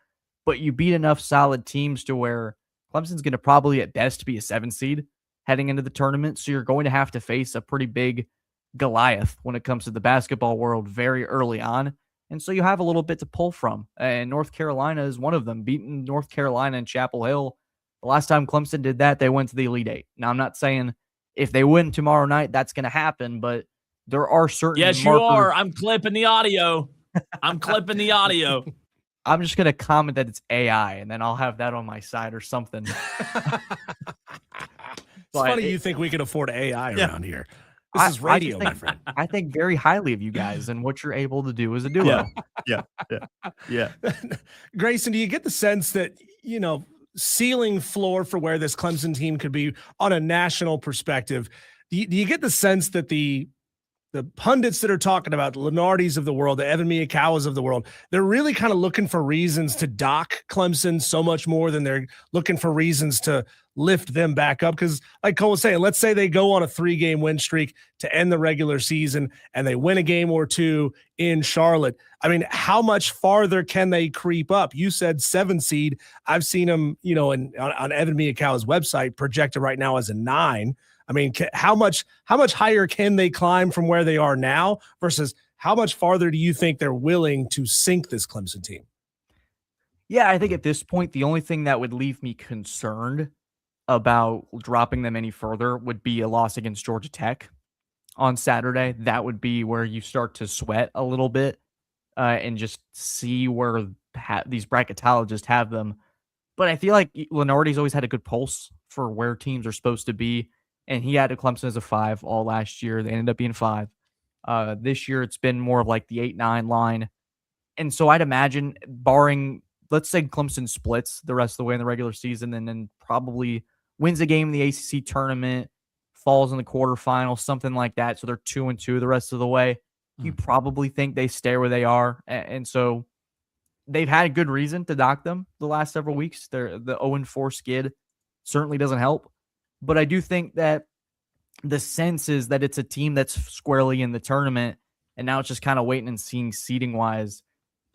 But you beat enough solid teams to where Clemson's going to probably at best be a 7 seed heading into the tournament. So you're going to have to face a pretty big Goliath when it comes to the basketball world very early on. And so you have a little bit to pull from. And North Carolina is one of them. Beating North Carolina in Chapel Hill. The last time Clemson did that, they went to the Elite Eight. Now, I'm not saying if they win tomorrow night, that's going to happen, but there are certain Yes, markers. you are. I'm clipping the audio. I'm clipping the audio. I'm just going to comment that it's AI, and then I'll have that on my side or something. It's funny you think we can afford AI around here. This is radio, my friend. I think very highly of you guys and what you're able to do as a duo. Yeah. Grayson, do you get the sense that, ceiling floor for where this Clemson team could be on a national perspective? Do you get the sense that the pundits that are talking about the Lenardis of the world, the Evan Miyakawas of the world, they're really kind of looking for reasons to dock Clemson so much more than they're looking for reasons to lift them back up? Because like Cole was saying, let's say they go on a 3-game win streak to end the regular season and they win a game or two in Charlotte. I mean, how much farther can they creep up? You said 7 seed. I've seen them, on Evan Miyakawa's website projected right now as a 9. I mean, how much higher can they climb from where they are now versus how much farther do you think they're willing to sink this Clemson team? Yeah, I think at this point, the only thing that would leave me concerned about dropping them any further would be a loss against Georgia Tech on Saturday. That would be where you start to sweat a little bit and just see where these bracketologists have them. But I feel like Lenardi's always had a good pulse for where teams are supposed to be. And he had a Clemson as a 5 all last year. They ended up being 5. This year, it's been more of like the 8-9 line. And so I'd imagine, barring, let's say Clemson splits the rest of the way in the regular season and then probably wins a game in the ACC tournament, falls in the quarterfinals, something like that. So they're 2-2 the rest of the way. You probably think they stay where they are. And so they've had a good reason to dock them the last several weeks. The 0-4 skid certainly doesn't help. But I do think that the sense is that it's a team that's squarely in the tournament, and now it's just kind of waiting and seeing seeding-wise.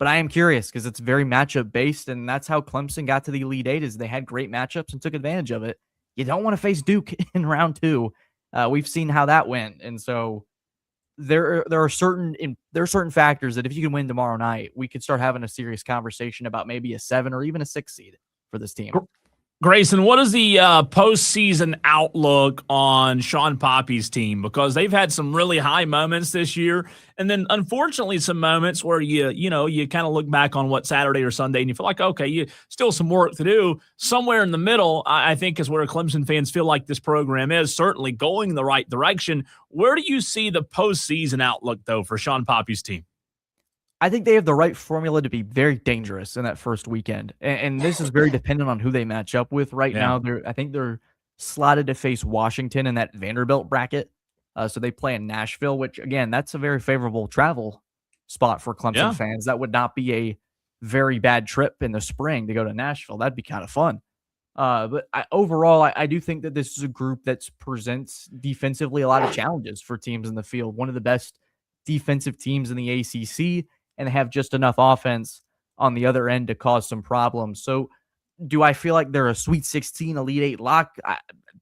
But I am curious because it's very matchup-based, and that's how Clemson got to the Elite Eight is they had great matchups and took advantage of it. You don't want to face Duke in round 2. We've seen how that went, and so there are certain factors that if you can win tomorrow night, we could start having a serious conversation about maybe a 7 or even a 6 seed for this team. Grayson, what is the postseason outlook on Sean Poppy's team? Because they've had some really high moments this year, and then unfortunately some moments where you kind of look back on what Saturday or Sunday and you feel like, okay, you still some work to do. Somewhere in the middle, I think, is where Clemson fans feel like this program is certainly going in the right direction. Where do you see the postseason outlook, though, for Sean Poppy's team? I think they have the right formula to be very dangerous in that first weekend. And this is very dependent on who they match up with right now. I think they're slotted to face Washington in that Vanderbilt bracket. So they play in Nashville, which, again, that's a very favorable travel spot for Clemson fans. That would not be a very bad trip in the spring to go to Nashville. That'd be kind of fun. But overall, I do think that this is a group that presents defensively a lot of challenges for teams in the field. One of the best defensive teams in the ACC, and have just enough offense on the other end to cause some problems. So do I feel like they're a Sweet 16 Elite 8 lock?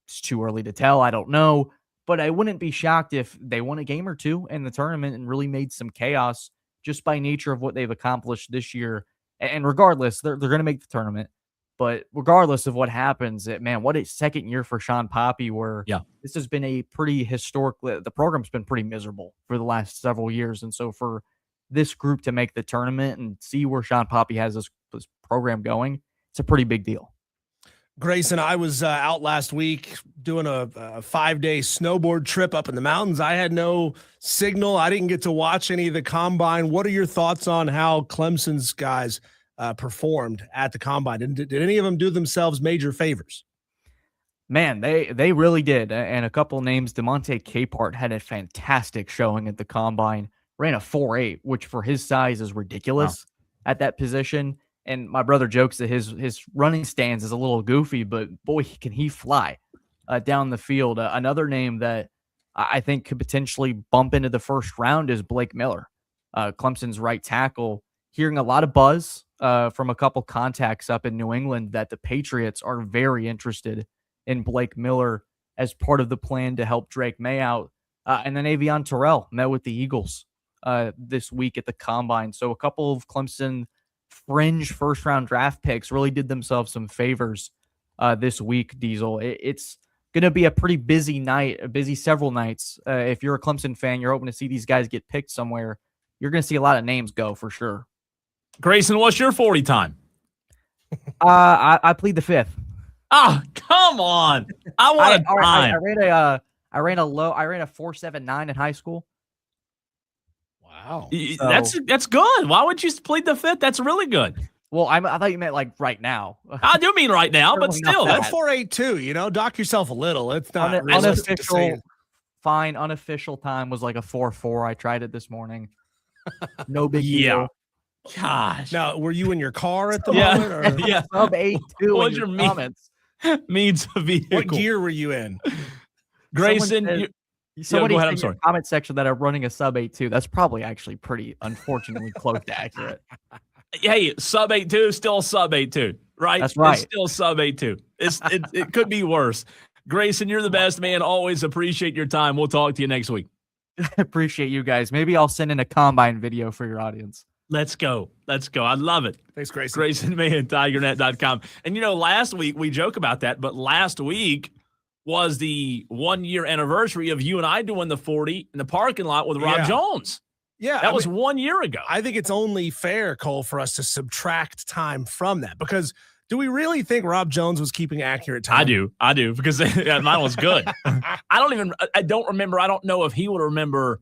It's too early to tell. I don't know. But I wouldn't be shocked if they won a game or two in the tournament and really made some chaos just by nature of what they've accomplished this year. And regardless, they're going to make the tournament. But regardless of what happens, man, what a second year for Sean Poppy, where this has been a pretty historically, the program's been pretty miserable for the last several years. And so for this group to make the tournament and see where Sean Poppy has this program going, it's a pretty big deal. Grayson, I was out last week doing a 5-day snowboard trip up in the mountains. I had no signal. I didn't get to watch any of the combine. What are your thoughts on how Clemson's guys performed at the combine? Did any of them do themselves major favors? Man, they really did. And a couple names, DeMonte Capehart had a fantastic showing at the combine, ran a 4.8, which for his size is ridiculous at that position. And my brother jokes that his running stance is a little goofy, but boy, can he fly down the field. Another name that I think could potentially bump into the first round is Blake Miller, Clemson's right tackle. Hearing a lot of buzz from a couple contacts up in New England that the Patriots are very interested in Blake Miller as part of the plan to help Drake May out. And then Avion Terrell met with the Eagles this week at the combine. So a couple of Clemson fringe first-round draft picks really did themselves some favors this week, Diesel. It's going to be a pretty busy night, a busy several nights. If you're a Clemson fan, you're hoping to see these guys get picked somewhere. You're going to see a lot of names go for sure. Grayson, what's your 40 time? I plead the fifth. Oh, come on. I want a time. I ran a 4.79 in high school. Wow. That's good. Why would you plead the fifth? That's really good. Well, I thought you meant like right now. I do mean right now, but still. That's 4.82, dock yourself a little. It's not unofficial. Fine, unofficial time was like a 4.4. I tried it this morning. No big deal. Gosh. Now, were you in your car at the moment? Or? Yeah. Sub 8.2 what in your your comments. Means a vehicle. What gear were you in? Grayson, somebody go ahead. in I'm sorry. the comment section that are running a sub 8.2. That's probably actually pretty unfortunately close to accurate. Hey, sub 8.2, still sub 8.2, right? That's right. It's still sub 8.2. It could be worse. Grayson, you're the best, man. Always appreciate your time. We'll talk to you next week. Appreciate you guys. Maybe I'll send in a combine video for your audience. Let's go. I love it. Thanks, Grayson. Grayson Mann, TigerNet.com. And, last week we joke about that, but last week was the 1-year anniversary of you and I doing the 40 in the parking lot with Rob Jones. Yeah. That was 1 year ago. I think it's only fair, Cole, for us to subtract time from that, because do we really think Rob Jones was keeping accurate time? I do, because mine was good. I don't remember. I don't know if he would remember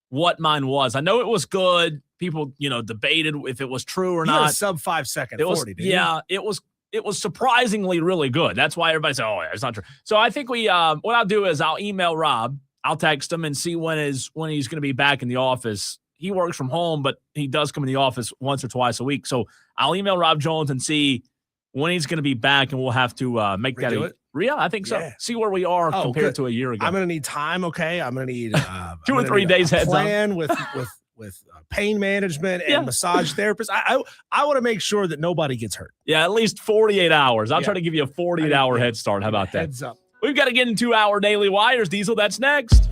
what mine was. I know it was good. People, debated if it was true or not. Sub 5 second 40, didn't you? It was surprisingly really good. That's why everybody said, "Oh, yeah, it's not true." So I think what I'll do is I'll email Rob. I'll text him and see when he's going to be back in the office. He works from home, but he does come in the office once or twice a week. So I'll email Rob Jones and see when he's going to be back, and we'll have to make Redo that. Yeah, I think so. See where we are compared to a year ago. I'm going to need time. Okay, I'm going to need 2 or 3 days heads plan with pain management and massage therapist. I want to make sure that nobody gets hurt. Yeah, at least 48 hours. I'll try to give you a 48-hour head start. How about that? Heads up. We've got to get into our daily wires, Diesel. That's next.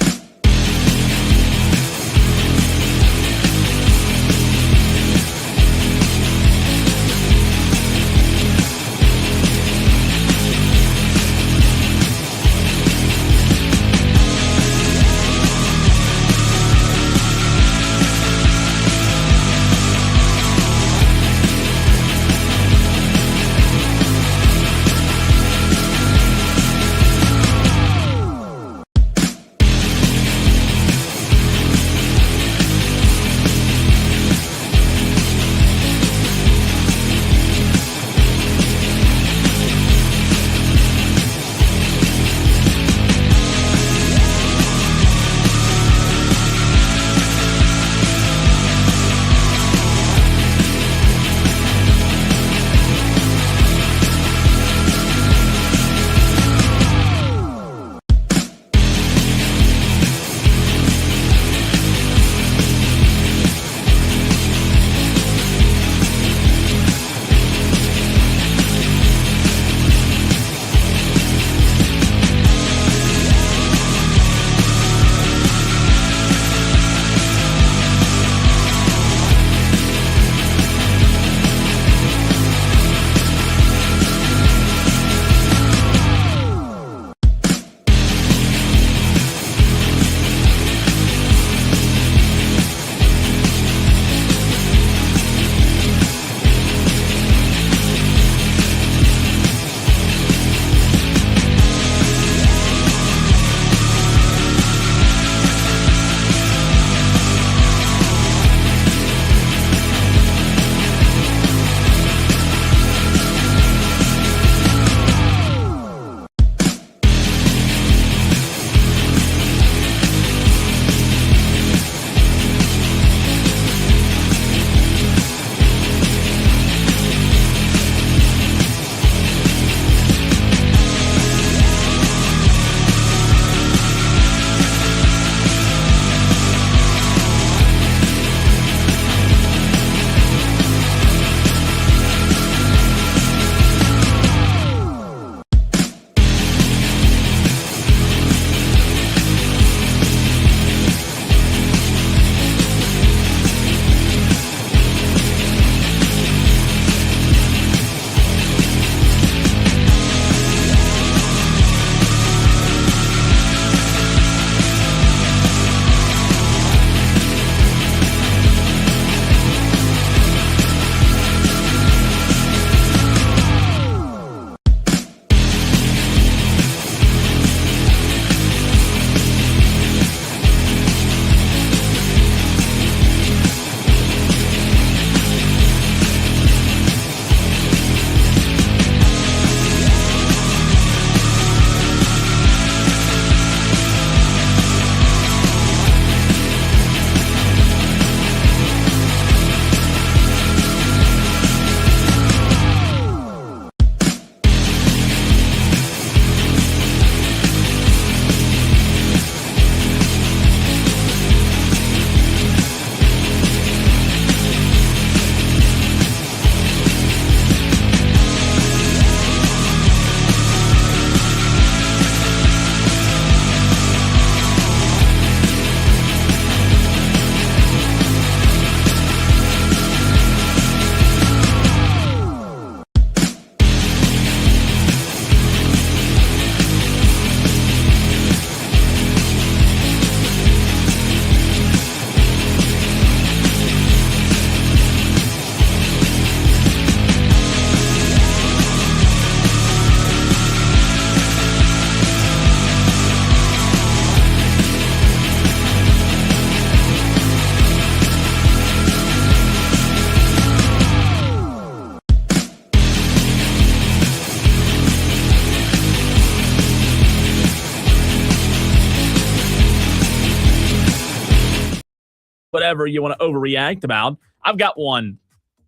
whatever you want to overreact about. I've got one.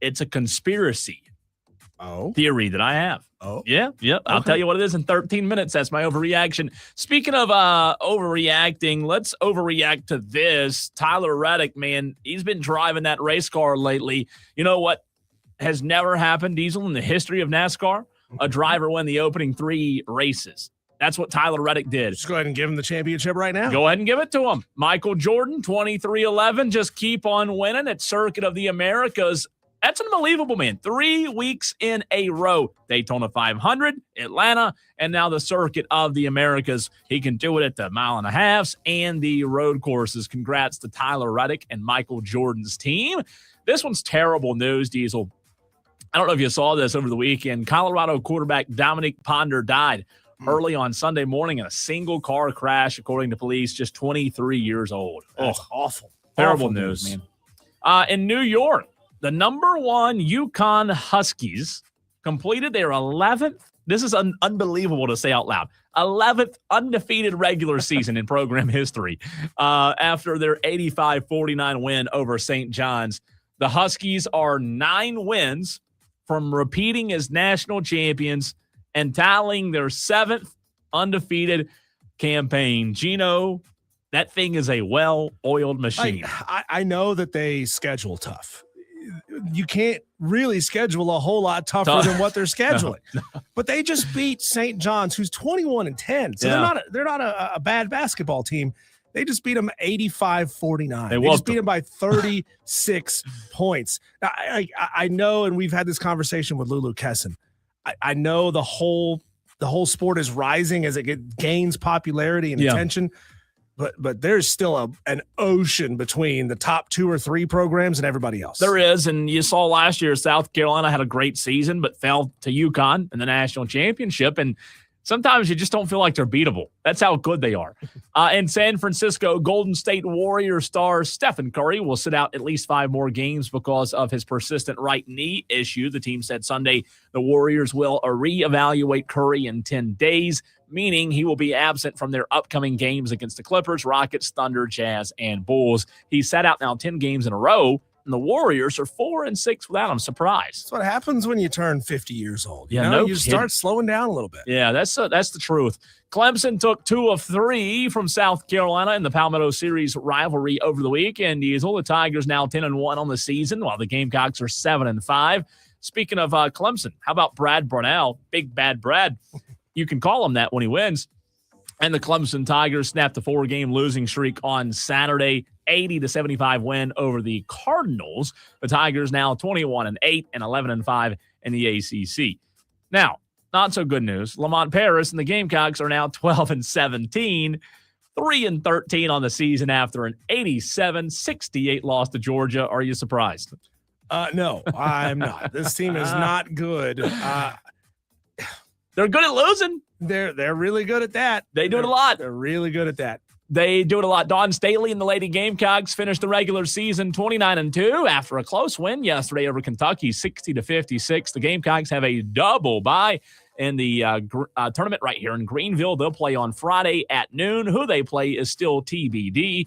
It's a conspiracy theory that I have. Oh. Yeah. I'll tell you what it is in 13 minutes. That's my overreaction. Speaking of overreacting, let's overreact to this. Tyler Reddick, man, he's been driving that race car lately. You know what has never happened, Diesel, in the history of NASCAR? A driver win the opening 3 races. That's what Tyler Reddick did. Just go ahead and give him the championship right now. Go ahead and give it to him. Michael Jordan, 23-11. Just keep on winning at Circuit of the Americas. That's unbelievable, man. 3 weeks in a row. Daytona 500, Atlanta, and now the Circuit of the Americas. He can do it at the mile and a halves and the road courses. Congrats to Tyler Reddick and Michael Jordan's team. This one's terrible news, Diesel. I don't know if you saw this over the weekend. Colorado quarterback Dominic Ponder died early on Sunday morning in a single car crash, according to police, just 23 years old. That's awful. Terrible Awful news, man. In New York, the number 1 Yukon Huskies completed their 11th. This is unbelievable to say out loud. 11th undefeated regular season in program history after their 85-49 win over St. John's. The Huskies are 9 wins from repeating as national champions and tallying their 7th undefeated campaign. Gino, that thing is a well-oiled machine. I know that they schedule tough. You can't really schedule a whole lot tougher than what they're scheduling. No. But they just beat St. John's, who's 21-10. So they're not a bad basketball team. They just beat them 85-49. They just beat them by 36 points. Now, I know, and we've had this conversation with Lulu Kesson. I know the whole sport is rising as it gains popularity and attention. But there's still an ocean between the top 2 or 3 programs and everybody else. There is, and you saw last year South Carolina had a great season but fell to UConn in the national championship, and sometimes you just don't feel like they're beatable. That's how good they are. In San Francisco, Golden State Warrior star Stephen Curry will sit out at least 5 more games because of his persistent right knee issue. The team said Sunday the Warriors will reevaluate Curry in 10 days, meaning he will be absent from their upcoming games against the Clippers, Rockets, Thunder, Jazz, and Bulls. He sat out now 10 games in a row, and the Warriors are 4-6 without him. Surprised. That's what happens when you turn 50 years old. You start slowing down a little bit. Yeah, that's the truth. Clemson took 2 of 3 from South Carolina in the Palmetto Series rivalry over the weekend. Diesel, the Tigers now 10-1 on the season, while the Gamecocks are 7-5. Speaking of Clemson, how about Brad Brownell, Big Bad Brad? You can call him that when he wins. And the Clemson Tigers snapped the 4-game losing streak on Saturday, 80-75 win over the Cardinals. The Tigers now 21-8 and 11-5 in the ACC. Now, not so good news. Lamont Paris and the Gamecocks are now 12-17, 3-13 on the season after an 87-68 loss to Georgia. Are you surprised? No, I'm not. This team is not good. They're good at losing. They're really good at that. They do it a lot. They're really good at that. They do it a lot. Don Staley and the Lady Gamecocks finished the regular season 29-2 after a close win yesterday over Kentucky, 60-56. The Gamecocks have a double bye in the tournament right here in Greenville. They'll play on Friday at noon. Who they play is still TBD.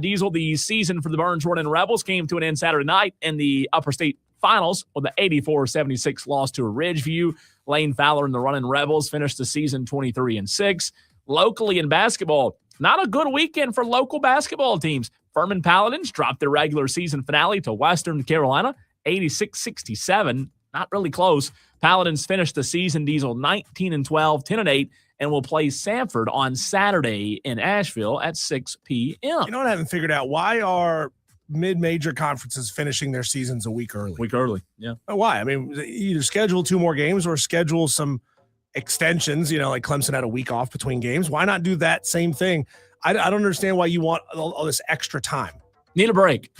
Diesel, the season for the Burns Running Rebels came to an end Saturday night in the Upper State Finals with the 84-76 loss to Ridgeview. Lane Fowler and the Running Rebels finished the season 23-6. Locally in basketball, not a good weekend for local basketball teams. Furman Paladins dropped their regular season finale to Western Carolina, 86-67. Not really close. Paladins finished the season, Diesel, 19-12, 10-8, and will play Sanford on Saturday in Asheville at 6 p.m. You know what I haven't figured out? Why are mid-major conferences finishing their seasons a week early? Yeah. Why? I mean, either schedule 2 more games or schedule some extensions, like Clemson had a week off between games. Why not do that same thing? I don't understand why you want all this extra time. Need a break.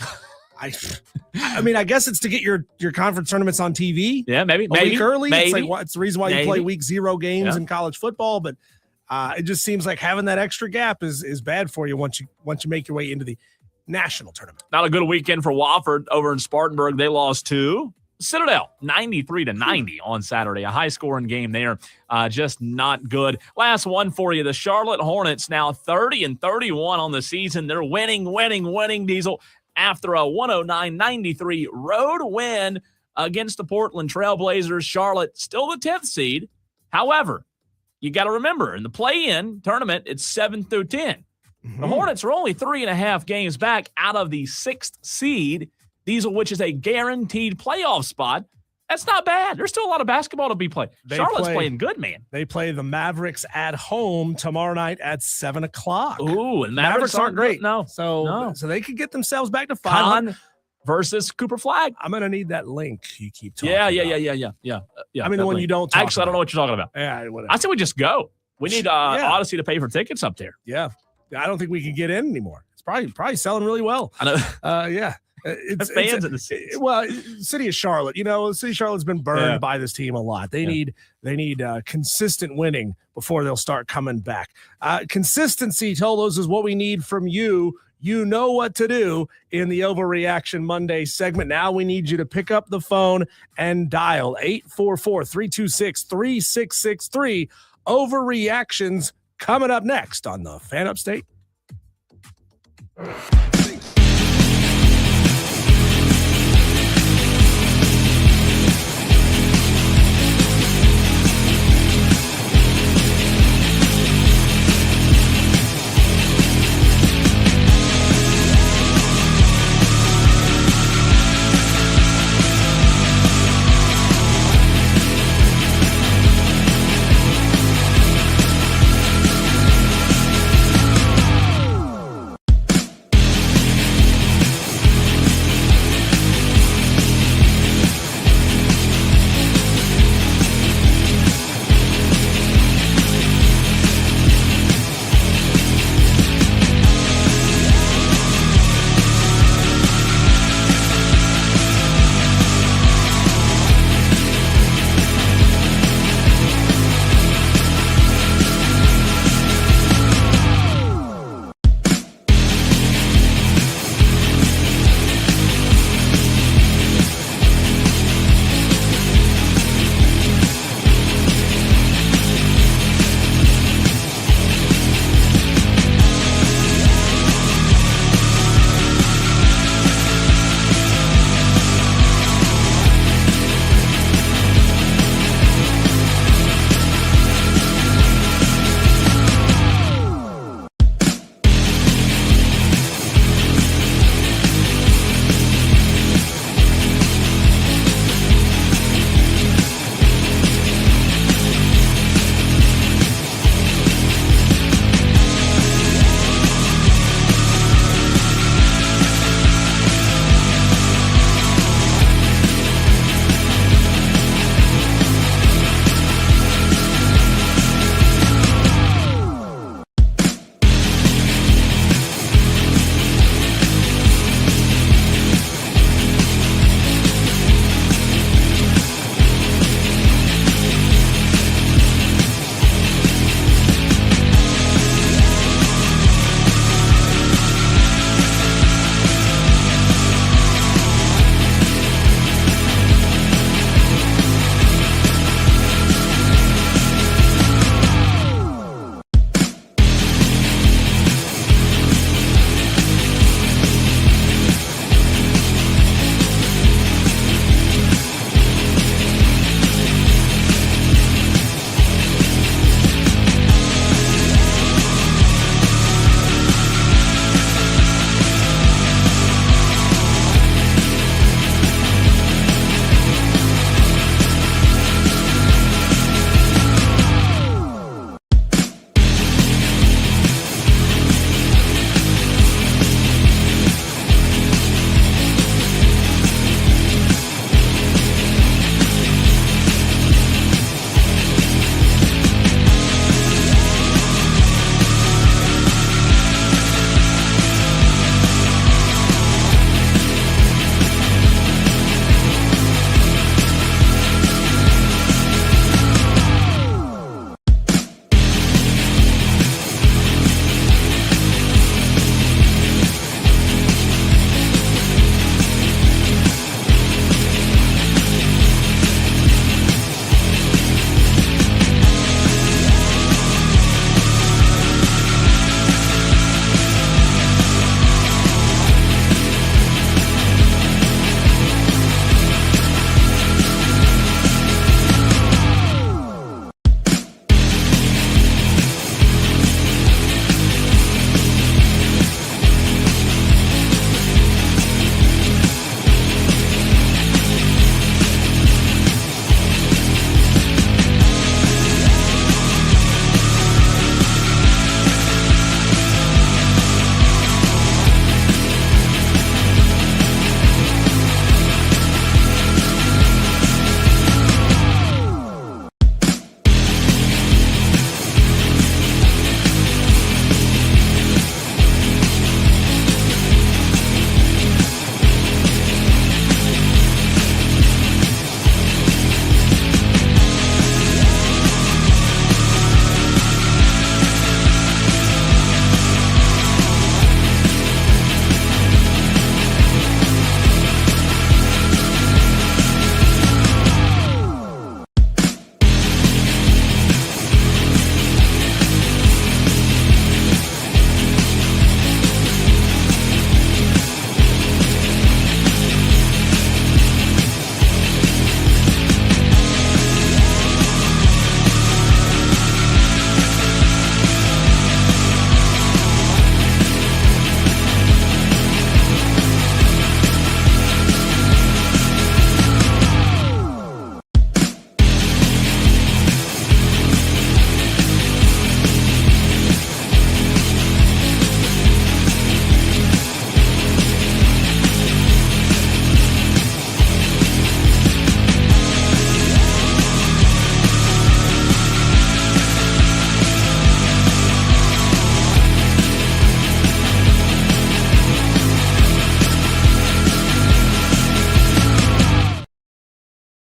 I mean, I guess it's to get your conference tournaments on TV. Yeah, maybe. A week early. Maybe. It's the reason why you play week 0 games in college football. But it just seems like having that extra gap is bad for you once you make your way into the national tournament. Not a good weekend for Wofford over in Spartanburg. They lost to Citadel, 93-90 on Saturday. A high-scoring game there. Just not good. Last one for you. The Charlotte Hornets now 30-31 on the season. They're winning, Diesel, after a 109-93 road win against the Portland Trailblazers. Charlotte still the 10th seed. However, you got to remember, in the play-in tournament, it's 7 through 10. The Hornets are only 3.5 games back out of the 6th seed, which is a guaranteed playoff spot. That's not bad. There's still a lot of basketball to be played. Charlotte's playing good, man. They play the Mavericks at home tomorrow night at 7 o'clock. Ooh, and Mavericks aren't great. No. So they could get themselves back to 500. Con versus Cooper Flag. I'm going to need that link you keep talking Yeah. I mean, the one link. you don't talk Actually, I don't know what you're talking about. Yeah, whatever. I say we just go. We need Odyssey to pay for tickets up there. Yeah. I don't think we can get in anymore. It's probably selling really well. I know. Yeah. It's fans in the city. Well, city of Charlotte, the city of Charlotte's been burned by this team a lot. They need consistent winning before they'll start coming back. Consistency, Tolos, is what we need from you. You know what to do in the Overreaction Monday segment. Now we need you to pick up the phone and dial 844-326-3663. Overreactions coming up next on the Fan Upstate.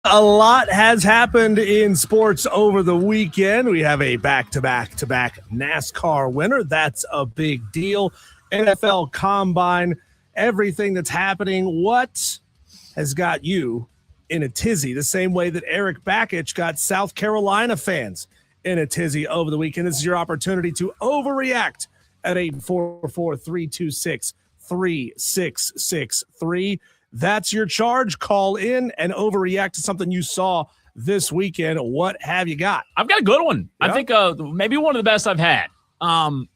A lot has happened in sports over the weekend. We have a back-to-back-to-back NASCAR winner. That's a big deal. NFL Combine, everything that's happening. What has got you in a tizzy the same way that Eric Bakich got South Carolina fans in a tizzy over the weekend? This is your opportunity to overreact at 844-326-3663. That's your charge. Call in and overreact to something you saw this weekend. What have you got? I've got a good one. Yeah. I think maybe one of the best I've had.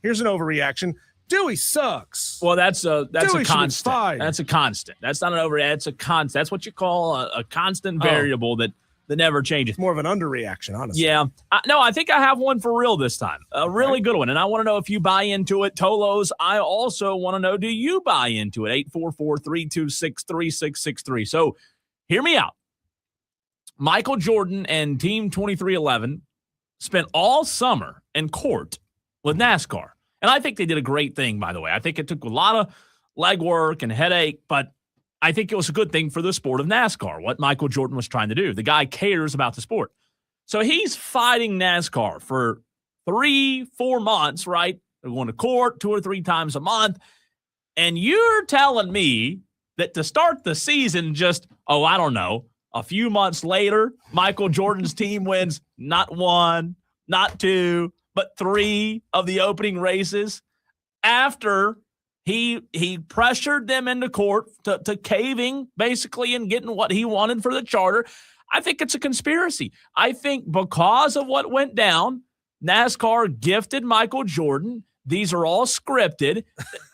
Here's an overreaction. Dewey sucks. Well, that's a Dewey constant. That's a constant. That's not an overreaction. It's a constant. That's what you call a constant variable that never changes. It's more of an underreaction, honestly. Yeah. No, I think I have one for real this time. A really good one. And I want to know if you buy into it. Tolos, I also want to know, do you buy into it? 844-326-3663. So hear me out. Michael Jordan and Team 2311 spent all summer in court with NASCAR. And I think they did a great thing, by the way. I think it took a lot of legwork and headache, but I think it was a good thing for the sport of NASCAR, what Michael Jordan was trying to do. The guy cares about the sport. So he's fighting NASCAR for 3-4 months, right? They're going to court 2 or 3 times a month. And you're telling me that to start the season, just, I don't know, a few months later, Michael Jordan's team wins not 1, not 2, but 3 of the opening races after he pressured them into court to caving, basically, and getting what he wanted for the charter. I think it's a conspiracy. I think because of what went down, NASCAR gifted Michael Jordan. These are all scripted.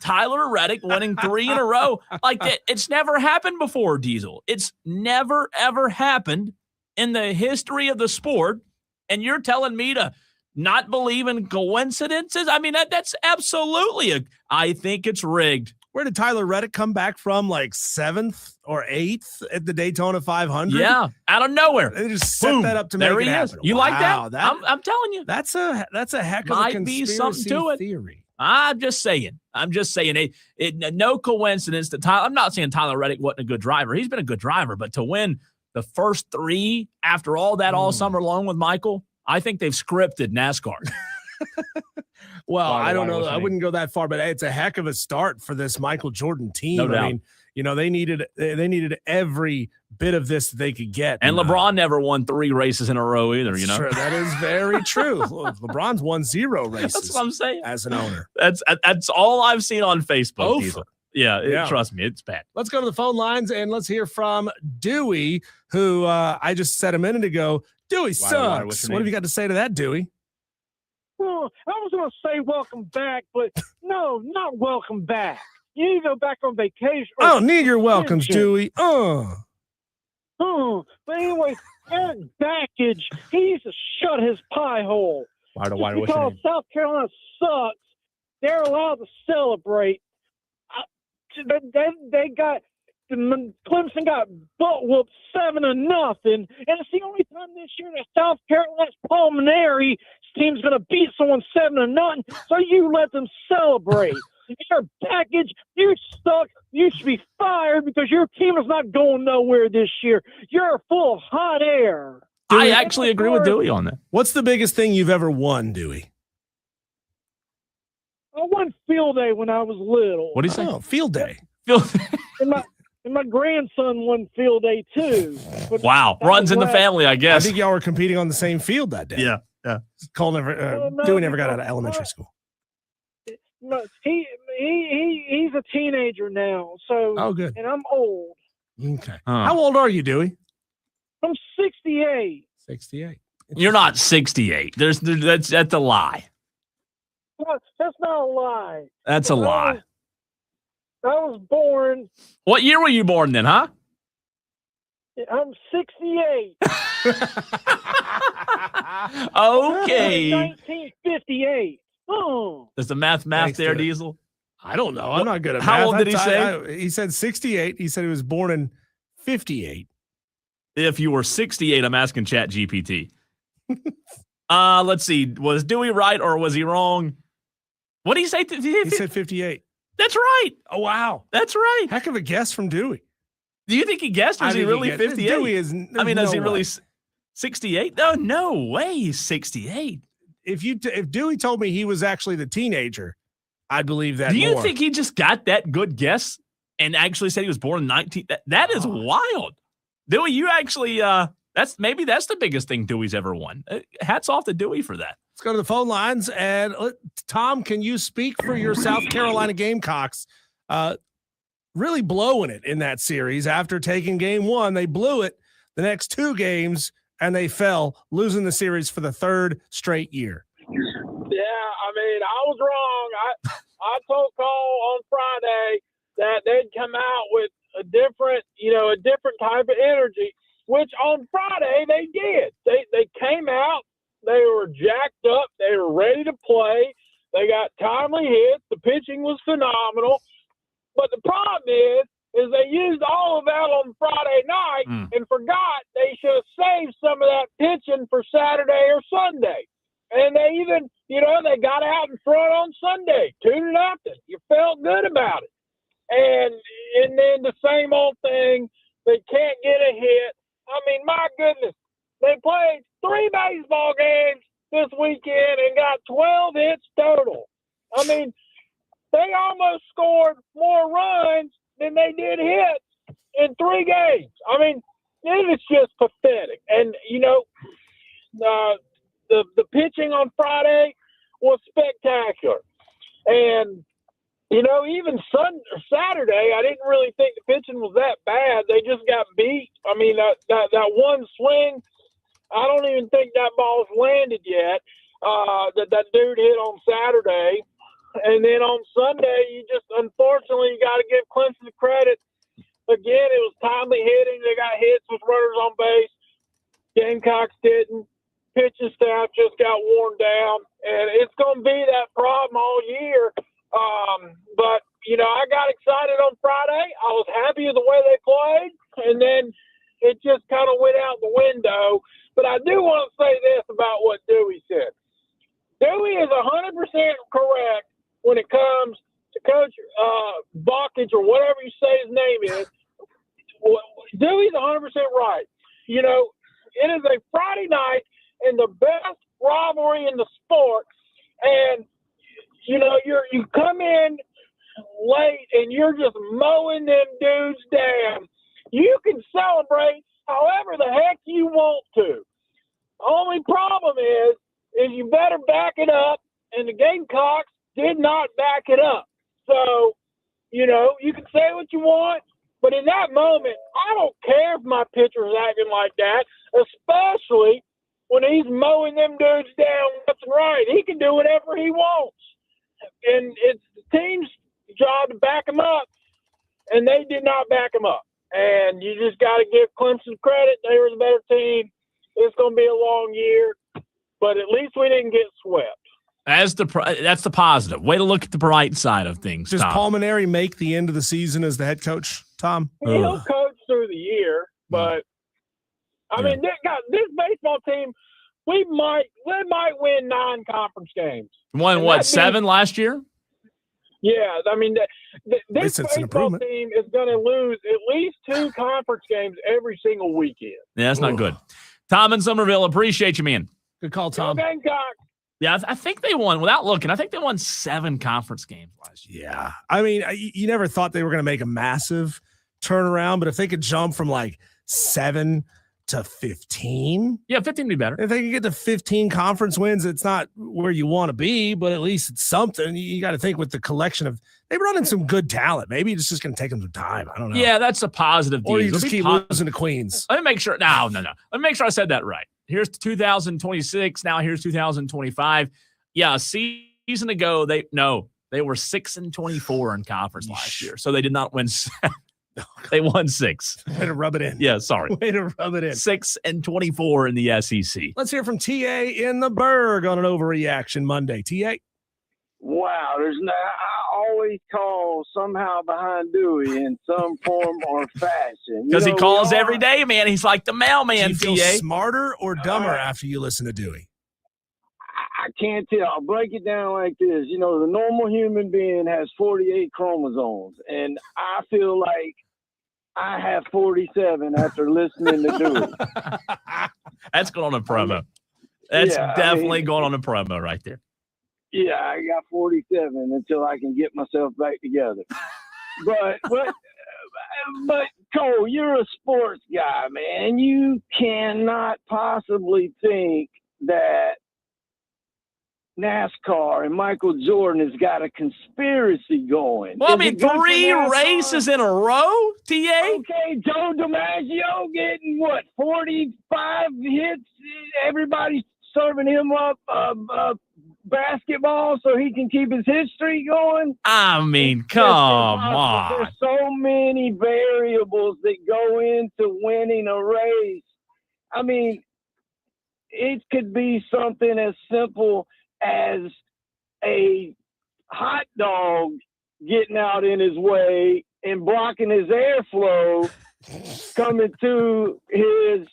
Tyler Reddick winning 3 in a row. Like, it's never happened before, Diesel. It's never, ever happened in the history of the sport. And you're telling me to not believe in coincidences? I mean, that's absolutely I think it's rigged. Where did Tyler Reddick come back from? Like 7th or 8th at the Daytona 500? Yeah, out of nowhere. They just set Boom, that up to there make it he is. happen. You like that? That I'm telling you. That's a heck of Might a be conspiracy something to it. theory. I'm just saying. No coincidence that Tyler. I'm not saying Tyler Reddick wasn't a good driver. He's been a good driver, but to win the first 3 after all that all summer long with Michael, I think they've scripted NASCAR. Well, I don't know. I wouldn't go that far, but it's a heck of a start for this Michael Jordan team. No doubt. I mean, they needed every bit of this that they could get. And LeBron never won 3 races in a row either, Sure, that is very true. LeBron's won 0 races. That's what I'm saying. As an owner. That's all I've seen on Facebook. Diesel. Yeah, trust me, it's bad. Let's go to the phone lines and let's hear from Dewey, who I just said a minute ago. Dewey sucks. What have you got to say to that, Dewey? Well, I was going to say welcome back, but no, not welcome back. You need to go back on vacation. I don't need your welcomes, Dewey. But anyway, Eric Bakich, he needs to shut his pie hole. Because South Carolina sucks, they're allowed to celebrate. They got Clemson got butt whooped 7-0, and it's the only time this year that South Carolina's pulmonary team's going to beat someone 7-0. So you let them celebrate. Your package, you suck. You should be fired because your team is not going nowhere this year. You're full of hot air. I actually agree with Dewey on that. What's the biggest thing you've ever won, Dewey? I won field day when I was little. What do you say? Oh, field day. And my grandson won field day too. Wow, runs in the family, I I guess. think y'all were competing on the same field that day. Yeah. Dewey never got out of elementary school. No, he's a teenager now. So Oh, good. And I'm old. Okay. How old are you, Dewey? I'm 68. 68. You're not 68. That's a lie. That's not a lie. That's a lie. I was born. What year were you born then, huh? I'm 68. Okay. 1958. Oh. Does the math Thanks, there, Dewey. Diesel? I don't know. I'm not good at How math. old did he say? He said 68. He said he was born in 58. If you were 68, I'm asking Chat GPT. Let's see. Was Dewey right or was he wrong? What did he say? He said 58. That's right. Oh, wow. That's right. Heck of a guess from Dewey. Do you think he guessed, or is he really 58? Dewey is. I mean, is he really way. 68? No, no way. He's 68. If Dewey told me he was actually the teenager, I'd believe that. Do you more. think he just got that good guess and actually said he was born in 19? That is wild. Dewey, you actually that's the biggest thing Dewey's ever won. Hats off to Dewey for that. Let's go to the phone lines. And Tom, can you speak for your South Carolina Gamecocks? Really blowing it in that series. After taking game one, they blew it the next two games, and they fell, losing the series for the third straight year. Yeah, I mean, I was wrong. I told Cole on Friday that they'd come out with a different type of energy, which on Friday they did. They came out, they were jacked up, they were ready to play. They got timely hits. The pitching was phenomenal. But the problem is they used all of that on Friday night and forgot they should have saved some of that pitching for Saturday or Sunday. And they even, they got out in front on Sunday, 2-0. You felt good about it. And then the same old thing, they can't get a hit. I mean, my goodness, they played 3 baseball games this weekend and got 12 hits total. I mean, they almost scored more runs than they did hits in 3 games. I mean, it is just pathetic. And, the pitching on Friday was spectacular. And, even Saturday, I didn't really think the pitching was that bad. They just got beat. I mean, that one swing, I don't even think that ball's landed yet, that dude hit on Saturday. And then on Sunday, unfortunately, you got to give Clemson credit. Again, it was timely hitting. They got hits with runners on base. Gamecocks didn't. Pitching staff just got worn down. And it's going to be that problem all year. But, I got excited on Friday. I was happy with the way they played. And then it just kind of went out the window. But I do want to say this about what Dewey said. Dewey is 100% correct when it comes to Coach Bakich, or whatever you say his name is. Dewey's 100% right. It is a Friday night and the best rivalry in the sport. And, you come in late and you're just mowing them dudes down. You can celebrate however the heck you want to. Only problem is you better back it up, and the Gamecocks did not back it up. So, you can say what you want, but in that moment, I don't care if my pitcher's acting like that, especially when he's mowing them dudes down left and right. He can do whatever he wants. And it's the team's job to back him up, and they did not back him up. And you just got to give Clemson credit. They were the better team. It's going to be a long year, but at least we didn't get swept. That's the positive. Way to look at the bright side of things. Does Tom. Palmineri make the end of the season as the head coach, Tom? He'll coach through the year, but I mean, this baseball team, we might win 9 conference games. Won what, 7 last year? Yeah, I mean, this baseball team is going to lose at least 2 conference games every single weekend. Yeah, that's not good. Tom in Somerville, appreciate you, man. Good call, Tom. Yeah, I think they won, without looking, I think they won 7 conference games last year. Yeah. I mean, you never thought they were going to make a massive turnaround, but if they could jump from like 7 to 15. Yeah, 15 would be better. If they can get to 15 conference wins, it's not where you want to be, but at least it's something. You got to think with the collection of, they brought in some good talent. Maybe it's just going to take them some time. I don't know. Yeah, that's a positive. Or you just keep losing to Queens. Let me make sure. No. Let me make sure I said that right. Here's 2026. Now here's 2025. Yeah, a season ago, they were 6-24 in conference last year. So they did not win 7. They won 6. Way to rub it in. Yeah, sorry. Way to rub it in. 6-24 in the SEC. Let's hear from TA in the Berg on an overreaction Monday. TA. Wow, I always call somehow behind Dewey in some form or fashion. Because he calls every day, man. He's like the mailman. Do you feel smarter or dumber after you listen to Dewey? I can't tell. I'll break it down like this. The normal human being has 48 chromosomes, and I feel like I have 47 after listening to Dewey. That's going on a promo. That's definitely going on a promo right there. Yeah, I got 47 until I can get myself back together. But Cole, you're a sports guy, man. You cannot possibly think that NASCAR and Michael Jordan has got a conspiracy going. Well, I Is mean, it good for 3 NASCAR? races in a row, TA? Okay, Joe DiMaggio getting, 45 hits? Everybody's serving him up basketball so he can keep his hit streak going? I mean, It's come impossible. on. There's so many variables that go into winning a race. I mean, it could be something as simple as a hot dog getting out in his way and blocking his airflow coming to his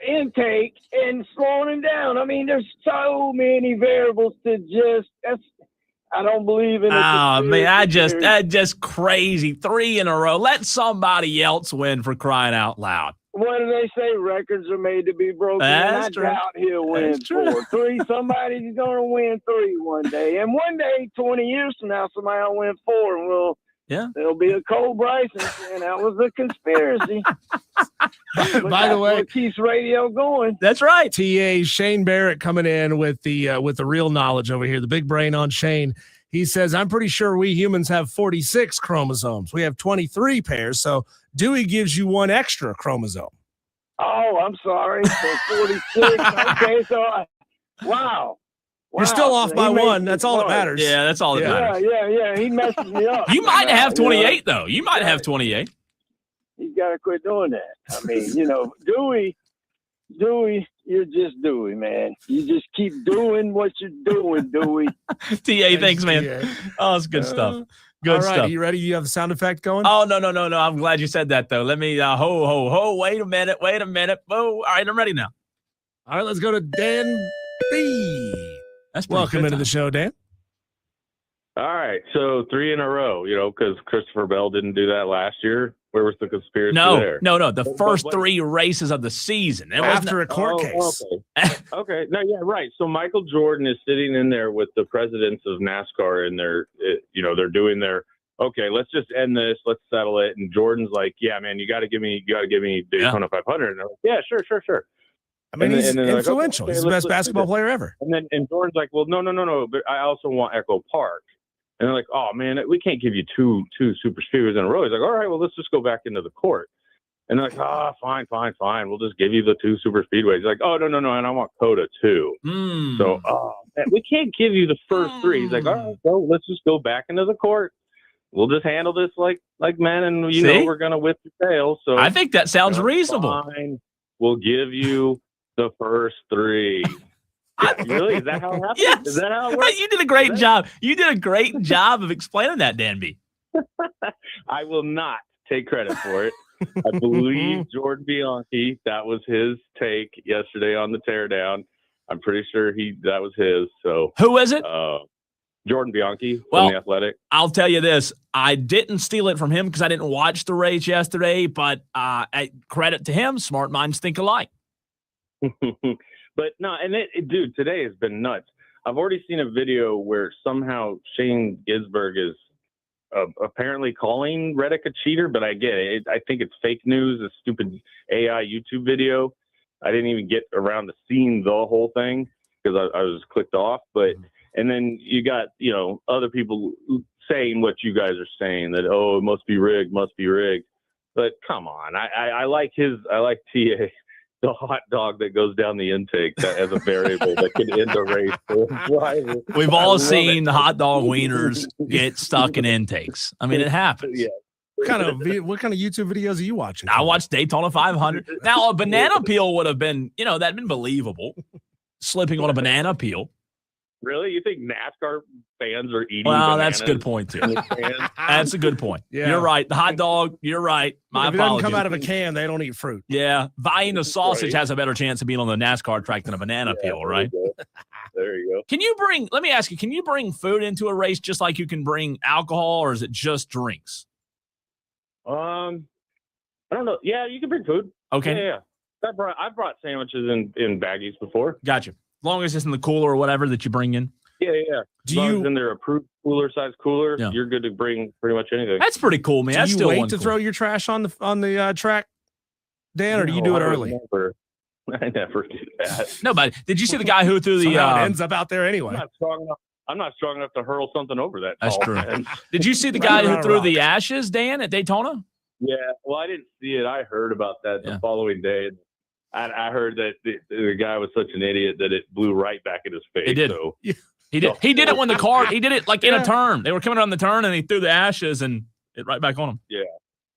intake and slowing him down. I mean, there's so many variables to I don't believe in it. Oh, man, that's just crazy. 3 in a row. Let somebody else win, for crying out loud. What do they say? Records are made to be broken. That's and true. I doubt he'll win That's true. 4. 3, somebody's going to win 3 one day. And one day, 20 years from now, somebody will win 4. And there'll be a Cole Bryson saying that was a conspiracy. By the way, what keeps radio going. That's right. TA Shane Barrett coming in with the real knowledge over here, the big brain on Shane. He says, I'm pretty sure we humans have 46 chromosomes. We have 23 pairs, so Dewey gives you 1 extra chromosome. Oh, I'm sorry. So 46. Okay, so wow. You're still off So by he makes 1. me That's all that smart. matters. Yeah, that's all that matters. Yeah. He messes me up. You might have 28, though. You might have 28. He's got to quit doing that. I mean, Dewey, you're just Dewey, man. You just keep doing what you're doing, Dewey. TA, thanks, man. TA. Oh, it's good stuff. Good all right, stuff. you ready? You have the sound effect going? Oh, no. I'm glad you said that, though. Let me, ho, ho, ho. Wait a minute. Whoa. All right, I'm ready now. All right, let's go to Dan B. That's pretty Welcome good into time. the show, Dan. All right, so 3 in a row, because Christopher Bell didn't do that last year. Where was the conspiracy there? No. The first 3 races of the season. It wasn't After a court case. Okay. No, yeah, right. So Michael Jordan is sitting in there with the presidents of NASCAR, and they're doing their, okay, let's just end this, let's settle it. And Jordan's like, yeah, man, you got to give me Daytona 500. And they're like, yeah, sure. I mean, he's influential. Like, okay, he's the best let's basketball player ever. And Jordan's like, well, no, but I also want Echo Park. And they're like, oh, man, we can't give you two super speedways in a row. He's like, all right, well, let's just go back into the court. And they're like, fine. We'll just give you the 2 super speedways. He's like, oh, no, and I want Coda too. So man, we can't give you the first 3. He's like, all right, so let's just go back into the court. We'll just handle this like men, and we're going to whip your tail. So I think that sounds reasonable. Fine. We'll give you the first 3. Really? Is that how it happens? Yes. Is that how it works? You did a great job. You did a great job of explaining that, Danby. I will not take credit for it. I believe Jordan Bianchi, that was his take yesterday on the teardown. I'm pretty sure that was his. So who is it? Jordan Bianchi well, from The Athletic. I'll tell you this. I didn't steal it from him because I didn't watch the race yesterday, but credit to him. Smart minds think alike. But no, and dude, today has been nuts. I've already seen a video where somehow Shane Gisberg is apparently calling Reddick a cheater, but I get it. I think it's fake news, a stupid AI YouTube video. I didn't even get around to seeing the whole thing because I was clicked off. But and then you got other people saying what you guys are saying, that it must be rigged. But come on, I like TA. The hot dog that goes down the intake as a variable that could end a race. We've all seen the hot dog wieners get stuck in intakes. I mean, it happens. Yeah. What kind of YouTube videos are you watching? I watched Daytona 500. Now, a banana peel would have been, that'd been believable. Slipping on a banana peel. Really? You think NASCAR fans are eating Well, bananas? that's a good point, too. That's a good point. Yeah. You're right. The hot dog, you're right. My if it doesn't apologies. come out of a can, they don't eat fruit. Yeah. Buying a sausage has a better chance of being on the NASCAR track than a banana peel, right? There you go. Let me ask you, can you bring food into a race just like you can bring alcohol, or is it just drinks? I don't know. Yeah, you can bring food. Okay. Yeah. I've brought sandwiches in baggies before. Gotcha. As long as it's in the cooler or whatever that you bring in. Yeah. As long as it's in their approved size cooler, Yeah. you're good to bring pretty much anything. That's pretty cool, man. That's Do you still wait one to cool. throw your trash on the track, Dan, or do you do it early? I never do that. Nobody. Did you see the guy who threw the? Somehow it ends up out there anyway. I'm not strong enough to hurl something over that. That's tall, true. man. Did you see the guy who threw the ashes, Dan, at Daytona? Yeah. Well, I didn't see it. I heard about that the following day. I heard that the guy was such an idiot that it blew right back in his face. It did. So. He did. He did it when the car. He did it like in a turn. They were coming on the turn, and he threw the ashes and it right back on him. Yeah.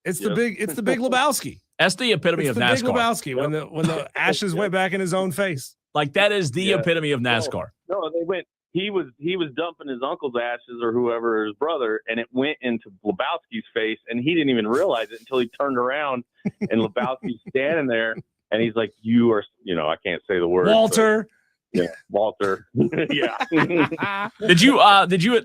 It's the big Lebowski. That's the epitome of NASCAR. Big Lebowski when the ashes went back in his own face. Like that is the epitome of NASCAR. No, they went. He was dumping his uncle's ashes or whoever, his brother, and it went into Lebowski's face, and he didn't even realize it until he turned around, and Lebowski's standing there, and he's like, "You are," I can't say the word. Walter. But, Walter. Yeah. Did you?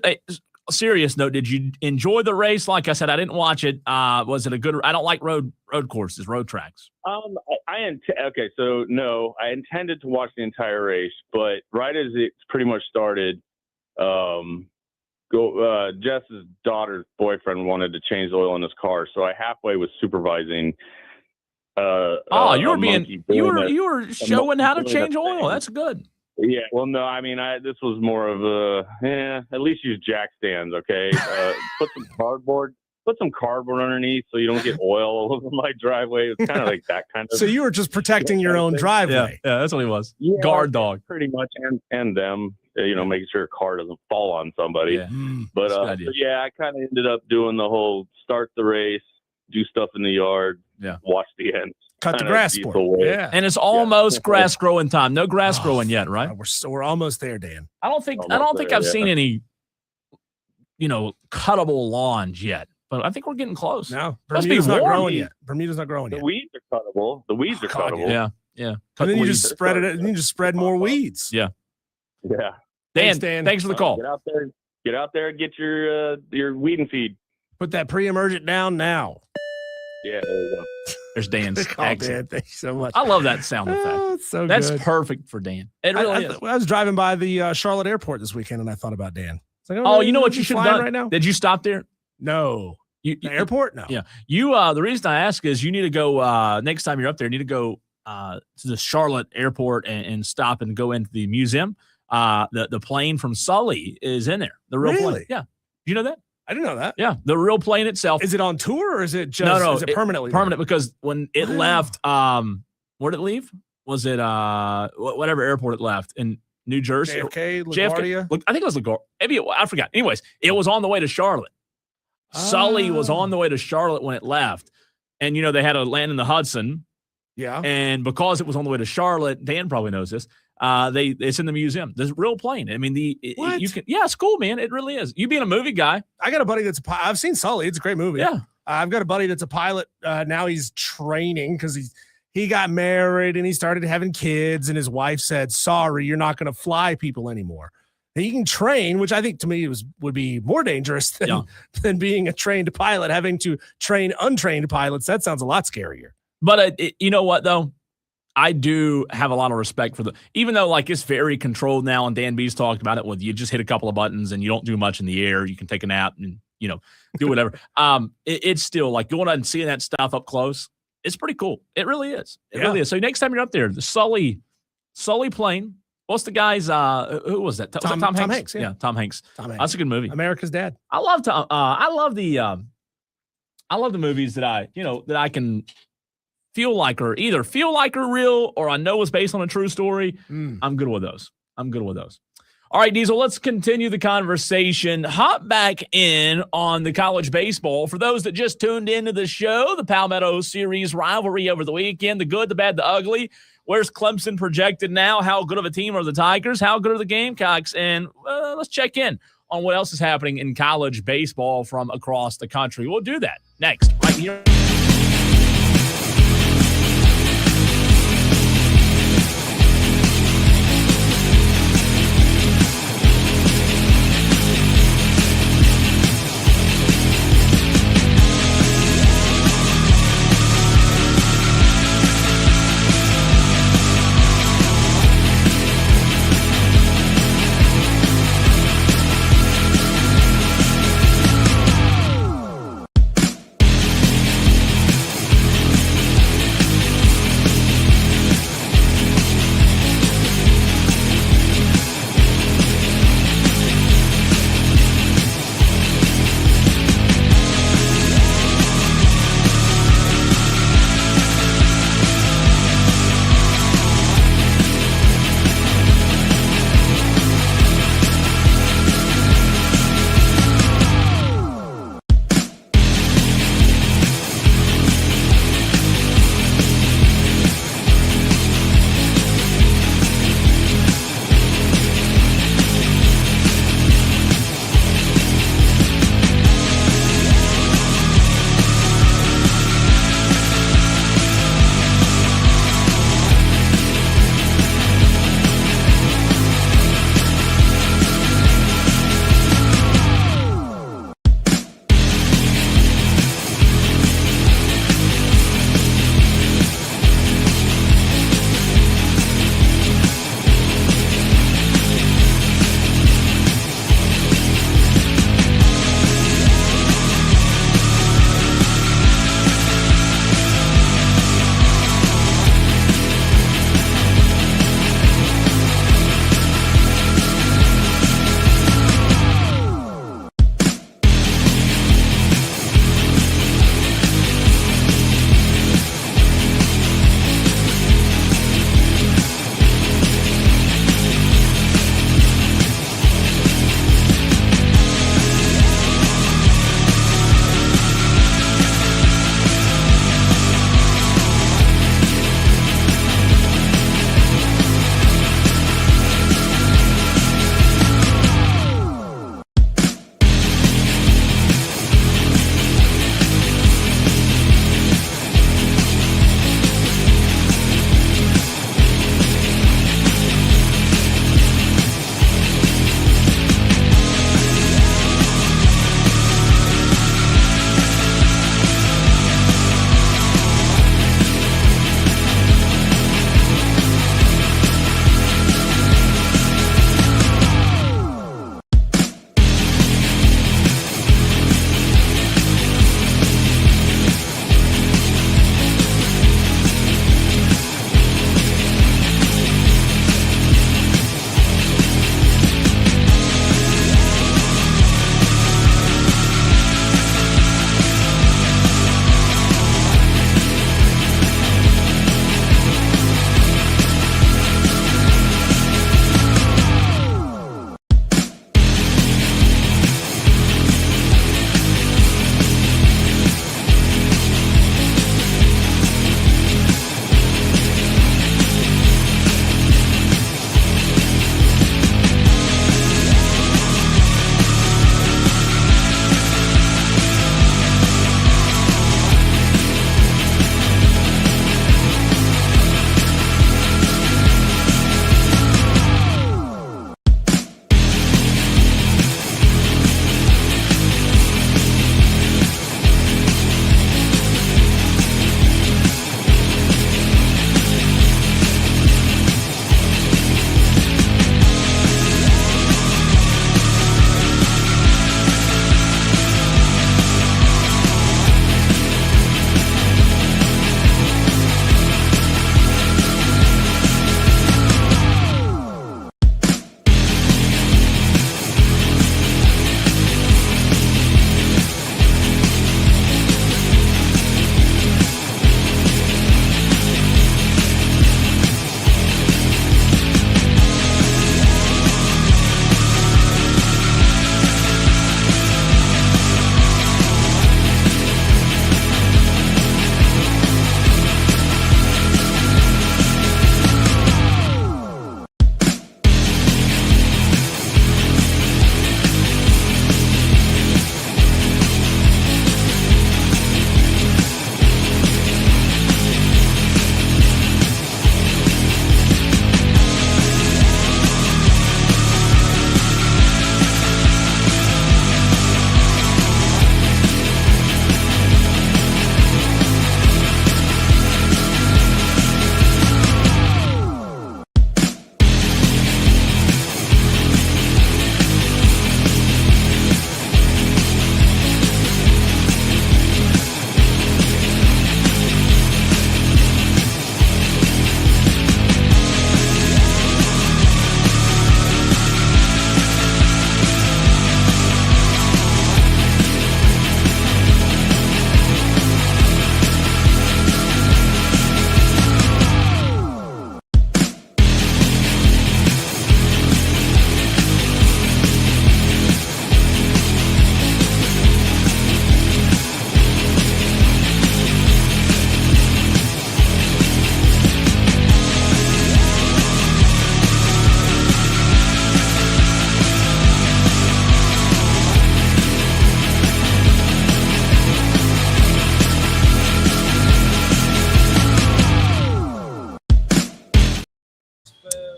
Serious note, did you enjoy the race? Like I said, I didn't watch it. Was it a good? I don't like road courses, road tracks. Okay, so no, I intended to watch the entire race, but right as it pretty much started, Jess's daughter's boyfriend wanted to change the oil in his car, so I halfway was supervising. You were showing how to change oil. That's good. Yeah, well, no, I mean, this was more of at least use jack stands, okay? Put some cardboard underneath so you don't get oil all over my driveway. It's kind of like that kind of. So you were just protecting your own driveway. Yeah, that's what he was. Yeah, guard dog. Pretty much, and them, making sure a car doesn't fall on somebody. Yeah. But I kind of ended up doing the whole start the race, do stuff in the yard, watch the end. Cut the grass for it. Yeah. And it's almost grass growing time. No grass growing yet, right? We're almost there, Dan. I don't think I've seen any, cuttable lawns yet, but I think we're getting close. No, Bermuda's not growing yet. Bermuda's not growing yet. The weeds are cuttable. Yeah. And then you just spread it. And you just spread more weeds. Yeah. Yeah. Dan, thanks for the call. Get out there and get your weed and feed. Put that pre-emergent down now. Yeah, there you go. There's Dan's exit. Dan, thank you so much. I love that sound effect. It's so That's good. perfect for Dan. It really is. I was driving by the Charlotte airport this weekend, and I thought about Dan. It's like, you know what you should have done right now? Did you stop there? No. The airport? No. Yeah. You. The reason I ask is you need to go next time you're up there. You need to go to the Charlotte airport and stop and go into the museum. The plane from Sully is in there. The real plane. Yeah. Do you know that? I didn't know that. Yeah, the real plane itself. Is it on tour or is it just no? Is it permanently permanent? Because when it left, where did it leave? Was it whatever airport it left in New Jersey? JFK, LaGuardia. I think it was LaGuardia. Maybe I forgot. Anyways, it was on the way to Charlotte. Sully was on the way to Charlotte when it left, and they had to land in the Hudson. Yeah, and because it was on the way to Charlotte, Dan probably knows this. It's in the museum. The real plane. I mean, it's cool, man. It really is. You being a movie guy. I got a buddy that's I've seen Sully. It's a great movie. Yeah. I've got a buddy that's a pilot. Now he's training because he got married and he started having kids, and his wife said, "Sorry, you're not going to fly people anymore." He can train, which I think to me would be more dangerous than being a trained pilot. Having to train untrained pilots, that sounds a lot scarier. But you know what though? I do have a lot of respect for even though like it's very controlled now, and Dan B's talked about it with you just hit a couple of buttons and you don't do much in the air. You can take a nap and, do whatever. It's still like going out and seeing that stuff up close. It's pretty cool. It really is. It really is. So next time you're up there, the Sully plane. What's the guy's, who was that? Tom Hanks? Tom Hanks. Yeah. Tom Hanks. That's a good movie. America's Dad. I love the movies that I can feel like are real or I know is based on a true story. I'm good with those. All right, Diesel, let's continue the conversation. Hop back in on the college baseball. For those that just tuned into the show, the Palmetto Series rivalry over the weekend, the good, the bad, the ugly. Where's Clemson projected now? How good of a team are the Tigers? How good are the Gamecocks? And let's check in on what else is happening in college baseball from across the country. We'll do that next, right here.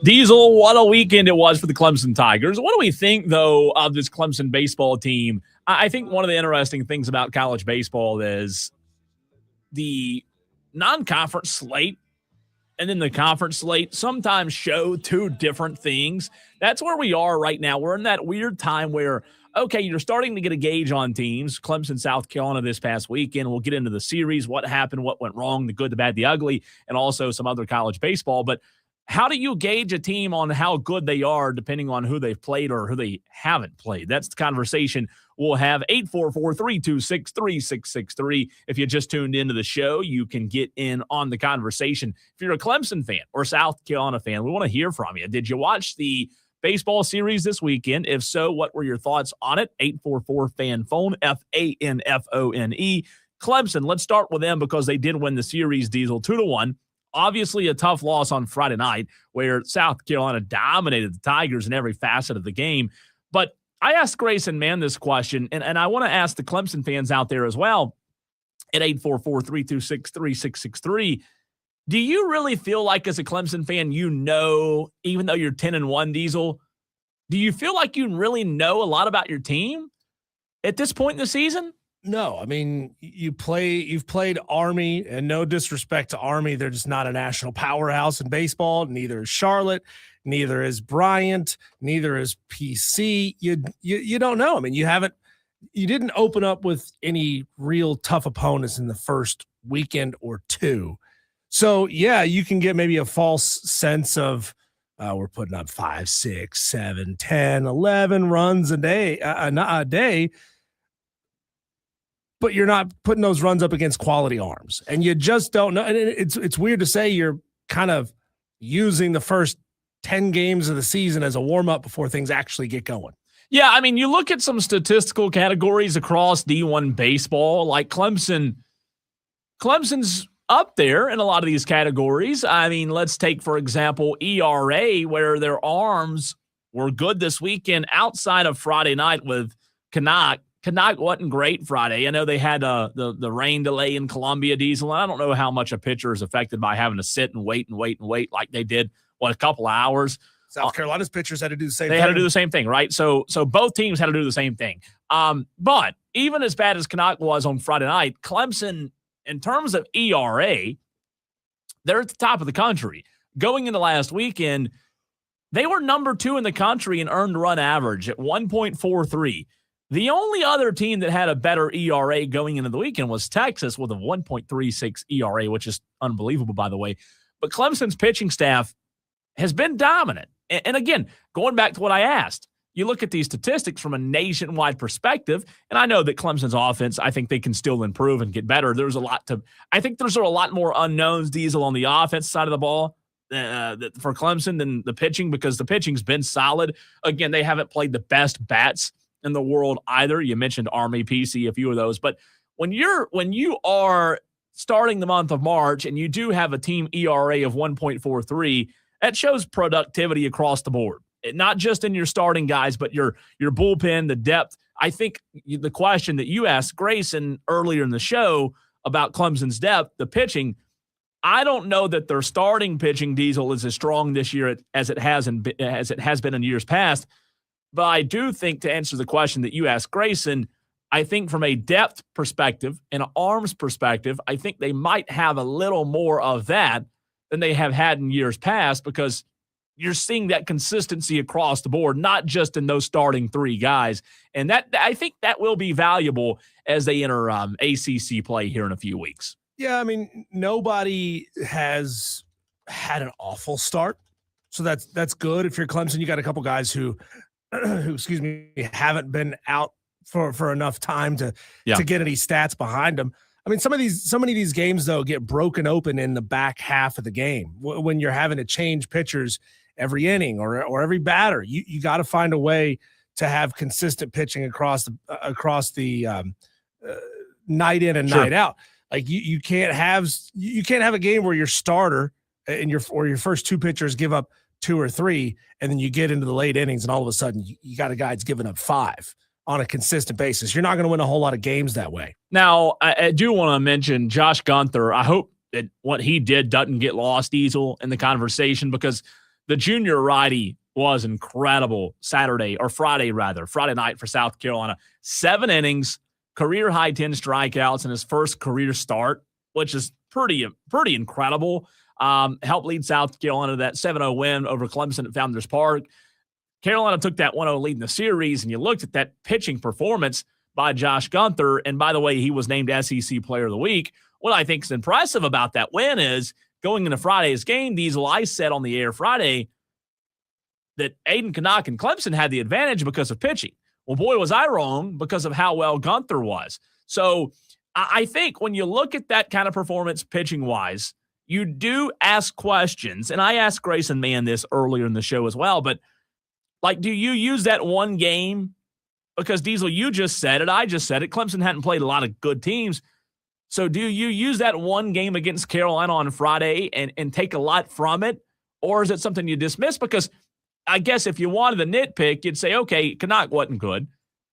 Diesel, what a weekend it was for the Clemson Tigers. What do we think, though, of this Clemson baseball team? I think one of the interesting things about college baseball is the non-conference slate and then the conference slate sometimes show two different things. That's where we are right now. We're in that weird time where, okay, you're starting to get a gauge on teams. Clemson, South Carolina this past weekend. We'll get into the series, what happened, what went wrong, the good, the bad, the ugly, and also some other college baseball. But how do you gauge a team on how good they are depending on who they've played or who they haven't played? That's the conversation we'll have. 844-326-3663. If you just tuned into the show, you can get in on the conversation. If you're a Clemson fan or South Carolina fan, we want to hear from you. Did you watch the baseball series this weekend? If so, what were your thoughts on it? 844-FAN-PHONE, FANFONE. Clemson, let's start with them because they did win the series, Diesel, 2-1. Obviously, a tough loss on Friday night where South Carolina dominated the Tigers in every facet of the game. But I asked Grayson Mann this question, and I want to ask the Clemson fans out there as well at 844-326-3663. Do you really feel like as a Clemson fan, even though you're 10-1, Diesel, do you feel like you really know a lot about your team at this point in the season? No, I mean, you've played Army, and no disrespect to Army, they're just not a national powerhouse in baseball. Neither is Charlotte, neither is Bryant, neither is PC. You don't know. I mean, you didn't open up with any real tough opponents in the first weekend or two. So yeah, you can get maybe a false sense of we're putting up 5, 6, 7, 10, 11 runs a day. But you're not putting those runs up against quality arms. And you just don't know. And it's weird to say you're kind of using the first 10 games of the season as a warm-up before things actually get going. Yeah, I mean, you look at some statistical categories across D1 baseball, like Clemson's up there in a lot of these categories. I mean, let's take, for example, ERA, where their arms were good this weekend outside of Friday night with Canuck. Canuck wasn't great Friday. I know they had the rain delay in Columbia, Diesel, and I don't know how much a pitcher is affected by having to sit and wait like they did, a couple of hours. South Carolina's pitchers had to do the same thing. They had to do the same thing, right? So both teams had to do the same thing. But even as bad as Canuck was on Friday night, Clemson, in terms of ERA, they're at the top of the country. Going into last weekend, they were number 2 in the country in earned run average at 1.43. The only other team that had a better ERA going into the weekend was Texas with a 1.36 ERA, which is unbelievable, by the way. But Clemson's pitching staff has been dominant. And again, going back to what I asked, you look at these statistics from a nationwide perspective, and I know that Clemson's offense, I think they can still improve and get better. I think there's a lot more unknowns, Diesel, on the offense side of the ball for Clemson than the pitching, because the pitching's been solid. Again, they haven't played the best bats in the world either. You mentioned Army, PC, a few of those. But when you are starting the month of March and you do have a team ERA of 1.43, that shows productivity across the board. Not just in your starting guys, but your bullpen, the depth. I think the question that you asked Grayson earlier in the show about Clemson's depth, the pitching, I don't know that their starting pitching, Diesel, is as strong this year as it has been in years past. But I do think, to answer the question that you asked Grayson, I think from a depth perspective and an arms perspective, I think they might have a little more of that than they have had in years past, because you're seeing that consistency across the board, not just in those starting 3 guys. And that, I think that will be valuable as they enter ACC play here in a few weeks. Yeah, I mean, nobody has had an awful start. So that's good. If you're Clemson, you got a couple guys who haven't been out for enough time to get any stats behind them. I mean, so many of these games, though, get broken open in the back half of the game when you're having to change pitchers every inning or every batter. You got to find a way to have consistent pitching across the night in and night out. Like you can't have a game where your starter and your first 2 pitchers give up 2 or 3, and then you get into the late innings and all of a sudden you got a guy that's giving up 5 on a consistent basis. You're not going to win a whole lot of games that way. Now, I do want to mention Josh Gunther. I hope that what he did doesn't get lost, Diesel, in the conversation, because The junior righty was incredible Friday night for South Carolina. 7 innings, career high 10 strikeouts in his first career start, which is pretty incredible. Helped lead South Carolina to that 7-0 win over Clemson at Founders Park. Carolina took that 1-0 lead in the series, and you looked at that pitching performance by Josh Gunther, and by the way, he was named SEC Player of the Week. What I think is impressive about that win is going into Friday's game, Diesel, I said on the air Friday that Aiden Canuck and Clemson had the advantage because of pitching. Well, boy, was I wrong because of how well Gunther was. So I think when you look at that kind of performance pitching-wise, you do ask questions, and I asked Grayson Mann this earlier in the show as well, but like, do you use that one game? Because, Diesel, you just said it, I just said it, Clemson hadn't played a lot of good teams. So do you use that one game against Carolina on Friday and take a lot from it? Or is it something you dismiss? Because I guess if you wanted to nitpick, you'd say, okay, Canuck wasn't good.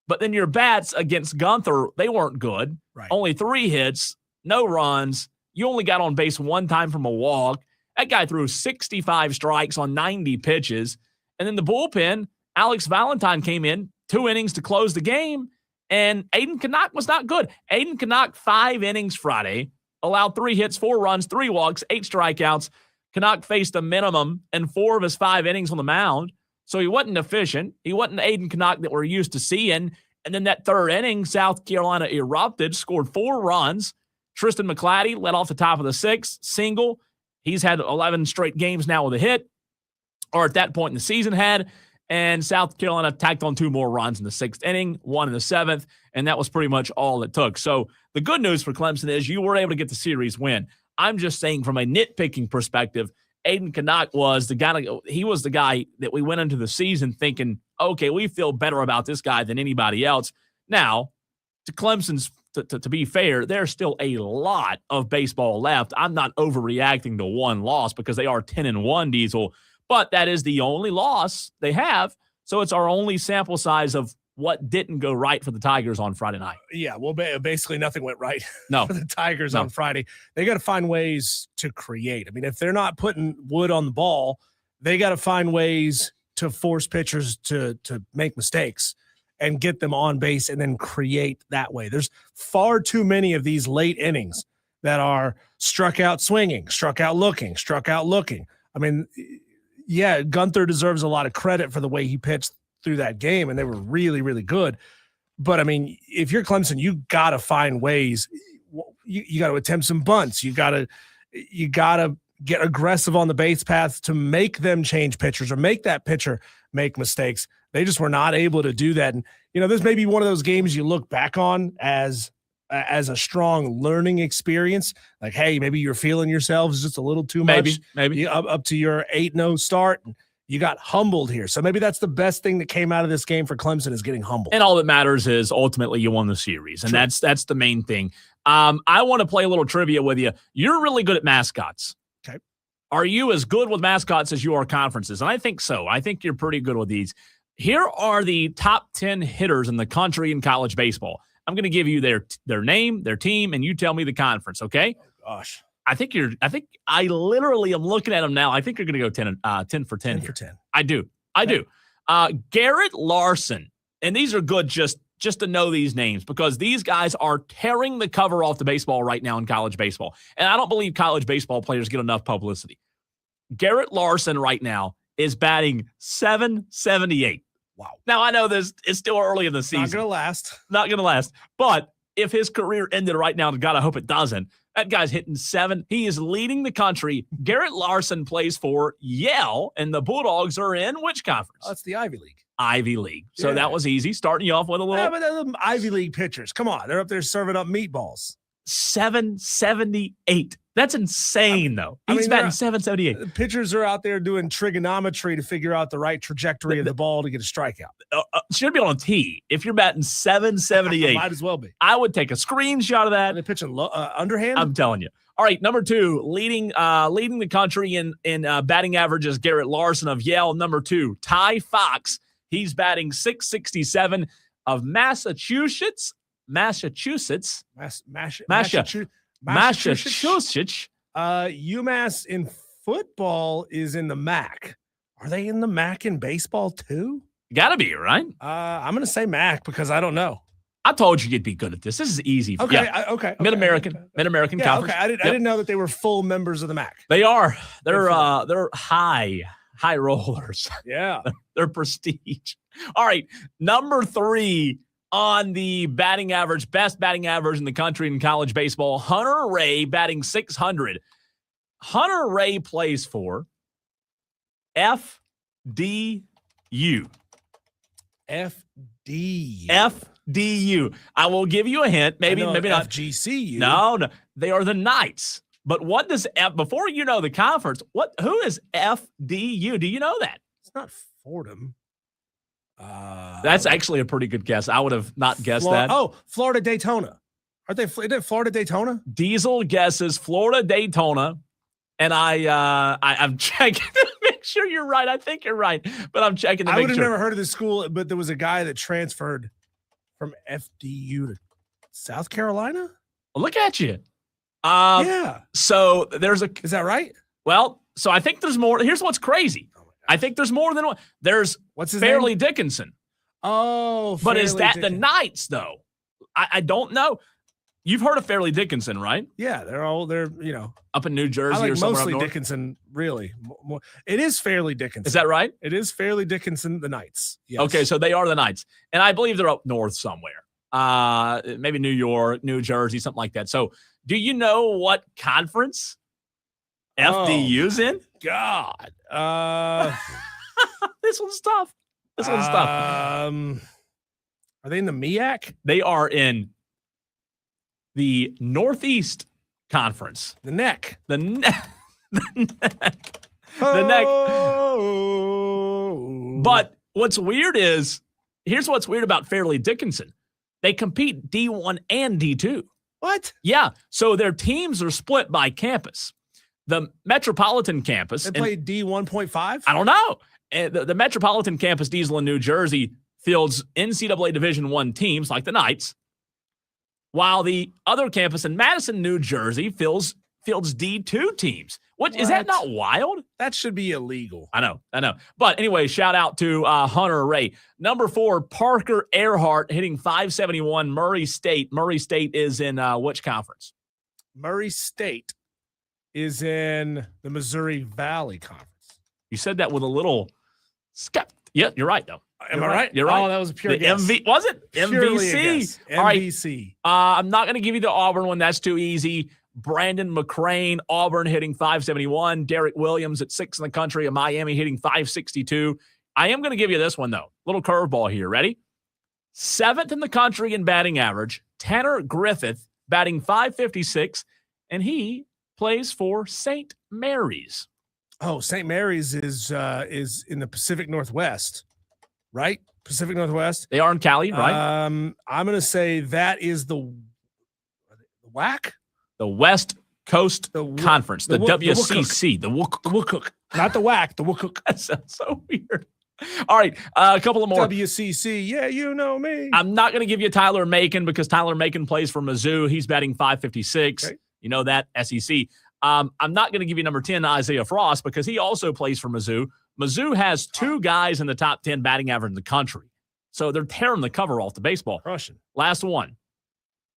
But then your bats against Gunther, they weren't good. Right. Only 3 hits, no runs. You only got on base 1 time from a walk. That guy threw 65 strikes on 90 pitches. And then the bullpen, Alex Valentine came in, 2 innings to close the game, and Aiden Canuck was not good. Aiden Canuck, 5 innings Friday, allowed 3 hits, 4 runs, 3 walks, 8 strikeouts. Canuck faced a minimum in 4 of his 5 innings on the mound, so he wasn't efficient. He wasn't Aiden Canuck that we're used to seeing. And then that 3rd inning, South Carolina erupted, scored 4 runs. Tristan McClatty led off the top of the 6th, single. He's had 11 straight games now with a hit, or at that point in the season had. And South Carolina tacked on 2 more runs in the 6th inning, 1 in the 7th, and that was pretty much all it took. So the good news for Clemson is you were able to get the series win. I'm just saying from a nitpicking perspective, Aiden Canuck was the guy that we went into the season thinking, okay, we feel better about this guy than anybody else. Now, to Clemson's, to be fair, there's still a lot of baseball left. I'm not overreacting to one loss because they are 10-1, Diesel. But that is the only loss they have. So it's our only sample size of what didn't go right for the Tigers on Friday night. Yeah, well, basically nothing went right for the Tigers on Friday. They got to find ways to create. I mean, if they're not putting wood on the ball, they got to find ways to force pitchers to make mistakes and get them on base and then create that way. There's far too many of these late innings that are struck out swinging, struck out looking. I mean, yeah, Gunther deserves a lot of credit for the way he pitched through that game, and they were really, really good. But, I mean, if you're Clemson, you got to find ways. You got to attempt some bunts. You got to get aggressive on the base path to make them change pitchers or make that pitcher make mistakes. They just were not able to do that. And, you know, this may be one of those games you look back on as a strong learning experience. Like, hey, maybe you're feeling yourselves just a little too much. Maybe up to your 8-0 start. And you got humbled here. So maybe that's the best thing that came out of this game for Clemson is getting humbled. And all that matters is ultimately you won the series. And that's the main thing. I want to play a little trivia with you. You're really good at mascots. Okay. Are you as good with mascots as you are conferences? And I think so. I think you're pretty good with these. Here are the top 10 hitters in the country in college baseball. I'm going to give you their name, their team, and you tell me the conference, okay? Oh, gosh. I think I literally am looking at them now. I think you're going to go 10 for 10. 10 for 10. I do. Garrett Larson, and these are good just to know these names because these guys are tearing the cover off the baseball right now in college baseball. And I don't believe college baseball players get enough publicity. Garrett Larson right now is batting .778. Wow. Now, I know this is still early in the season. Not going to last. But if his career ended right now, and God, I hope it doesn't, that guy's hitting 7. He is leading the country. Garrett Larson plays for Yale, and the Bulldogs are in which conference? Oh, it's the Ivy League. Ivy League. So that was easy, starting you off with a little. Yeah, but the Ivy League pitchers, come on. They're up there serving up meatballs. 778. That's insane, though. He's batting 778. The pitchers are out there doing trigonometry to figure out the right trajectory of the ball to get a strikeout. Should be on a tee. If you're batting 778, might as well be. I would take a screenshot of that. Are they pitching underhand? I'm telling you. All right, number 2, leading the country in batting averages, Garrett Larson of Yale. Number 2, Ty Fox. He's batting .667 of Massachusetts. Massachusetts. UMass in football is in the MAC. Are they in the MAC in baseball too? Got to be, right? I'm going to say MAC because I don't know. I told you you'd be good at this. This is easy. Okay. Yeah. Okay. Mid-American Yeah, Conference. okay. I didn't know that they were full members of the MAC. They are. They're high rollers. Yeah. They're prestige. All right. Number 3 on the batting average, best batting average in the country in college baseball, Hunter Ray batting .600. Hunter Ray plays for FDU. FDU. I will give you a hint. Maybe not. FGCU. No. They are the Knights. But what does before you know the conference, who is FDU? Do you know that? It's not Fordham. That's actually a pretty good guess. I would have not guessed that. Oh, Florida Daytona. Isn't it Florida Daytona? Diesel guesses Florida Daytona. And I'm checking to make sure you're right. I think you're right, but I'm checking to make sure. I would have never heard of this school, but there was a guy that transferred from FDU to South Carolina. Well, look at you. Yeah. So is that right? Well, so I think there's more. Here's what's crazy. I think there's more than one. There's what's his Fairleigh name? Dickinson. Oh, but is that the Knights though? I don't know. You've heard of Fairleigh Dickinson, right? Yeah, they're up in New Jersey I like or somewhere mostly up north. Dickinson. Really, it is Fairleigh Dickinson. Is that right? It is Fairleigh Dickinson. The Knights. Yes. Okay, so they are the Knights, and I believe they're up north somewhere. Maybe New York, New Jersey, something like that. So, do you know what conference FDU's in? God, this one's tough. Are they in the MEAC? They are in the Northeast Conference. The neck. The neck. But what's weird is, here's what's weird about Fairleigh Dickinson. They compete D1 and D2. What? Yeah. So their teams are split by campus. The Metropolitan campus. They play D1.5? I don't know. The Metropolitan campus, Diesel in New Jersey, fields NCAA Division I teams like the Knights, while the other campus in Madison, New Jersey, fields D2 teams. What? Is that not wild? That should be illegal. I know. But anyway, shout out to Hunter Ray. Number 4, Parker Earhart hitting .571, Murray State. Murray State is in which conference? Murray State is in the Missouri Valley Conference. You said that with a little skep. Yeah, you're right, though. Am I right? You're right. Oh, that was a pure guess. Was it? Purely MVC. All right. MVC. I'm not going to give you the Auburn one. That's too easy. Brandon McCrane, Auburn hitting .571. Derek Williams at 6th in the country of Miami hitting .562. I am going to give you this one, though. Little curveball here. Ready? 7th in the country in batting average. Tanner Griffith batting .556, and he plays for St. Mary's. Oh, St. Mary's is in the Pacific Northwest, right? Pacific Northwest. They are in Cali, right? I'm going to say that is the WAC? The West Coast Conference, the WCC, the Wookhook. Not the WAC, the Wookhook. That sounds so weird. All right, a couple of more. WCC, yeah, you know me. I'm not going to give you Tyler Macon because Tyler Macon plays for Mizzou. He's batting .556. Okay. You know that, SEC. I'm not going to give you number 10, Isaiah Frost, because he also plays for Mizzou. Mizzou has 2 guys in the top 10 batting average in the country. So they're tearing the cover off the baseball. Crushing. Last one.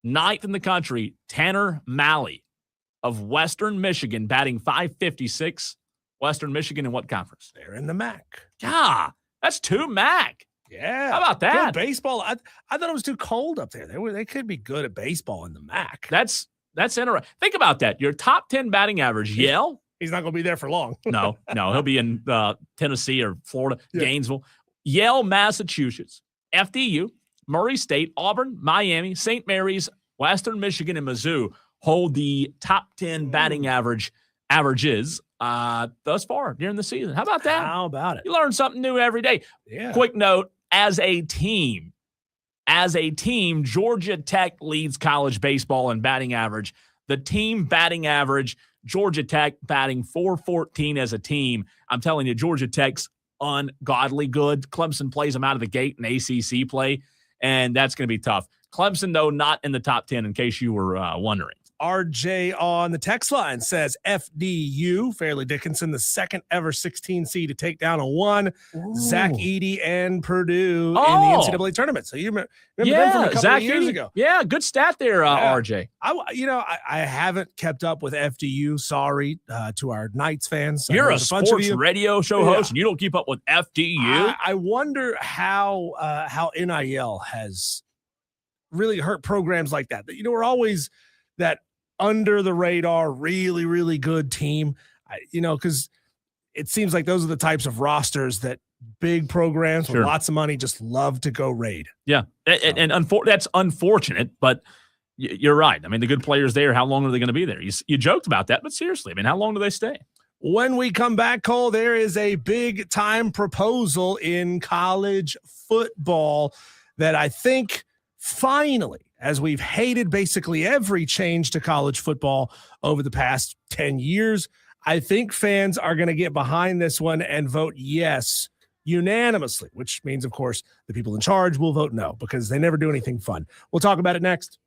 9th in the country, Tanner Malley of Western Michigan, batting .556. Western Michigan in what conference? They're in the MAC. Yeah, that's 2 MAC. Yeah. How about that? Good baseball. I thought it was too cold up there. They could be good at baseball in the MAC. That's interesting. Think about that. Your top 10 batting average, Yale. He's not going to be there for long. No, he'll be in Tennessee or Florida, Gainesville. Yale, Massachusetts, FDU, Murray State, Auburn, Miami, St. Mary's, Western Michigan, and Mizzou hold the top 10 batting averages thus far during the season. How about that? How about it? You learn something new every day. Yeah. Quick note, as a team, Georgia Tech leads college baseball in batting average. The team batting average, Georgia Tech batting .414 as a team. I'm telling you, Georgia Tech's ungodly good. Clemson plays them out of the gate in ACC play, and that's going to be tough. Clemson, though, not in the top 10, in case you were wondering. RJ on the text line says FDU, Fairleigh Dickinson, the second ever 16 seed to take down a 1. Zach Edey and Purdue in the NCAA tournament. So you remember them from a couple of years ago. Yeah, good stat there, RJ. I haven't kept up with FDU. Sorry to our Knights fans. You're a sports radio show host, and you don't keep up with FDU. I wonder how NIL has really hurt programs like that. We're always that under the radar, really, really good team, because it seems like those are the types of rosters that big programs with lots of money just love to go raid. Yeah. And that's unfortunate, but you're right. I mean, the good players there, how long are they going to be there? You joked about that, but seriously, I mean, how long do they stay? When we come back, Cole, there is a big time proposal in college football that I think finally, as we've hated basically every change to college football over the past 10 years, I think fans are going to get behind this one and vote yes unanimously, which means, of course, the people in charge will vote no because they never do anything fun. We'll talk about it next.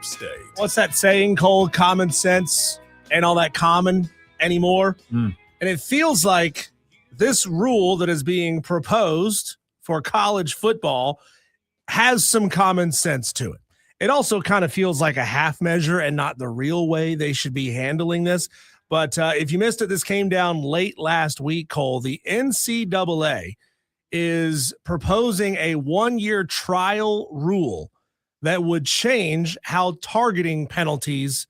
Upstate. What's that saying, Cole? Common sense ain't all that common anymore. And it feels like this rule that is being proposed for college football has some common sense to it. It also kind of feels like a half measure and not the real way they should be handling this. But if you missed it, this came down late last week, Cole. The NCAA is proposing a 1-year trial rule that would change how targeting penalties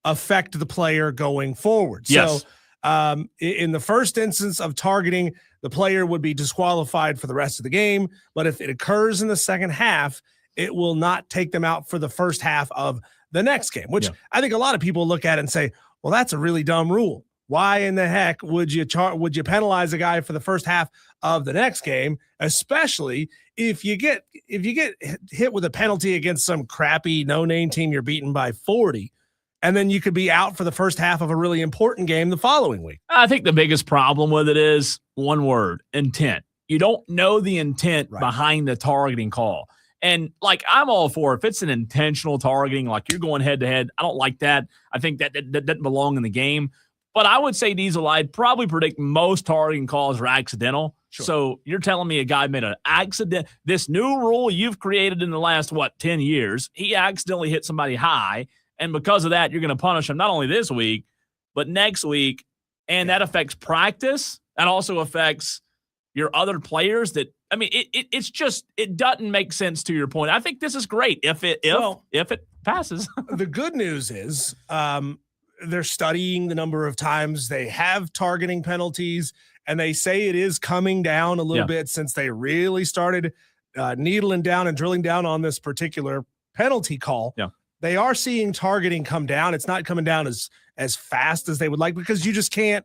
affect the player going forward. Yes. So in the first instance of targeting, the player would be disqualified for the rest of the game. But if it occurs in the second half, it will not take them out for the first half of the next game, which I think a lot of people look at it and say, well, that's a really dumb rule. Why in the heck would you penalize a guy for the first half of the next game, especially if you get hit with a penalty against some crappy no-name team you're beaten by 40, and then you could be out for the first half of a really important game the following week? I think the biggest problem with it is one word: intent. You don't know the intent behind the targeting call. And like, I'm all for if it's an intentional targeting, like you're going head to head. I don't like that. I think that doesn't belong in the game. But I would say, Diesel, I'd probably predict most targeting calls are accidental. Sure. So you're telling me a guy made an accident. This new rule you've created in the last, 10 years, he accidentally hit somebody high. And because of that, you're going to punish him not only this week, but next week. And that affects practice. That also affects your other players. It's just, it doesn't make sense to your point. I think this is great if it passes. The good news is they're studying the number of times they have targeting penalties, and they say it is coming down a little bit since they really started needling down and drilling down on this particular penalty call. Yeah. They are seeing targeting come down. It's not coming down as fast as they would like, because you just can't,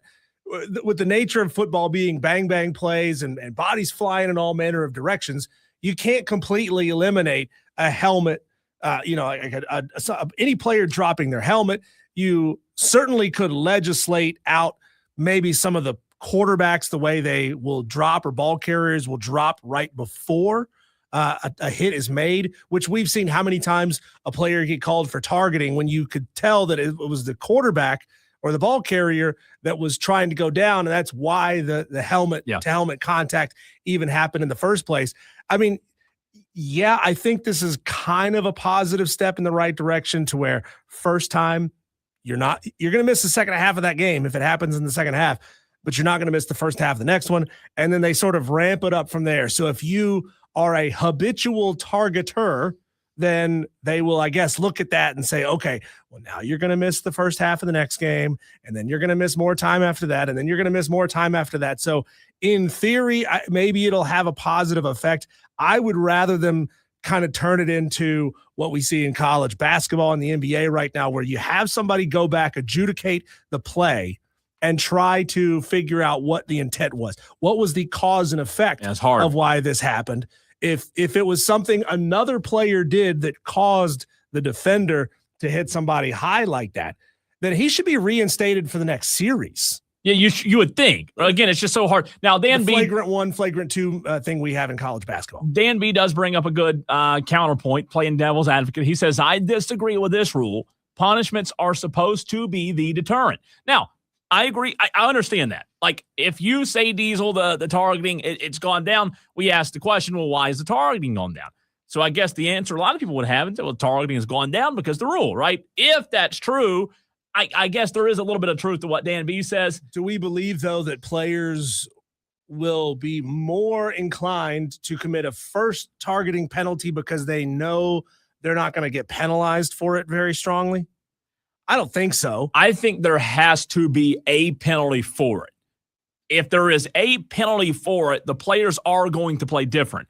with the nature of football being bang, bang plays and bodies flying in all manner of directions, you can't completely eliminate a helmet, any player dropping their helmet. You certainly could legislate out maybe some of the quarterbacks, the way they will drop, or ball carriers will drop right before a hit is made, which we've seen how many times a player get called for targeting when you could tell that it was the quarterback or the ball carrier that was trying to go down. And that's why the helmet to helmet contact even happened in the first place. I mean, I think this is kind of a positive step in the right direction, to where first time you're going to miss the second half of that game if it happens in the second half, but you're not going to miss the first half of the next one. And then they sort of ramp it up from there. So if you are a habitual targeter, then they will, I guess, look at that and say, okay, well, now you're going to miss the first half of the next game, and then you're going to miss more time after that, and then you're going to miss more time after that. So in theory, maybe it'll have a positive effect. I would rather them kind of turn it into what we see in college basketball and the NBA right now, where you have somebody go back, adjudicate the play, and try to figure out what the intent was. What was the cause and effect of why this happened? If it was something another player did that caused the defender to hit somebody high like that, then he should be reinstated for the next series. Yeah, you would think. Again, it's just so hard. Now, Dan B, flagrant 1, flagrant 2 thing we have in college basketball. Dan B does bring up a good counterpoint, playing devil's advocate. He says, I disagree with this rule. Punishments are supposed to be the deterrent. Now, I agree. I understand that. Like, if you say, Diesel, the targeting, it's gone down, we ask the question, well, why is the targeting gone down? So I guess the answer a lot of people would have is, well, targeting has gone down because the rule, right? If that's true, I guess there is a little bit of truth to what Dan B says. Do we believe, though, that players will be more inclined to commit a first targeting penalty because they know they're not going to get penalized for it very strongly? I don't think so. I think there has to be a penalty for it. If there is a penalty for it, the players are going to play different.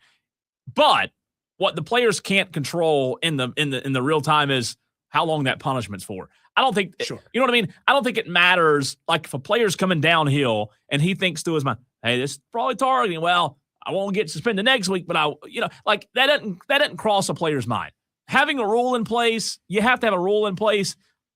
But what the players can't control in the real time is how long that punishment's for. I don't think, you know what I mean? I don't think it matters. Like, if a player's coming downhill and he thinks to his mind, hey, this is probably targeting. Well, I won't get suspended next week, but that doesn't cross a player's mind. Having a rule in place, you have to have a rule in place.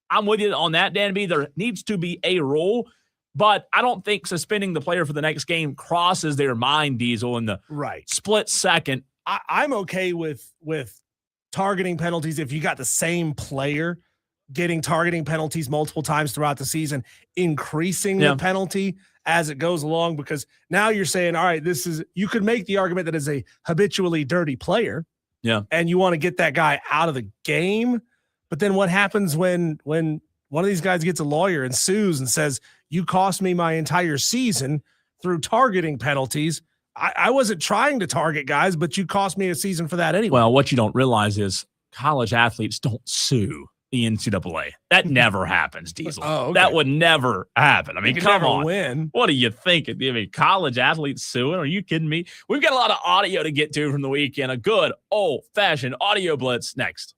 I'm with you on that, Dan B. There needs to be a rule, but I don't think suspending the player for the next game crosses their mind, Diesel, in the split second. I'm okay with targeting penalties if you got the same player getting targeting penalties multiple times throughout the season, increasing the penalty as it goes along, because now you're saying, all right, you could make the argument that is a habitually dirty player. Yeah. And you want to get that guy out of the game. But then what happens when one of these guys gets a lawyer and sues and says, you cost me my entire season through targeting penalties? I wasn't trying to target guys, but you cost me a season for that anyway. Well, what you don't realize is college athletes don't sue the NCAA. That never happens, Diesel. Oh, okay. That would never happen. I mean, come on. Win. What are you thinking? I mean, college athletes suing? Are you kidding me? We've got a lot of audio to get to from the weekend. A good old-fashioned audio blitz next.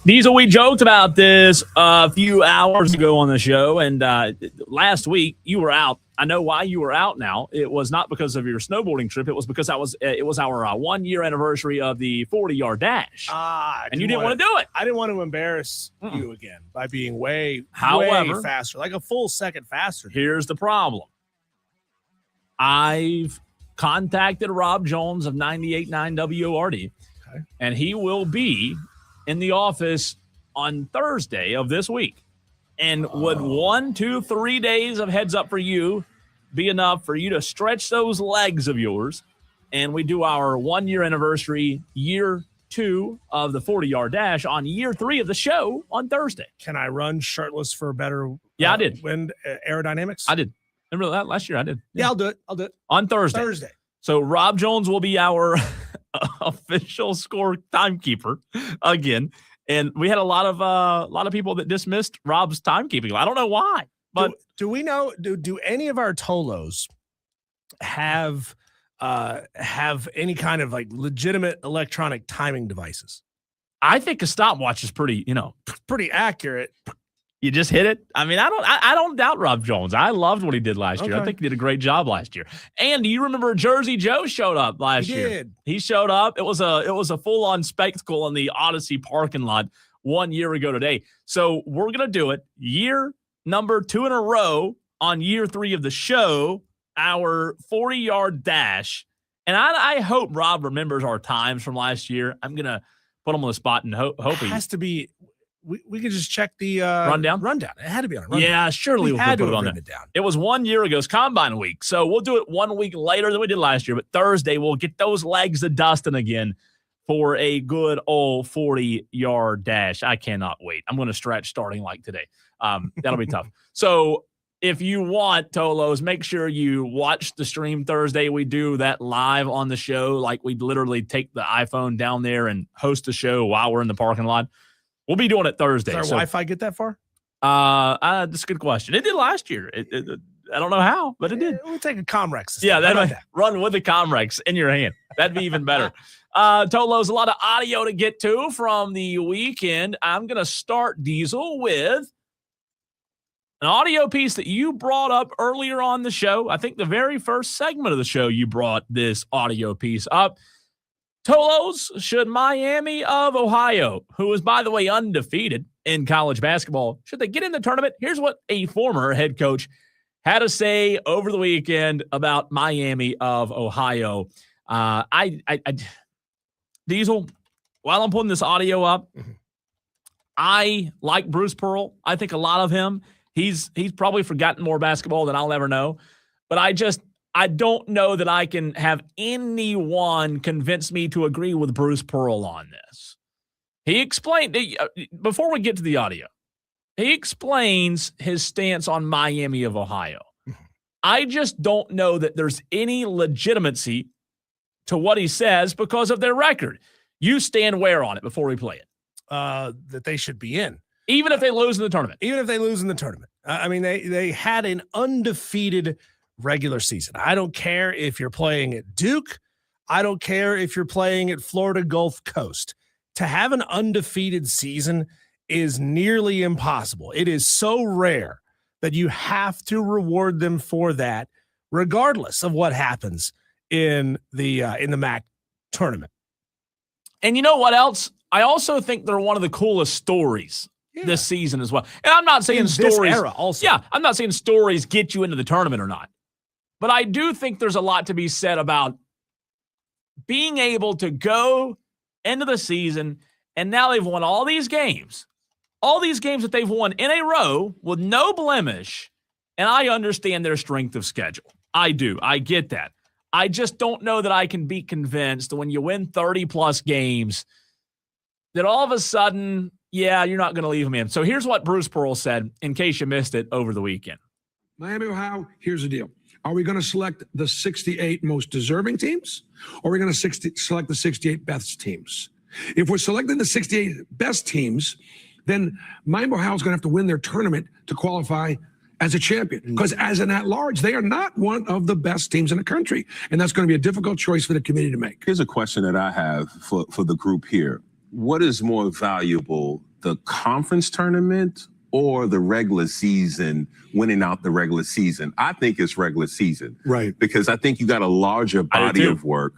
Diesel, we joked about this a few hours ago on the show, and last week you were out. I know why you were out now. It was not because of your snowboarding trip. It was because it was our 1 year anniversary of the 40-yard dash. And you didn't want to do it. I didn't want to embarrass you again by being way faster, like a full second faster. Here's the problem. I've contacted Rob Jones of 98.9 WORD, and he will be in the office on Thursday of this week. And would 1, 2, 3 days of heads up for you be enough for you to stretch those legs of yours? And we do our 1 year anniversary, year 2 of the 40-yard dash on year 3 of the show on Thursday. Can I run shirtless for better I did. wind aerodynamics? I did. Remember that last year? I did. Yeah, I'll do it. On Thursday. So Rob Jones will be our official score timekeeper again. And we had a lot of people that dismissed Rob's timekeeping. I don't know why, but do we know? Do any of our Tolos have any kind of like legitimate electronic timing devices? I think a stopwatch is pretty accurate. You just hit it. I mean, I don't doubt Rob Jones. I loved what he did last year. I think he did a great job last year. And do you remember Jersey Joe showed up last year? Did. He showed up. It was a full-on spectacle in the Odyssey parking lot 1 year ago today. So we're gonna do it. Year number 2 in a row on year 3 of the show, our 40-yard dash. And I hope Rob remembers our times from last year. I'm gonna put him on the spot and hope it has to be. We could just check the rundown. It had to be on a rundown. Yeah, surely we'll put it on there. It was 1 year ago. It's Combine Week. So we'll do it 1 week later than we did last year. But Thursday, we'll get those legs a dusting again for a good old 40-yard dash. I cannot wait. I'm going to stretch starting like today. That'll be tough. So if you want, Tolos, make sure you watch the stream Thursday. We do that live on the show. Like we literally take the iPhone down there and host the show while we're in the parking lot. We'll be doing it Thursday. Does our Wi-Fi get that far? That's a good question. It did last year. I don't know how, but it did. We'll take a Comrex. Yeah, that run with the Comrex in your hand. That'd be even better. Tolos, a lot of audio to get to from the weekend. I'm going to start, Diesel, with an audio piece that you brought up earlier on the show. I think the very first segment of the show, you brought this audio piece up. Tolos, should Miami of Ohio, who is, by the way, undefeated in college basketball, should they get in the tournament? Here's what a former head coach had to say over the weekend about Miami of Ohio. Diesel, while I'm putting this audio up, I like Bruce Pearl. I think a lot of him. He's probably forgotten more basketball than I'll ever know. But I don't know that I can have anyone convince me to agree with Bruce Pearl on this. He explained, before we get to the audio, he explains his stance on Miami of Ohio. I just don't know that there's any legitimacy to what he says because of their record. You stand where on it before we play it? That they should be in. Even if they lose in the tournament. Even if they lose in the tournament. I mean, they had an undefeated regular season. I don't care if you're playing at Duke. I don't care if you're playing at Florida Gulf Coast. To have an undefeated season is nearly impossible. It is so rare that you have to reward them for that, regardless of what happens in the MAC tournament. And you know what else? I also think they're one of the coolest stories this season as well. And I'm not saying stories. Era also. Yeah, I'm not saying stories get you into the tournament or not. But I do think there's a lot to be said about being able to go into the season, and now they've won all these games that they've won in a row with no blemish, and I understand their strength of schedule. I do. I get that. I just don't know that I can be convinced that when you win 30-plus games that all of a sudden, you're not going to leave them in. So here's what Bruce Pearl said, in case you missed it over the weekend. Miami, Ohio, here's the deal. Are we going to select the 68 most deserving teams, or are we going to select the 68 best teams? If we're selecting the 68 best teams, then Miami, Ohio is going to have to win their tournament to qualify as a champion. Because as an at-large, they are not one of the best teams in the country. And that's going to be a difficult choice for the committee to make. Here's a question that I have for the group here. What is more valuable the conference tournament or the regular season, winning out the regular season? I think it's regular season. Right. Because I think you got a larger body of work.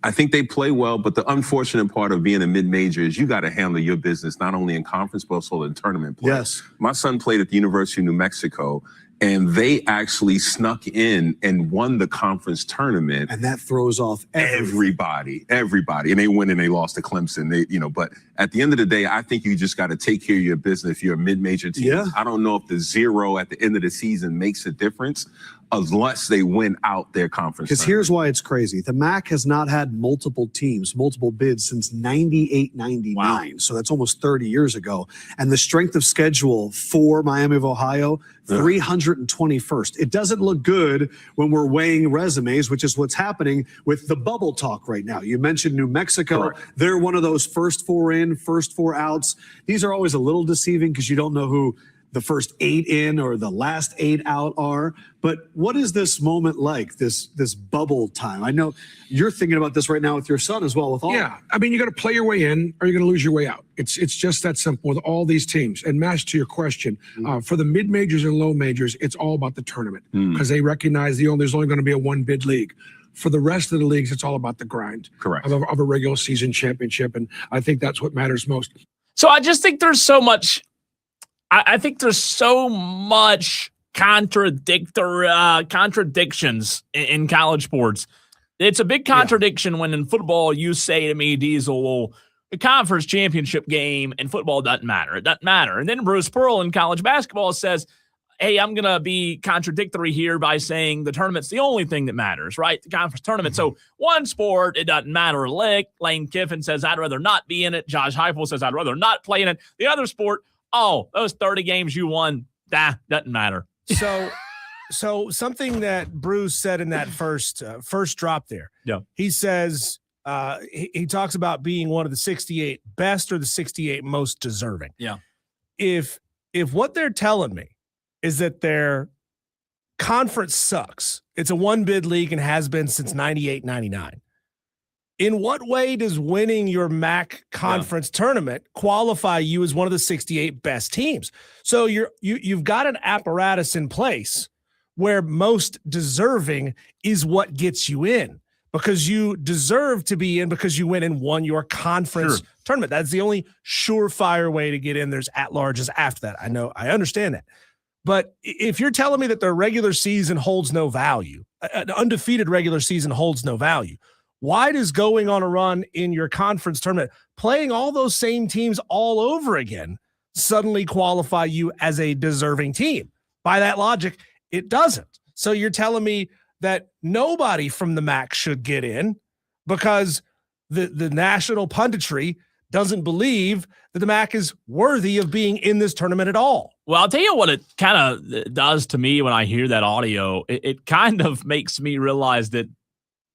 I think they play well, but the unfortunate part of being a mid-major is you got to handle your business, not only in conference, but also in tournament play. Yes. My son played at the University of New Mexico, and they actually snuck in and won the conference tournament. And that throws off everybody. And they win and they lost to Clemson. But at the end of the day, I think you just got to take care of your business if you're a mid-major team. Yeah. I don't know if the 0 at the end of the season makes a difference unless they win out their conference. Because here's why it's crazy. The MAC has not had multiple teams, multiple bids since 98, 99. Wow. So that's almost 30 years ago. And the strength of schedule for Miami of Ohio, 321st. It doesn't look good when we're weighing resumes, which is what's happening with the bubble talk right now. You mentioned New Mexico. Correct. They're one of those first 4 in, first 4 outs. These are always a little deceiving because you don't know who the first 8 in or the last 8 out are. But what is this moment like, this bubble time? I know you're thinking about this right now with your son as well. With all Yeah, I mean, you got to play your way in or you're going to lose your way out. It's just that simple with all these teams. And Mash, to your question, for the mid-majors and low majors, it's all about the tournament because they recognize there's only going to be a 1-bid league. For the rest of the leagues, it's all about the grind Correct. of a regular season championship. And I think that's what matters most. So I just think there's so much – I think there's so much contradictions in college sports. It's a big contradiction when in football you say to me, Diesel, well, the conference championship game in football doesn't matter. It doesn't matter. And then Bruce Pearl in college basketball says, hey, I'm going to be contradictory here by saying the tournament's the only thing that matters, right? The conference tournament. So one sport, it doesn't matter. Lane Kiffin says, I'd rather not be in it. Josh Heupel says, I'd rather not play in it. The other sport, oh, those 30 games you won, doesn't matter. So something that Bruce said in that first drop there. Yeah. He says he talks about being one of the 68 best or the 68 most deserving. Yeah. If what they're telling me is that their conference sucks, it's a 1-bid league and has been since 98, 99. In what way does winning your MAC conference tournament qualify you as one of the 68 best teams? So you've got an apparatus in place where most deserving is what gets you in because you deserve to be in because you went and won your conference tournament. That's the only surefire way to get in. There's at-larges after that. I understand that. But if you're telling me that the regular season holds no value, an undefeated regular season holds no value, why does going on a run in your conference tournament, playing all those same teams all over again, suddenly qualify you as a deserving team? By that logic, it doesn't. So you're telling me that nobody from the MAC should get in because the national punditry doesn't believe that the MAC is worthy of being in this tournament at all. Well, I'll tell you what it kind of does to me when I hear that audio. It kind of makes me realize that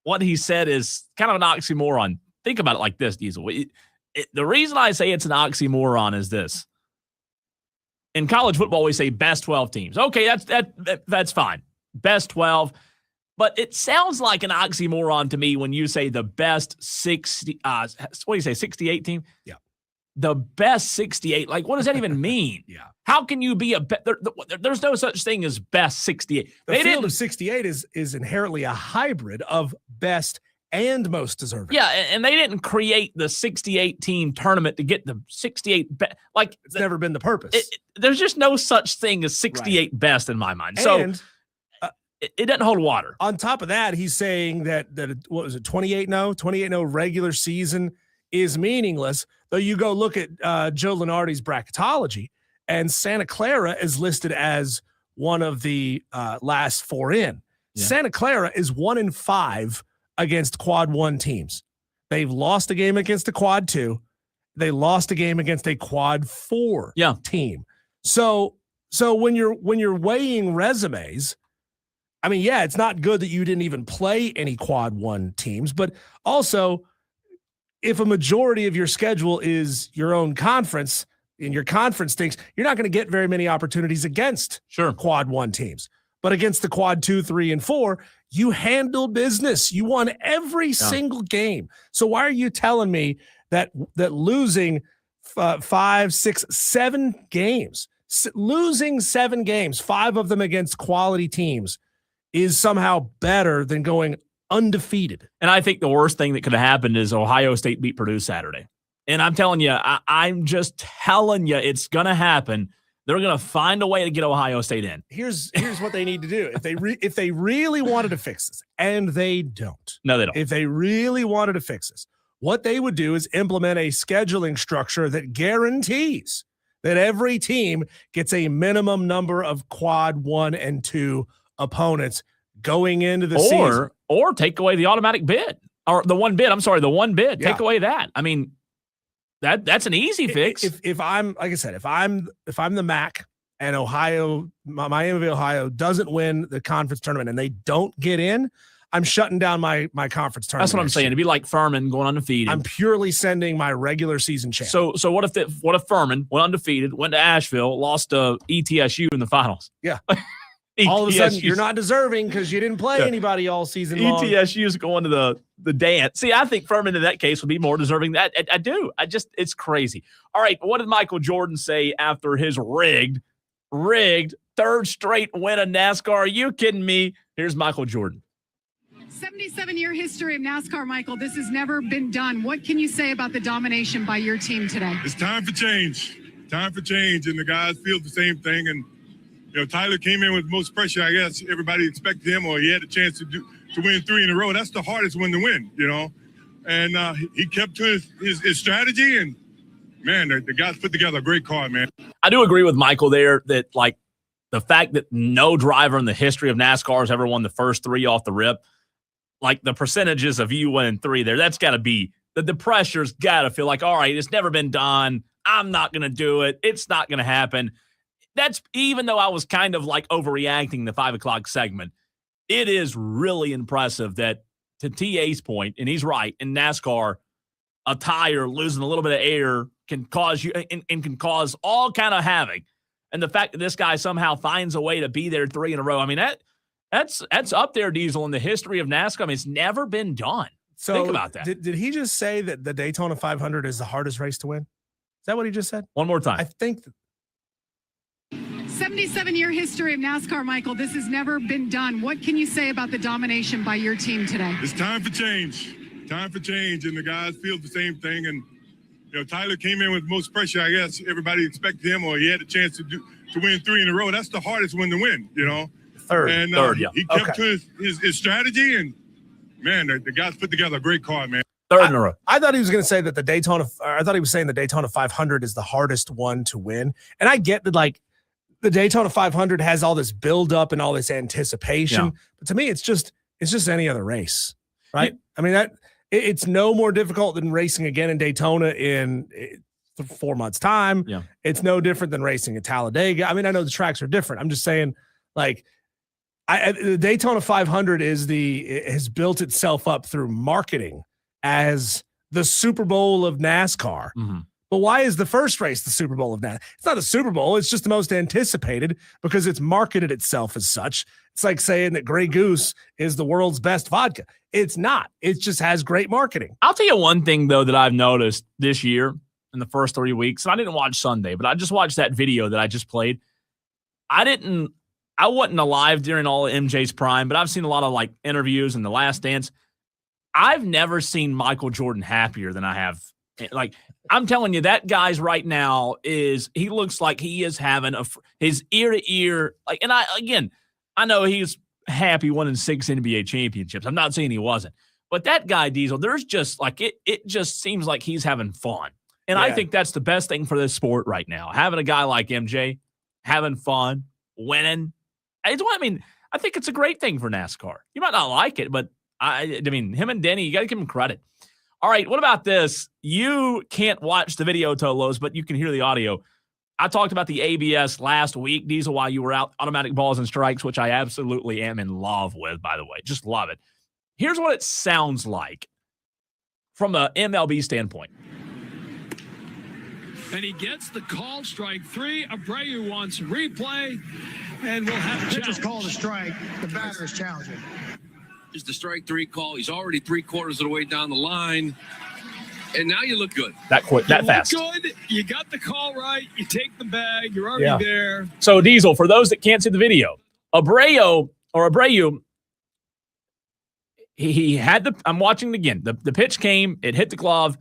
what he said is kind of an oxymoron. Think about it like this, Diesel. The reason I say it's an oxymoron is this. In college football, we say best 12 teams. Okay, that's fine. Best 12. But it sounds like an oxymoron to me when you say the best 60, what do you say, 68 team? Yeah. The best 68. Like, what does that even mean? Yeah. How can you be there's no such thing as best 68. The field of 68 is inherently a hybrid of best and most deserving. Yeah, and they didn't create the 68 team tournament to get the 68 best. Like, it's never been the purpose. There's just no such thing as 68 best in my mind. So it doesn't hold water. On top of that, he's saying that what was it, 28-0? 28-0 regular season is meaningless. Though you go look at Joe Lunardi's bracketology, and Santa Clara is listed as one of the last 4 in. Yeah. Santa Clara is 1-5 against quad 1 teams. They've lost a game against a quad 2. They lost a game against a quad 4 team. So when you're weighing resumes, I mean, yeah, it's not good that you didn't even play any quad 1 teams, but also if a majority of your schedule is your own conference and your conference stinks, you're not going to get very many opportunities against quad 1 teams. But against the quad 2, 3, and 4, you handled business. You won every single game. So why are you telling me that losing 5, 6, 7 games, losing 7 games, 5 of them against quality teams, is somehow better than going undefeated. And I think the worst thing that could have happened is Ohio State beat Purdue Saturday. And I'm telling you, I'm just telling you, it's going to happen. They're going to find a way to get Ohio State in. Here's what they need to do. If they really wanted to fix this, and they don't. No, they don't. If they really wanted to fix this, what they would do is implement a scheduling structure that guarantees that every team gets a minimum number of quad 1 and 2 opponents going into the season. Or take away the automatic bid. Or the one bid. I'm sorry, the one bid. Yeah. Take away that. I mean, that's an easy fix. If I'm, like I said, if I'm the MAC and Miami of Ohio doesn't win the conference tournament and they don't get in, I'm shutting down my conference tournament. That's what I'm saying. It'd be like Furman going undefeated. I'm purely sending my regular season champ. So what if Furman went undefeated, went to Asheville, lost to ETSU in the finals? Yeah. All of a sudden, you're not deserving because you didn't play anybody all season long. ETSU is going to the dance. See, I think Furman in that case would be more deserving. I do. It's crazy. All right, what did Michael Jordan say after his rigged 3rd straight win of NASCAR? Are you kidding me? Here's Michael Jordan. 77-year history of NASCAR, Michael. This has never been done. What can you say about the domination by your team today? It's time for change. Time for change, and the guys feel the same thing. And Tyler came in with most pressure. I guess everybody expected him, or he had a chance to win 3 in a row. That's the hardest one to win, And he kept to his strategy, and man, the guys put together a great car, man. I do agree with Michael there that the fact that no driver in the history of NASCAR has ever won the first 3 off the rip, the percentages of you winning 3 there, that's got to be the pressure's got to feel like, all right, it's never been done. I'm not going to do it. It's not going to happen. That's even though I was kind of overreacting the 5 o'clock segment, it is really impressive that, to TA's point, and he's right, in NASCAR, a tire losing a little bit of air can cause you and can cause all kind of havoc. And the fact that this guy somehow finds a way to be there 3 in a row, I mean, that's up there, Diesel, in the history of NASCAR. I mean, it's never been done. So think about that. Did he just say that the Daytona 500 is the hardest race to win? Is that what he just said? One more time. I think 77-year history of NASCAR, Michael. This has never been done. What can you say about the domination by your team today? It's time for change. Time for change, and the guys feel the same thing. And Tyler came in with most pressure. I guess everybody expected him, or he had a chance to win 3 in a row. That's the hardest one to win. Third, yeah. He kept to his strategy, and man, the guys put together a great car, man. 3rd in a row. I thought he was going to say that I thought he was saying the Daytona 500 is the hardest one to win. And I get that, the Daytona 500 has all this buildup and all this anticipation, Yeah. but to me, it's just any other race, right? I mean, it's no more difficult than racing again in Daytona in 4 months' time. Yeah. It's no different than racing at Talladega. I mean, I know the tracks are different. I'm just saying, the Daytona 500 has built itself up through marketing as the Super Bowl of NASCAR. Mm-hmm. But why is the first race the Super Bowl of NASCAR? It's not the Super Bowl. It's just the most anticipated because it's marketed itself as such. It's like saying that Grey Goose is the world's best vodka. It's not. It just has great marketing. I'll tell you one thing, though, that I've noticed this year in the first 3 weeks. And I didn't watch Sunday, but I just watched that video that I just played. I wasn't alive during all of MJ's prime, but I've seen a lot of interviews and The Last Dance. I've never seen Michael Jordan happier than I have. I'm telling you, that guy's right now he looks like he is having his ear to ear. And I know he's happy winning 6 NBA championships. I'm not saying he wasn't, but that guy Diesel, there's just it just seems like he's having fun. And I think that's the best thing for this sport right now. Having a guy like MJ having fun, winning. I think it's a great thing for NASCAR. You might not like it, but I mean, him and Denny, you got to give him credit. All right, what about this? You can't watch the video, Tolos, but you can hear the audio. I talked about the ABS last week, Diesel, while you were out, automatic balls and strikes, which I absolutely am in love with, by the way. Just love it. Here's what it sounds like from an MLB standpoint. And he gets the call, strike 3. Abreu wants replay, and we'll have a pitcher's called a strike. The batter is challenging. Is the strike 3 call. He's already 3/4 of the way down the line. And now you look good. That quick, that fast. Good. You got the call right. You take the bag. You're already there. So, Diesel, for those that can't see the video, Abreu, he had the – I'm watching it again. The pitch came. It hit the glove.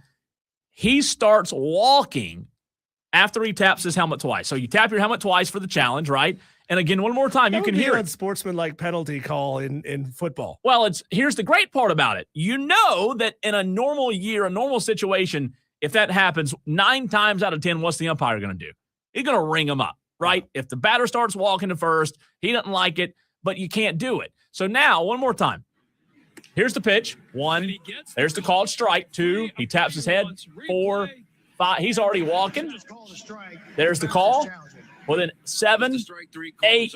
He starts walking after he taps his helmet twice. So you tap your helmet twice for the challenge, right? And again, one more time, you can hear it. Sportsman-like penalty call in football. Well, here's the great part about it. You know that in a normal year, a normal situation, if that happens, 9 times out of 10, what's the umpire going to do? He's going to ring him up, right? If the batter starts walking to first, he doesn't like it, but you can't do it. So now, one more time. Here's the pitch. 1. There's the called strike. 2. He taps his head. 4, 5. He's already walking. There's the call. Well, then 7, 8,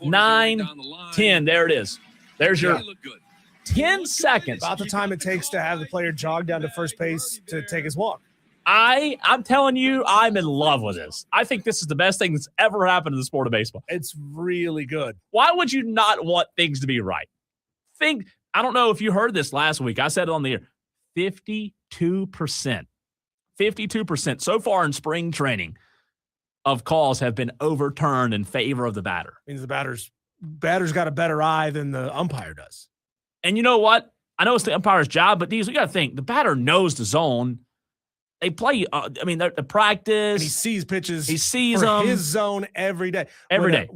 9, 10. There it is. There's your 10 seconds. About the time it takes to have the player jog down to first base to take his walk. I'm telling you, I'm in love with this. I think this is the best thing that's ever happened in the sport of baseball. It's really good. Why would you not want things to be right? I don't know if you heard this last week. I said it on the air. 52%. 52% so far in spring training of calls have been overturned in favor of the batter. Means the batter's got a better eye than the umpire does. And you know what? I know it's the umpire's job, but you got to think the batter knows the zone. They play. They're to practice. And he sees pitches. He sees for them. his zone every day. Every day.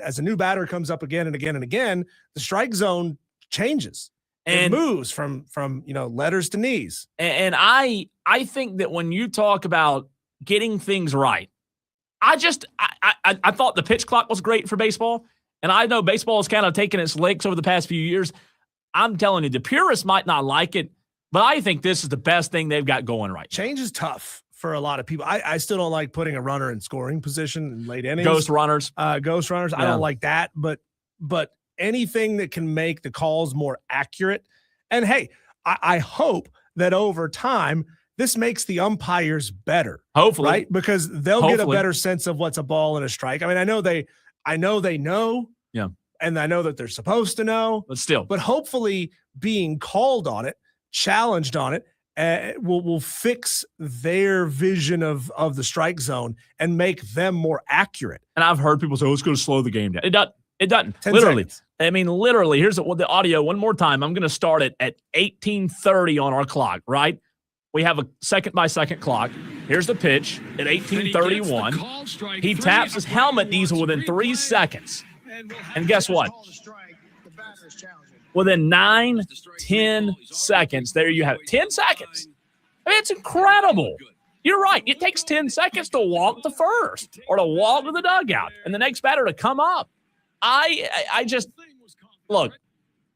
As a new batter comes up again and again and again, the strike zone changes. And it moves from letters to knees. And I think that when you talk about getting things right, I thought the pitch clock was great for baseball, and I know baseball has kind of taken its licks over the past few years. I'm telling you, the purists might not like it, but I think this is the best thing they've got going right now. Change is tough for a lot of people. I still don't like putting a runner in scoring position in late innings. Ghost runners. I don't like that, but anything that can make the calls more accurate. And hey, I hope that over time, this makes the umpires better. Hopefully. Right? Because they'll get a better sense of what's a ball and a strike. I mean, I know they know. Yeah. And I know that they're supposed to know. But still. But hopefully being called on it, challenged on it, will fix their vision of the strike zone and make them more accurate. And I've heard people say, it's going to slow the game down. It doesn't. 10 literally. seconds. I mean, literally, here's the audio one more time. I'm going to start it at 18:30 on our clock, right? We have a second-by-second clock. Here's the pitch at 18:31. He taps his helmet, Diesel, within 3 seconds. And guess what? Within 9, 10 seconds, there you have it. 10 seconds. I mean, it's incredible. You're right. It takes 10 seconds to walk to first or to walk to the dugout and the next batter to come up. I just look,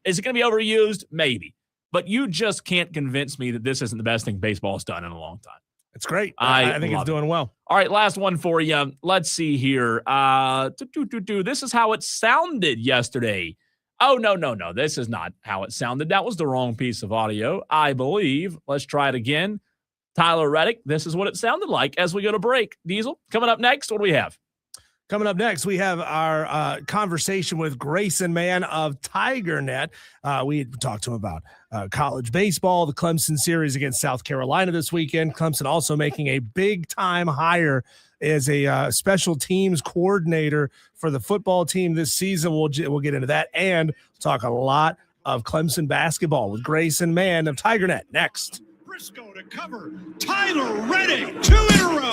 is it going to be overused? Maybe. But you just can't convince me that this isn't the best thing baseball's done in a long time. It's great. I think it's doing well. All right, last one for you. Let's see here. This is how it sounded yesterday. Oh, no. This is not how it sounded. That was the wrong piece of audio, I believe. Let's try it again. Tyler Reddick, this is what it sounded like as we go to break. Diesel, coming up next, what do we have? Coming up next, we have our conversation with Grayson Mann of TigerNet. We talked to him about college baseball, the Clemson series against South Carolina this weekend. Clemson also making a big-time hire as a special teams coordinator for the football team this season. We'll get into that and talk a lot of Clemson basketball with Grayson Mann of TigerNet next. Briscoe to cover. Tyler Reddick, 2 in a row.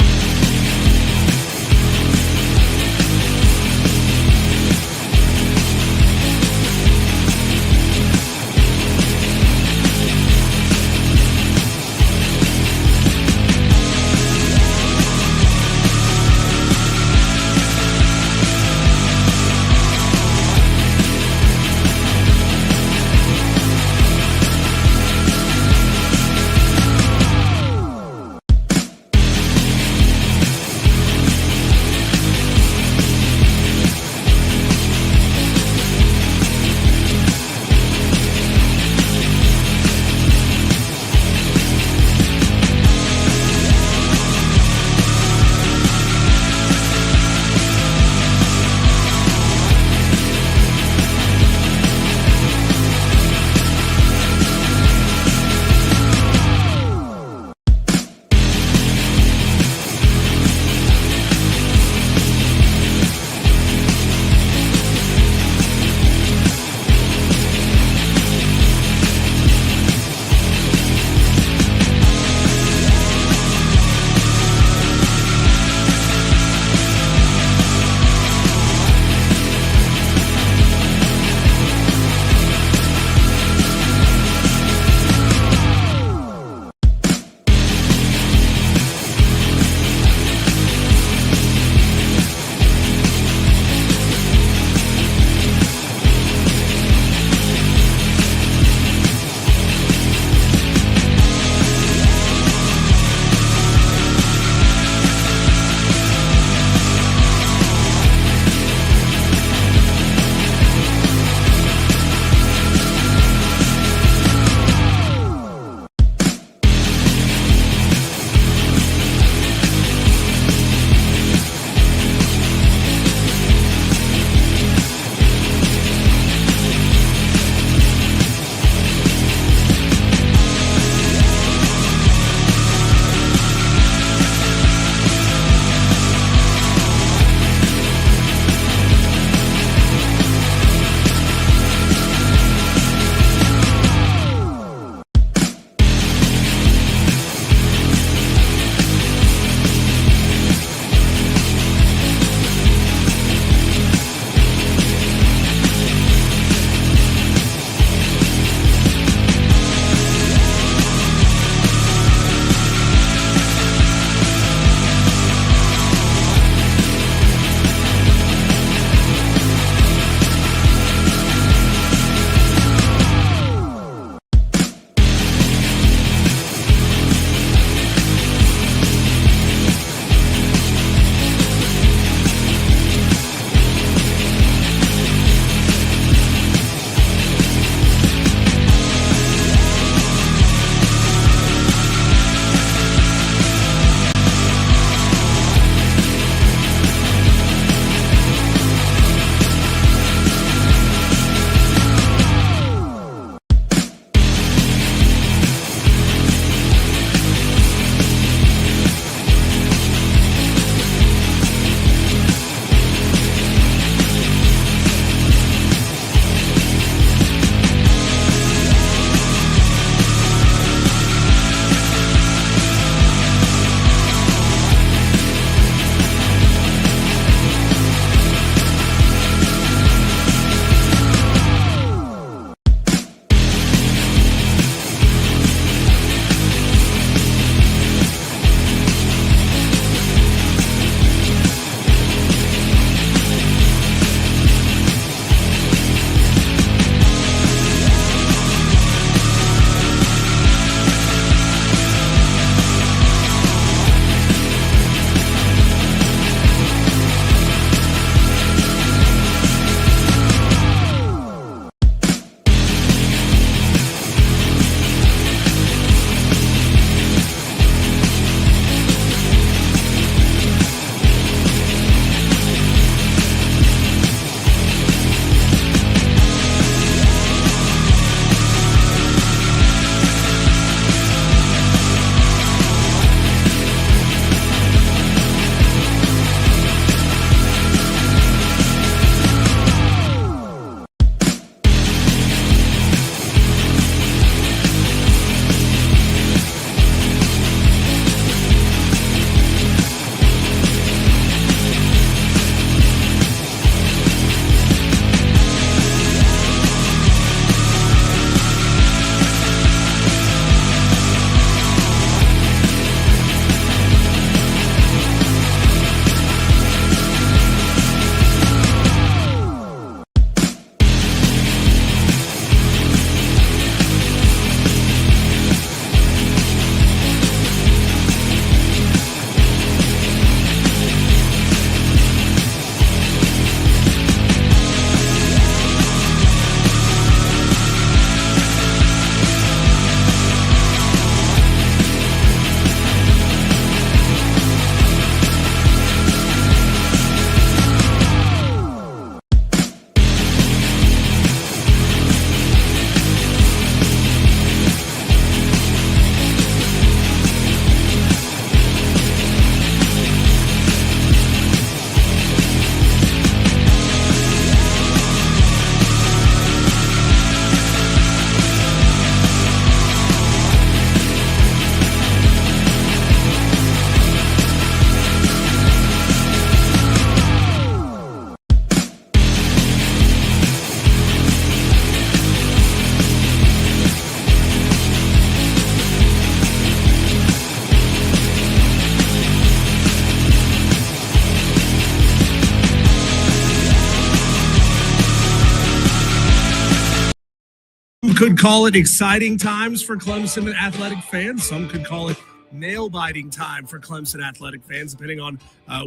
could call it exciting times for Clemson athletic fans. Some could call it nail-biting time for Clemson athletic fans, depending on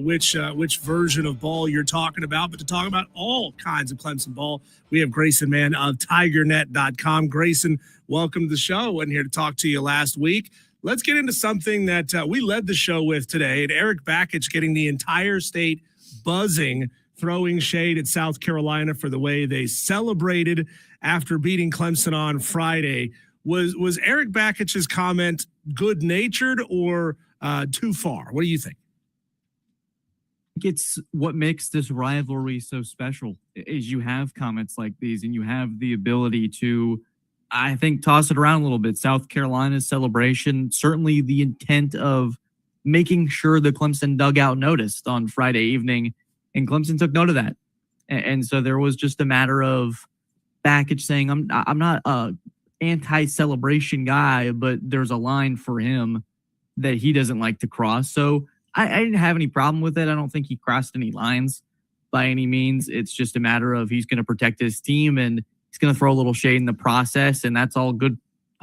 which version of ball you're talking about. But to talk about all kinds of Clemson ball, we have Grayson Mann of TigerNet.com. Grayson, welcome to the show. Wasn't here to talk to you last week. Let's get into something that we led the show with today, and Eric Bakich getting the entire state buzzing, throwing shade at South Carolina for the way they celebrated after beating Clemson on Friday. Was Eric Bakich's comment good-natured or too far? What do you think? It's what makes this rivalry so special is you have comments like these and you have the ability to, I think, toss it around a little bit. South Carolina's celebration, certainly the intent of making sure the Clemson dugout noticed on Friday evening, and Clemson took note of that. And so there was just a matter of Bakich saying, I'm not a anti-celebration guy, but there's a line for him that he doesn't like to cross. So I didn't have any problem with it. I don't think he crossed any lines by any means. It's just a matter of he's going to protect his team and he's going to throw a little shade in the process. And that's all good.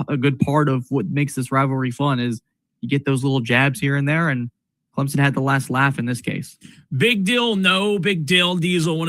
A good part of what makes this rivalry fun is you get those little jabs here and there, and Clemson had the last laugh in this case. Big deal, no big deal, Diesel,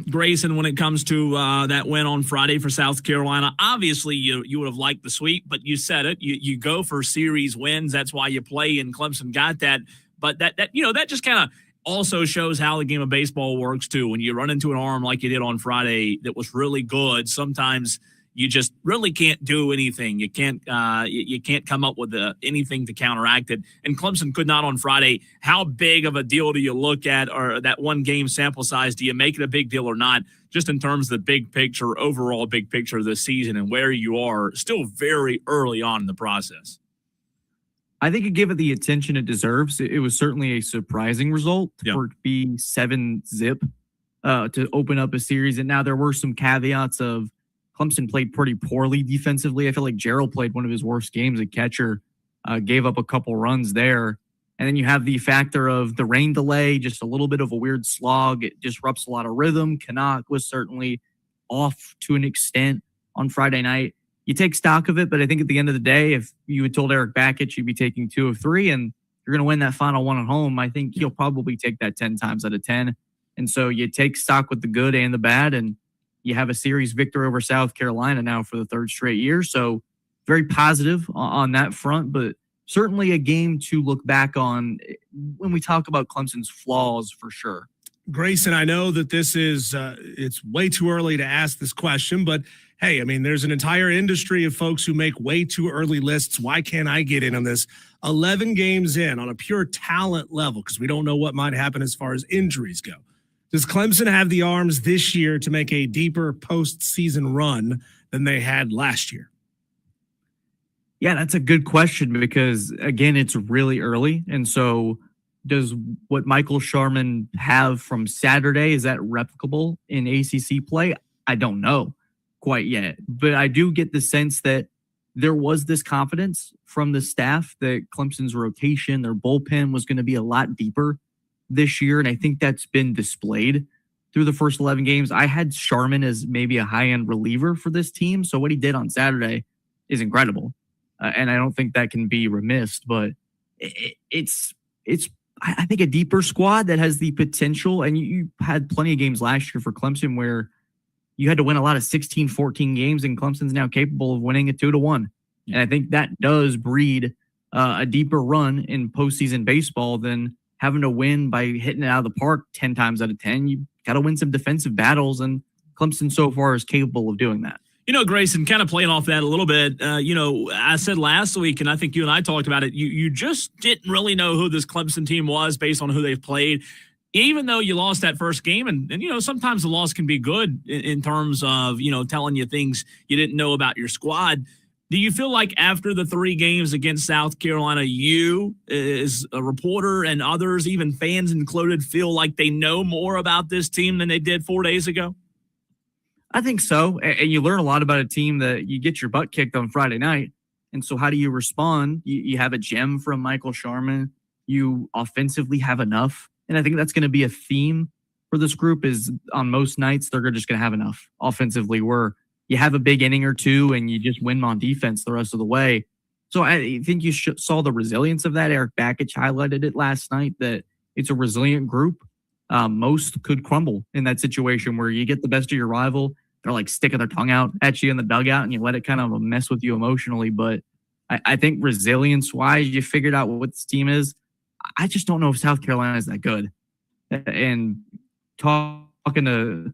Grayson, when it comes to that win on Friday for South Carolina. Obviously, you would have liked the sweep, but you said it. You go for series wins. That's why you play, and Clemson got that. But that just kind of also shows how the game of baseball works too. When you run into an arm like you did on Friday that was really good, sometimes you just really can't do anything. You can't come up with anything to counteract it. And Clemson could not on Friday. How big of a deal do you look at, or that one game sample size? Do you make it a big deal or not? Just in terms of the big picture, overall big picture of the season and where you are still very early on in the process. I think you give it the attention it deserves. It was certainly a surprising result for it to be 7-0 to open up a series. And now there were some caveats of Clemson played pretty poorly defensively. I feel like Gerald played one of his worst games at catcher, gave up a couple runs there. And then you have the factor of the rain delay, just a little bit of a weird slog. It disrupts a lot of rhythm. Canuck was certainly off to an extent on Friday night. You take stock of it, but I think at the end of the day, if you had told Eric Bakich you'd be taking 2 of 3 and you're going to win that final one at home, I think he'll probably take that 10 times out of 10. And so you take stock with the good and the bad, and you have a series victory over South Carolina now for the 3rd straight year. So very positive on that front, but certainly a game to look back on when we talk about Clemson's flaws for sure. Grayson, I know that this is it's way too early to ask this question, but hey, I mean, there's an entire industry of folks who make way too early lists. Why can't I get in on this? 11 games in on a pure talent level, because we don't know what might happen as far as injuries go. Does Clemson have the arms this year to make a deeper postseason run than they had last year? Yeah, that's a good question because, again, it's really early. And so does what Michael Sharman have from Saturday, is that replicable in ACC play? I don't know quite yet. But I do get the sense that there was this confidence from the staff that Clemson's rotation, their bullpen was going to be a lot deeper this year. And I think that's been displayed through the first 11 games. I had Sharman as maybe a high-end reliever for this team. So what he did on Saturday is incredible. And I don't think that can be remissed, but it's I think a deeper squad that has the potential. And you had plenty of games last year for Clemson where you had to win a lot of 16-14 games, and Clemson's now capable of winning a 2-1. And I think that does breed a deeper run in postseason baseball than having to win by hitting it out of the park 10 times out of 10. You got to win some defensive battles, and Clemson so far is capable of doing that. Grayson, kind of playing off that a little bit, I said last week, and I think you and I talked about it, you just didn't really know who this Clemson team was based on who they've played, even though you lost that first game. And sometimes the loss can be good in terms of, telling you things you didn't know about your squad. Do you feel like after the 3 games against South Carolina, you as a reporter and others, even fans included, feel like they know more about this team than they did 4 days ago? I think so. And you learn a lot about a team that you get your butt kicked on Friday night. And so how do you respond? You have a gem from Michael Sharman. You offensively have enough. And I think that's going to be a theme for this group is on most nights, they're just going to have enough offensively where you have a big inning or two and you just win on defense the rest of the way. So I think you saw the resilience of that. Eric Bakich highlighted it last night, that it's a resilient group. Most could crumble in that situation where you get the best of your rival. They're like sticking their tongue out at you in the dugout and you let it kind of mess with you emotionally. But I think resilience-wise, you figured out what this team is. I just don't know if South Carolina is that good. And talking to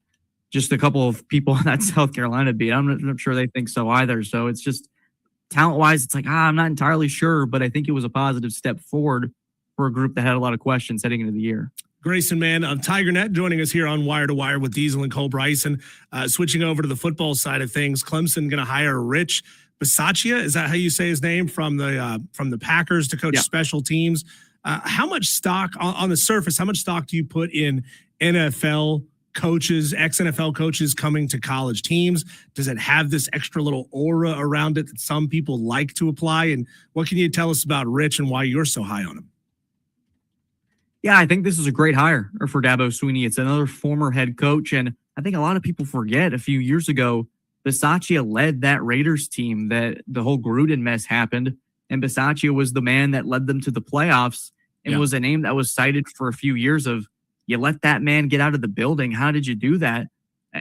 just a couple of people on that South Carolina beat, I'm not sure they think so either. So it's just talent-wise, it's like, I'm not entirely sure, but I think it was a positive step forward for a group that had a lot of questions heading into the year. Grayson Mann of TigerNet joining us here on Wire to Wire with Diesel and Cole Bryson. Switching over to the football side of things, Clemson going to hire Rich Bisaccia. Is that how you say his name? From the Packers to coach special teams. How much stock on the surface? How much stock do you put in NFL coaches, ex-NFL coaches coming to college teams? Does it have this extra little aura around it that some people like to apply? And what can you tell us about Rich and why you're so high on him? Yeah, I think this is a great hire for Dabo Swinney. It's another former head coach, and I think a lot of people forget a few years ago, Bisaccia led that Raiders team that the whole Gruden mess happened, and Bisaccia was the man that led them to the playoffs and was a name that was cited for a few years of, you let that man get out of the building. How did you do that?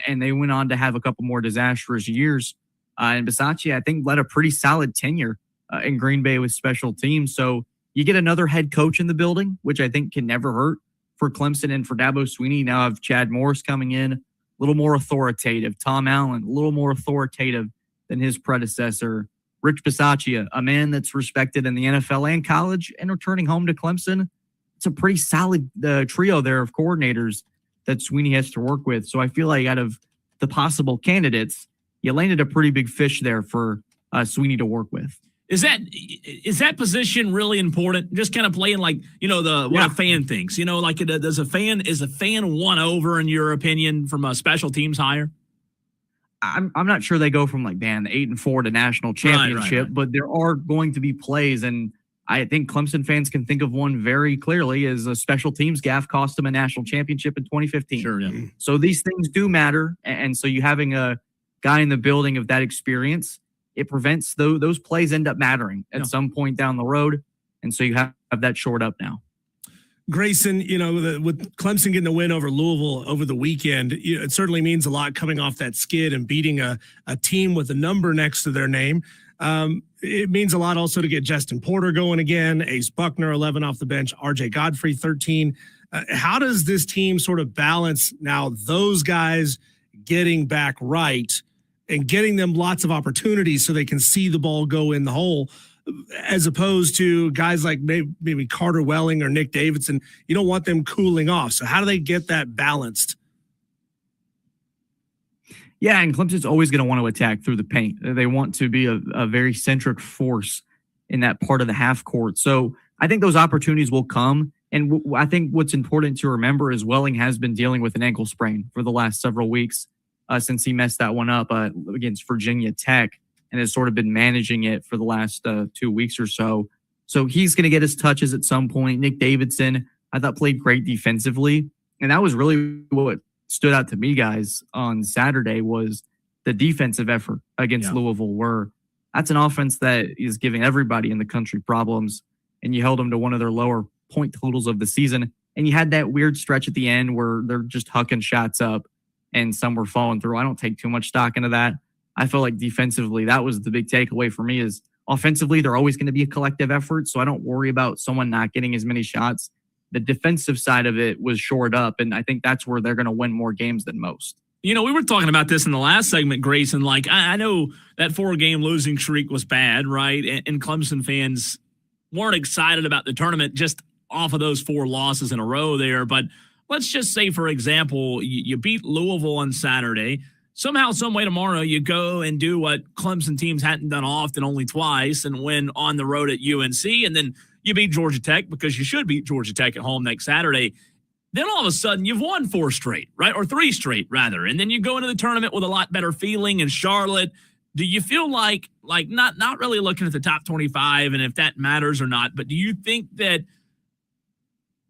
And they went on to have a couple more disastrous years. And Bisaccia, I think, led a pretty solid tenure in Green Bay with special teams. So you get another head coach in the building, which I think can never hurt for Clemson and for Dabo Swinney. Now I have Chad Morris coming in, a little more authoritative. Tom Allen, a little more authoritative than his predecessor. Rich Bisaccia, a man that's respected in the NFL and college, and returning home to Clemson. It's a pretty solid trio there of coordinators that Swinney has to work with. So I feel like out of the possible candidates, you landed a pretty big fish there for Swinney to work with. Is that position really important? Just kind of playing like, what a fan thinks, like is a fan won over in your opinion from a special teams hire? I'm not sure they go from the 8-4 to national championship, but there are going to be plays. And I think Clemson fans can think of one very clearly as a special teams gaffe cost them a national championship in 2015. Sure, yeah. So these things do matter. And so you having a guy in the building of that experience, it prevents those plays end up mattering at some point down the road. And so you have that shored up now. Grayson, with Clemson getting a win over Louisville over the weekend, it certainly means a lot coming off that skid and beating a team with a number next to their name. It means a lot also to get Justin Porter going again, Ace Buckner, 11 off the bench, RJ Godfrey, 13. How does this team sort of balance now those guys getting back right and getting them lots of opportunities so they can see the ball go in the hole, as opposed to guys like maybe Carter Welling or Nick Davidson? You don't want them cooling off. So how do they get that balanced? Yeah, and Clemson's always going to want to attack through the paint. They want to be a very centric force in that part of the half court. So I think those opportunities will come. And I think what's important to remember is Welling has been dealing with an ankle sprain for the last several weeks since he messed that one up against Virginia Tech, and has sort of been managing it for the last 2 weeks or so. So he's going to get his touches at some point. Nick Davidson, I thought, played great defensively. And that was really what stood out to me, guys, on Saturday was the defensive effort against Louisville, where that's an offense that is giving everybody in the country problems. And you held them to one of their lower point totals of the season. And you had that weird stretch at the end where they're just hucking shots up and some were falling through. I don't take too much stock into that. I feel like defensively, that was the big takeaway for me is offensively, they're always going to be a collective effort. So I don't worry about someone not getting as many shots. The defensive side of it was shored up. And I think that's where they're going to win more games than most. We were talking about this in the last segment, Grayson. I know that 4-game losing streak was bad, right? And Clemson fans weren't excited about the tournament just off of those 4 losses in a row there. But let's just say, for example, you beat Louisville on Saturday. Somehow, some way tomorrow, you go and do what Clemson teams hadn't done often, only twice, and win on the road at UNC. And then you beat Georgia Tech because you should beat Georgia Tech at home next Saturday. Then all of a sudden, you've won 4 straight, right? Or 3 straight, rather. And then you go into the tournament with a lot better feeling in Charlotte. Do you feel like not really looking at the top 25 and if that matters or not, but do you think that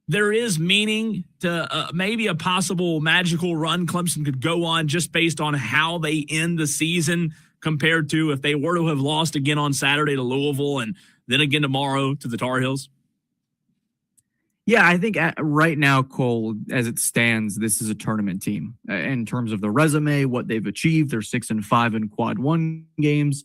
there is meaning to maybe a possible magical run Clemson could go on just based on how they end the season compared to if they were to have lost again on Saturday to Louisville and then again tomorrow to the Tar Heels? Yeah, I think right now, Cole, as it stands, this is a tournament team in terms of the resume, what they've achieved. They're 6-5 in quad one games.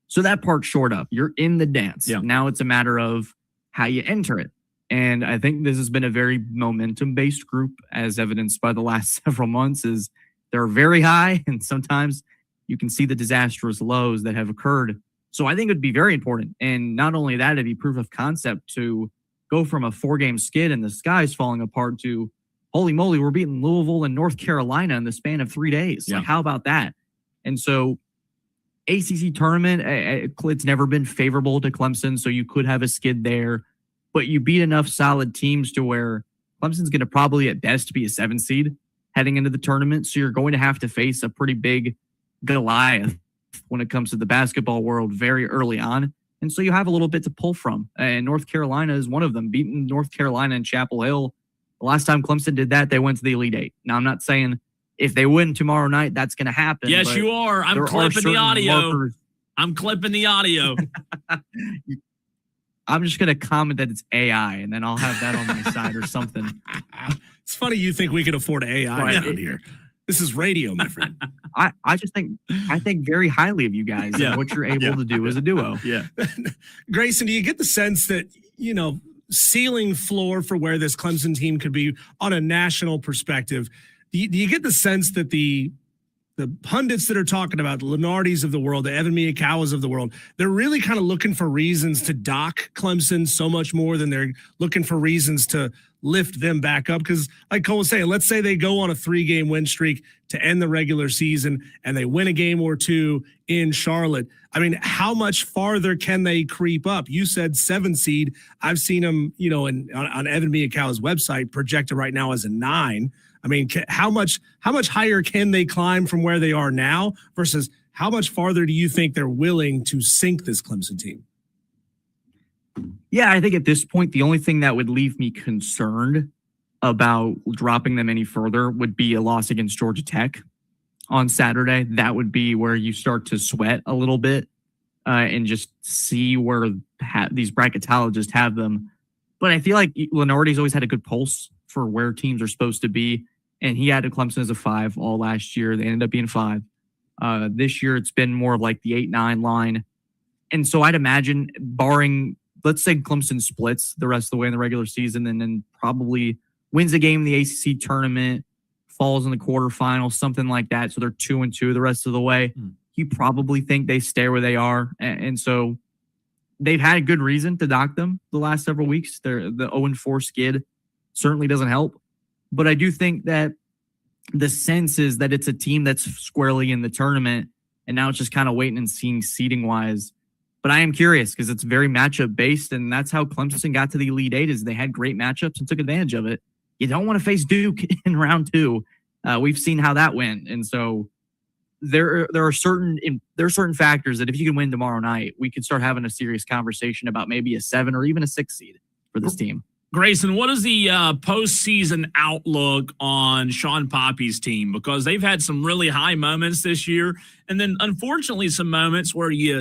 So that part's shored up. You're in the dance. Yeah. Now it's a matter of how you enter it. And I think this has been a very momentum-based group, as evidenced by the last several months, is they're very high, and sometimes you can see the disastrous lows that have occurred. So I think it would be very important. And not only that, it'd be proof of concept to go from a 4-game skid and the sky's falling apart to, holy moly, we're beating Louisville and North Carolina in the span of 3 days. Yeah. Like, how about that? And so ACC tournament, it's never been favorable to Clemson, so you could have a skid there. But you beat enough solid teams to where Clemson's going to probably at best be a 7 seed heading into the tournament. So you're going to have to face a pretty big Goliath when it comes to the basketball world very early on. And so you have a little bit to pull from. And North Carolina is one of them. Beating North Carolina in Chapel Hill. The last time Clemson did that, they went to the Elite Eight. Now, I'm not saying if they win tomorrow night, that's going to happen. Yes, you are. I'm clipping the audio. Markers. I'm clipping the audio. I'm just going to comment that it's AI, and then I'll have that on my side or something. It's funny you think we can afford AI Right. around here. This is radio, my friend. I just think very highly of you guys and what you're able to do as a duo. Yeah. Grayson, do you get the sense that, ceiling floor for where this Clemson team could be on a national perspective? Do you get the sense that the pundits that are talking about the Lenardis of the world, the Evan Miyakawas of the world, they're really kind of looking for reasons to dock Clemson so much more than they're looking for reasons to lift them back up? Because like Cole was saying, let's say they go on a 3-game win streak to end the regular season and they win a game or two in Charlotte. I mean, how much farther can they creep up? You said 7 seed. I've seen them, on Evan Miyakawa's website projected right now as a 9. I mean, how much higher can they climb from where they are now versus how much farther do you think they're willing to sink this Clemson team? Yeah, I think at this point, the only thing that would leave me concerned about dropping them any further would be a loss against Georgia Tech on Saturday. That would be where you start to sweat a little bit and just see where these bracketologists have them. But I feel like Lenardi's always had a good pulse for where teams are supposed to be. And he had Clemson as a 5 all last year. They ended up being 5. This year, it's been more of like the 8-9 line. And so I'd imagine barring, let's say Clemson splits the rest of the way in the regular season and then probably wins a game in the ACC tournament, falls in the quarterfinals, something like that. So they're 2-2 the rest of the way. You probably think they stay where they are. And so they've had a good reason to dock them the last several weeks. The 0-4 skid certainly doesn't help. But I do think that the sense is that it's a team that's squarely in the tournament, and now it's just kind of waiting and seeing seeding-wise. But I am curious because it's very matchup-based, and that's how Clemson got to the Elite Eight is they had great matchups and took advantage of it. You don't want to face Duke in round 2. We've seen how that went. And so there are certain factors that if you can win tomorrow night, we could start having a serious conversation about maybe a 7 or even a 6 seed for this team. Grayson, what is the postseason outlook on Sean Poppy's team? Because they've had some really high moments this year, and then unfortunately some moments where you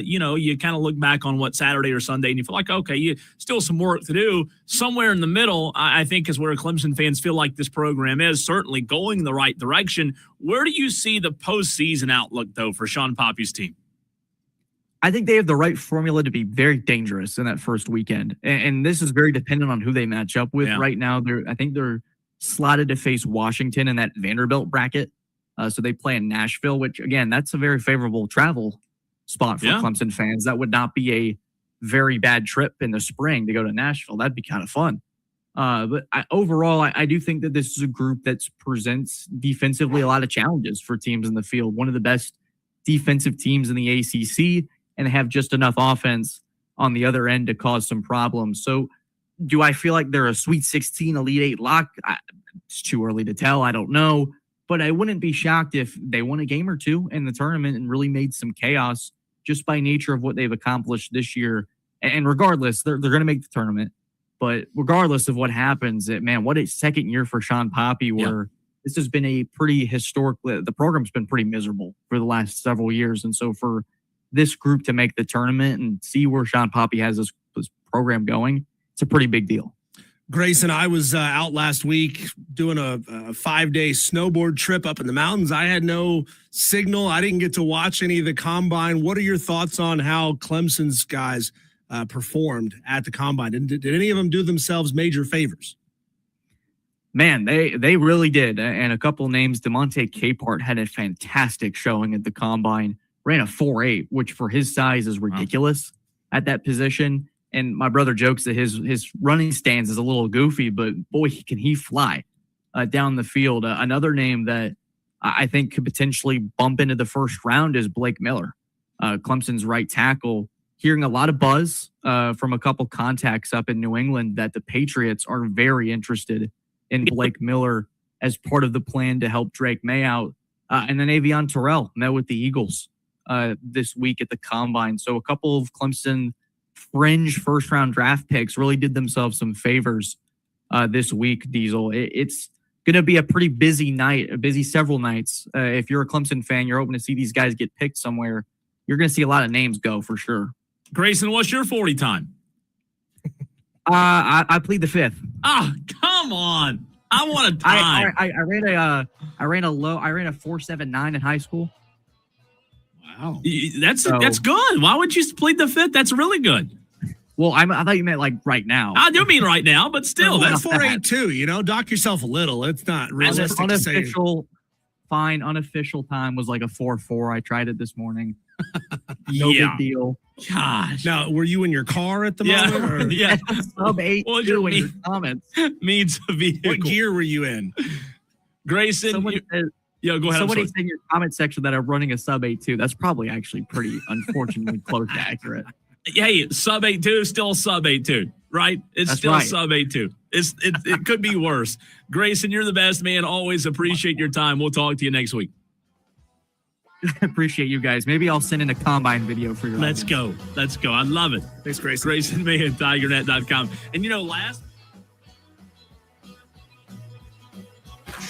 kind of look back on what Saturday or Sunday and you feel like, okay, you still some work to do. Somewhere in the middle, I think, is where Clemson fans feel like this program is certainly going in the right direction. Where do you see the postseason outlook, though, for Sean Poppy's team? I think they have the right formula to be very dangerous in that first weekend. And this is very dependent on who they match up with. Right now, I think they're slotted to face Washington in that Vanderbilt bracket. So they play in Nashville, which, again, that's a very favorable travel spot for Clemson fans. That would not be a very bad trip in the spring to go to Nashville. That'd be kind of fun. But overall, I do think that this is a group that presents defensively a lot of challenges for teams in the field. One of the best defensive teams in the ACC, and have just enough offense on the other end to cause some problems. So do I feel like they're a Sweet 16 Elite 8 lock? It's too early to tell. I don't know. But I wouldn't be shocked if they won a game or two in the tournament and really made some chaos just by nature of what they've accomplished this year. And regardless, they're going to make the tournament. But regardless of what happens, what a second year for Sean Poppy where this has been a pretty historic, the program's been pretty miserable for the last several years. And so for this group to make the tournament and see where Sean Poppy has this program going, it's a pretty big deal. Grayson, I was out last week doing a 5-day snowboard trip up in the mountains. I had no signal. I didn't get to watch any of the combine. What are your thoughts on how Clemson's guys performed at the combine? And did any of them do themselves major favors? Man, they really did. And a couple of names, DeMonte Capehart had a fantastic showing at the combine, ran a 4.8, which for his size is ridiculous at that position. And my brother jokes that his running stance is a little goofy, but boy, can he fly down the field. Another name that I think could potentially bump into the first round is Blake Miller, Clemson's right tackle. Hearing a lot of buzz from a couple contacts up in New England that the Patriots are very interested in Blake Miller as part of the plan to help Drake May out. And then Avion Terrell met with the Eagles this week at the combine. So a couple of Clemson fringe first-round draft picks really did themselves some favors this week, Diesel. It's going to be a pretty busy night, a busy several nights. If you're a Clemson fan, you're hoping to see these guys get picked somewhere. You're going to see a lot of names go for sure. Grayson, what's your 40 time? I plead the fifth. Ah, come on. I want a time. I ran a 4.79 in high school. Wow. That's good. Why would you plead the fifth? That's really good. Well, I thought you meant like right now. I do mean right now, but still, that's 4.82. Dock yourself a little. It's not realistic. Unofficial time was like a 4.4. I tried it this morning. No big deal. Gosh. Now, were you in your car at the moment? Or? Yeah. Sub 8 in your comments. Means a vehicle. What gear were you in? Grayson, go ahead. Somebody said in your comment section that I'm running a sub 8.2. That's probably actually pretty unfortunately close to accurate. Hey, sub 8.2 still sub 8.2, right? It's still sub 8.2. It could be worse. Grayson, you're the best, man. Always appreciate your time. We'll talk to you next week. Appreciate you guys. Maybe I'll send in a combine video for your Let's go. I love it. Thanks, Grayson. Grayson May at TigerNet.com. And last.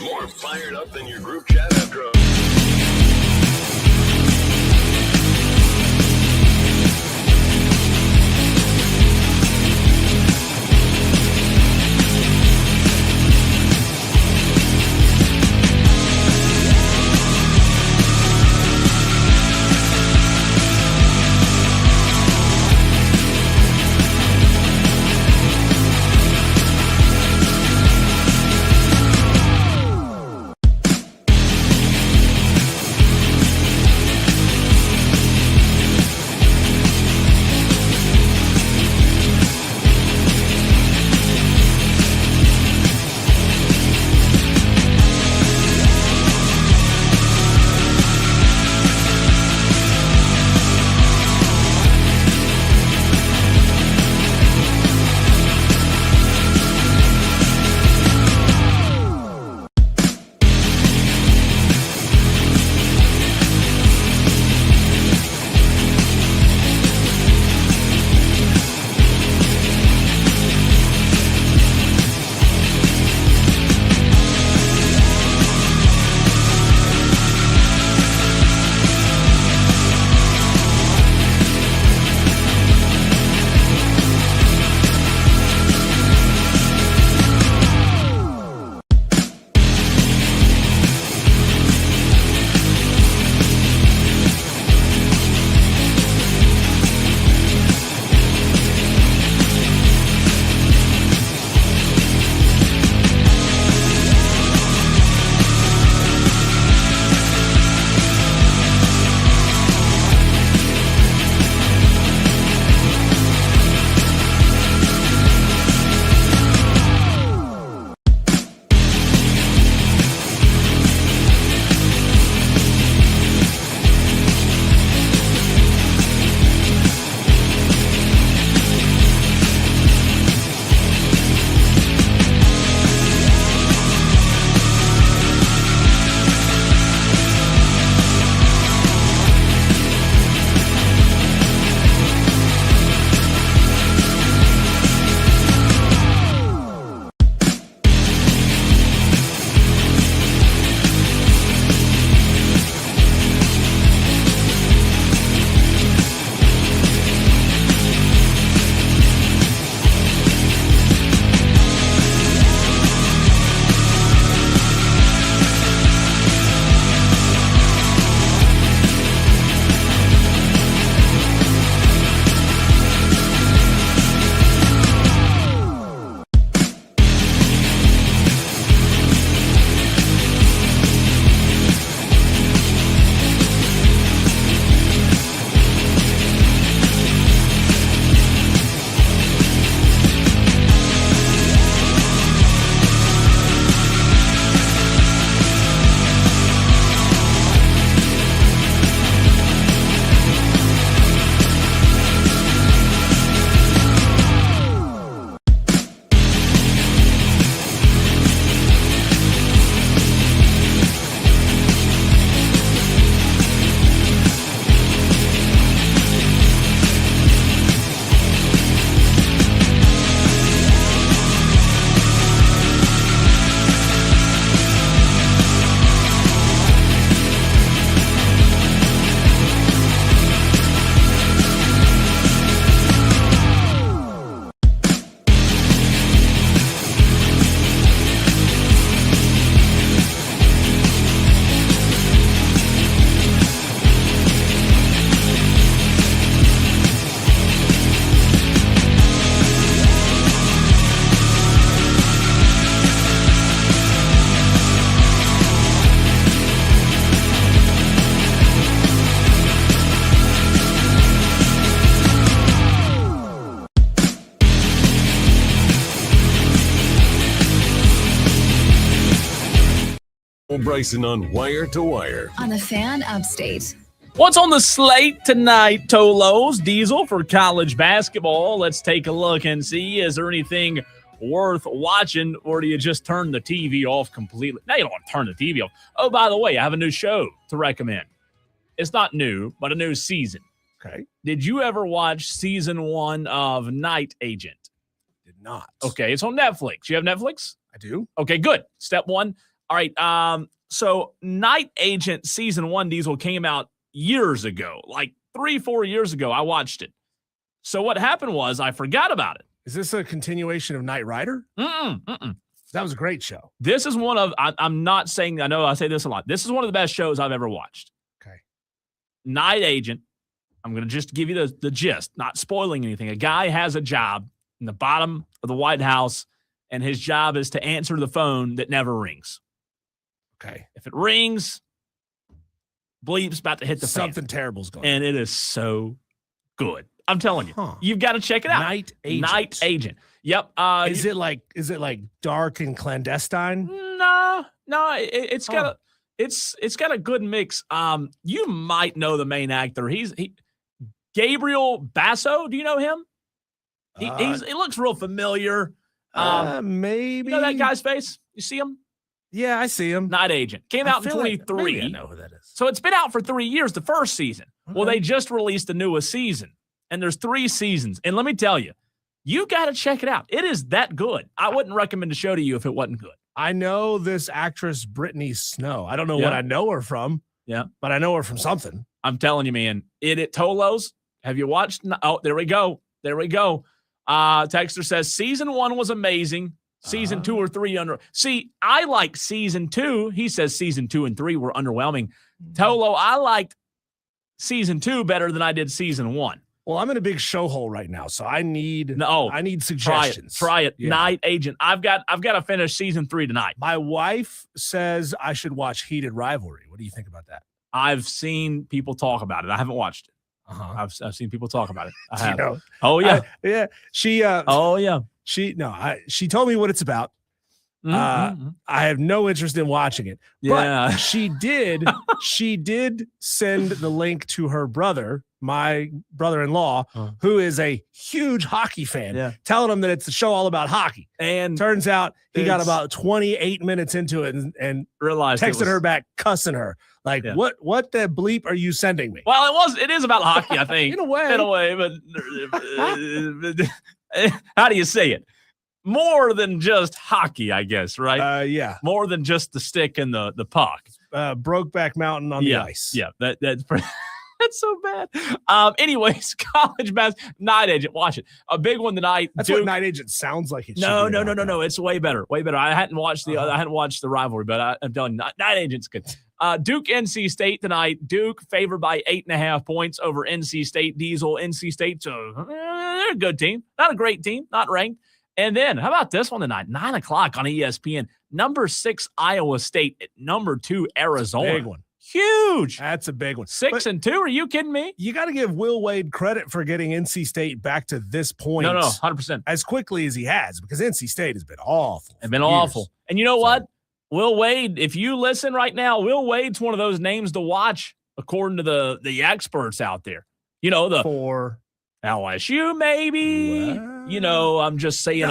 More fired up than your group chat after a Bryson on Wire to Wire. On the Fan Upstate. What's on the slate tonight, Tolos? Diesel for college basketball. Let's take a look and see, is there anything worth watching, or do you just turn the TV off completely? Now you don't want to turn the TV off. Oh, by the way, I have a new show to recommend. It's not new, but a new season. Okay. Did you ever watch season 1 of Night Agent? Did not. Okay, it's on Netflix. You have Netflix? I do. Okay, good. Step 1. All right. So Night Agent season 1, Diesel, came out years ago, like 3-4 years ago. I watched it. So what happened was I forgot about it. Is this a continuation of Knight Rider? Mm-mm. That was a great show. This is one of, I'm not saying, I know I say this a lot. This is one of the best shows I've ever watched. Okay. Night Agent. I'm going to just give you the gist, not spoiling anything. A guy has a job in the bottom of the White House, and his job is to answer the phone that never rings. Okay. If it rings, bleep's about to hit the fan. Something terrible's going on. And it is so good. I'm telling you. You've got to check it out. Night Agent. Night Agent. Yep. Is it like dark and clandestine? No. It's got a good mix. You might know the main actor. He's Gabriel Basso. Do you know him? He looks real familiar. Maybe. You know that guy's face? You see him? Yeah, I see him. Night Agent. Came out in 23. Maybe I know who that is. So it's been out for 3 years, the first season. Okay. Well, they just released the newest season, and there's 3 seasons. And let me tell you, you got to check it out. It is that good. I wouldn't recommend the show to you if it wasn't good. I know this actress, Brittany Snow. I don't know what I know her from. Yeah. But I know her from something. I'm telling you, man. It Tolos. Have you watched? Oh, there we go. Texter says season 1 was amazing. Season 2 or 3 under. See, I like season 2. He says season 2 and 3 were underwhelming. Tolo, I liked season 2 better than I did season 1. Well, I'm in a big show hole right now, so I need suggestions. Try it. Yeah. Night Agent. I've got to finish season 3 tonight. My wife says I should watch Heated Rivalry. What do you think about that? I've seen people talk about it. I haven't watched it. I've seen people talk about it. I have. You know, oh yeah, yeah. She. Oh yeah. She told me what it's about. I have no interest in watching it. Yeah. But she did send the link to her brother, my brother-in-law, who is a huge hockey fan, telling him that it's a show all about hockey. And turns out he got about 28 minutes into it and realized texted her back, cussing her. Like, what the bleep are you sending me? Well, it is about hockey, I think. In a way, but how do you say it? More than just hockey, I guess, right? Yeah. More than just the stick and the puck. Brokeback Mountain on the ice. Yeah, that's that's so bad. Anyways, college basketball, Night Agent, watch it. A big one tonight. That's Duke. what Night Agent sounds like. It No. It's way better. I hadn't watched I hadn't watched the rivalry, but I'm telling you, Night Agent's good. Duke NC State tonight. Duke favored by 8.5 points over NC State. Diesel. NC State's they're a good team, not a great team, not ranked. And then how about this one tonight? 9 o'clock on ESPN. Number 6 Iowa State at number 2 Arizona. Big one. Huge. That's a big one. 6 and 2. Are you kidding me? You got to give Will Wade credit for getting NC State back to this point. No, 100%. As quickly as he has, because NC State has been awful. It's been awful. And you know what? Will Wade, if you listen right now, Will Wade's one of those names to watch according to the experts out there. You know, for LSU, maybe. Well, you know, I'm just saying.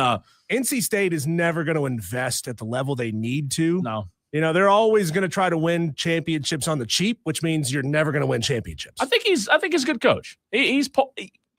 NC State is never going to invest at the level they need to. No. You know, they're always going to try to win championships on the cheap, which means you're never going to win championships. I think he's a good coach. He's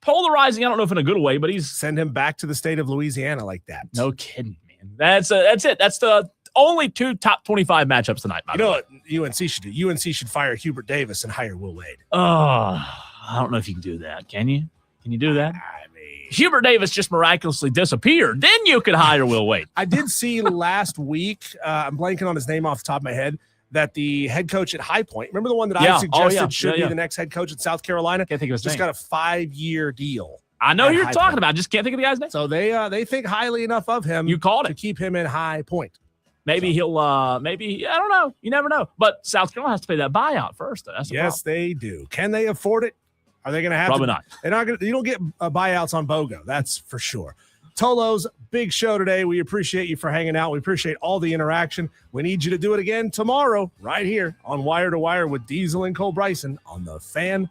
polarizing. I don't know if in a good way, but send him back to the state of Louisiana like that. No kidding, man. That's it. That's the only 2 top 25 matchups tonight. You know what UNC should do? UNC should fire Hubert Davis and hire Will Wade. Oh, I don't know if you can do that. Can you? Can you do that? I mean, Hubert Davis just miraculously disappeared. Then you could hire Will Wade. I did see last week, I'm blanking on his name off the top of my head, that the head coach at High Point, remember the one that I suggested should be the next head coach at South Carolina? Can't think of his name. Just got a 5-year deal. I know who you're talking about. Just can't think of the guy's name. So they think highly enough of him. You called to keep him in High Point. Maybe he'll maybe I don't know. You never know. But South Carolina has to pay that buyout first. That's the problem. They do. Can they afford it? Are they going to have Probably not. They're not going to. You don't get buyouts on BOGO. That's for sure. Tolo's big show today. We appreciate you for hanging out. We appreciate all the interaction. We need you to do it again tomorrow right here on Wire to Wire with Diesel and Cole Bryson on the Fan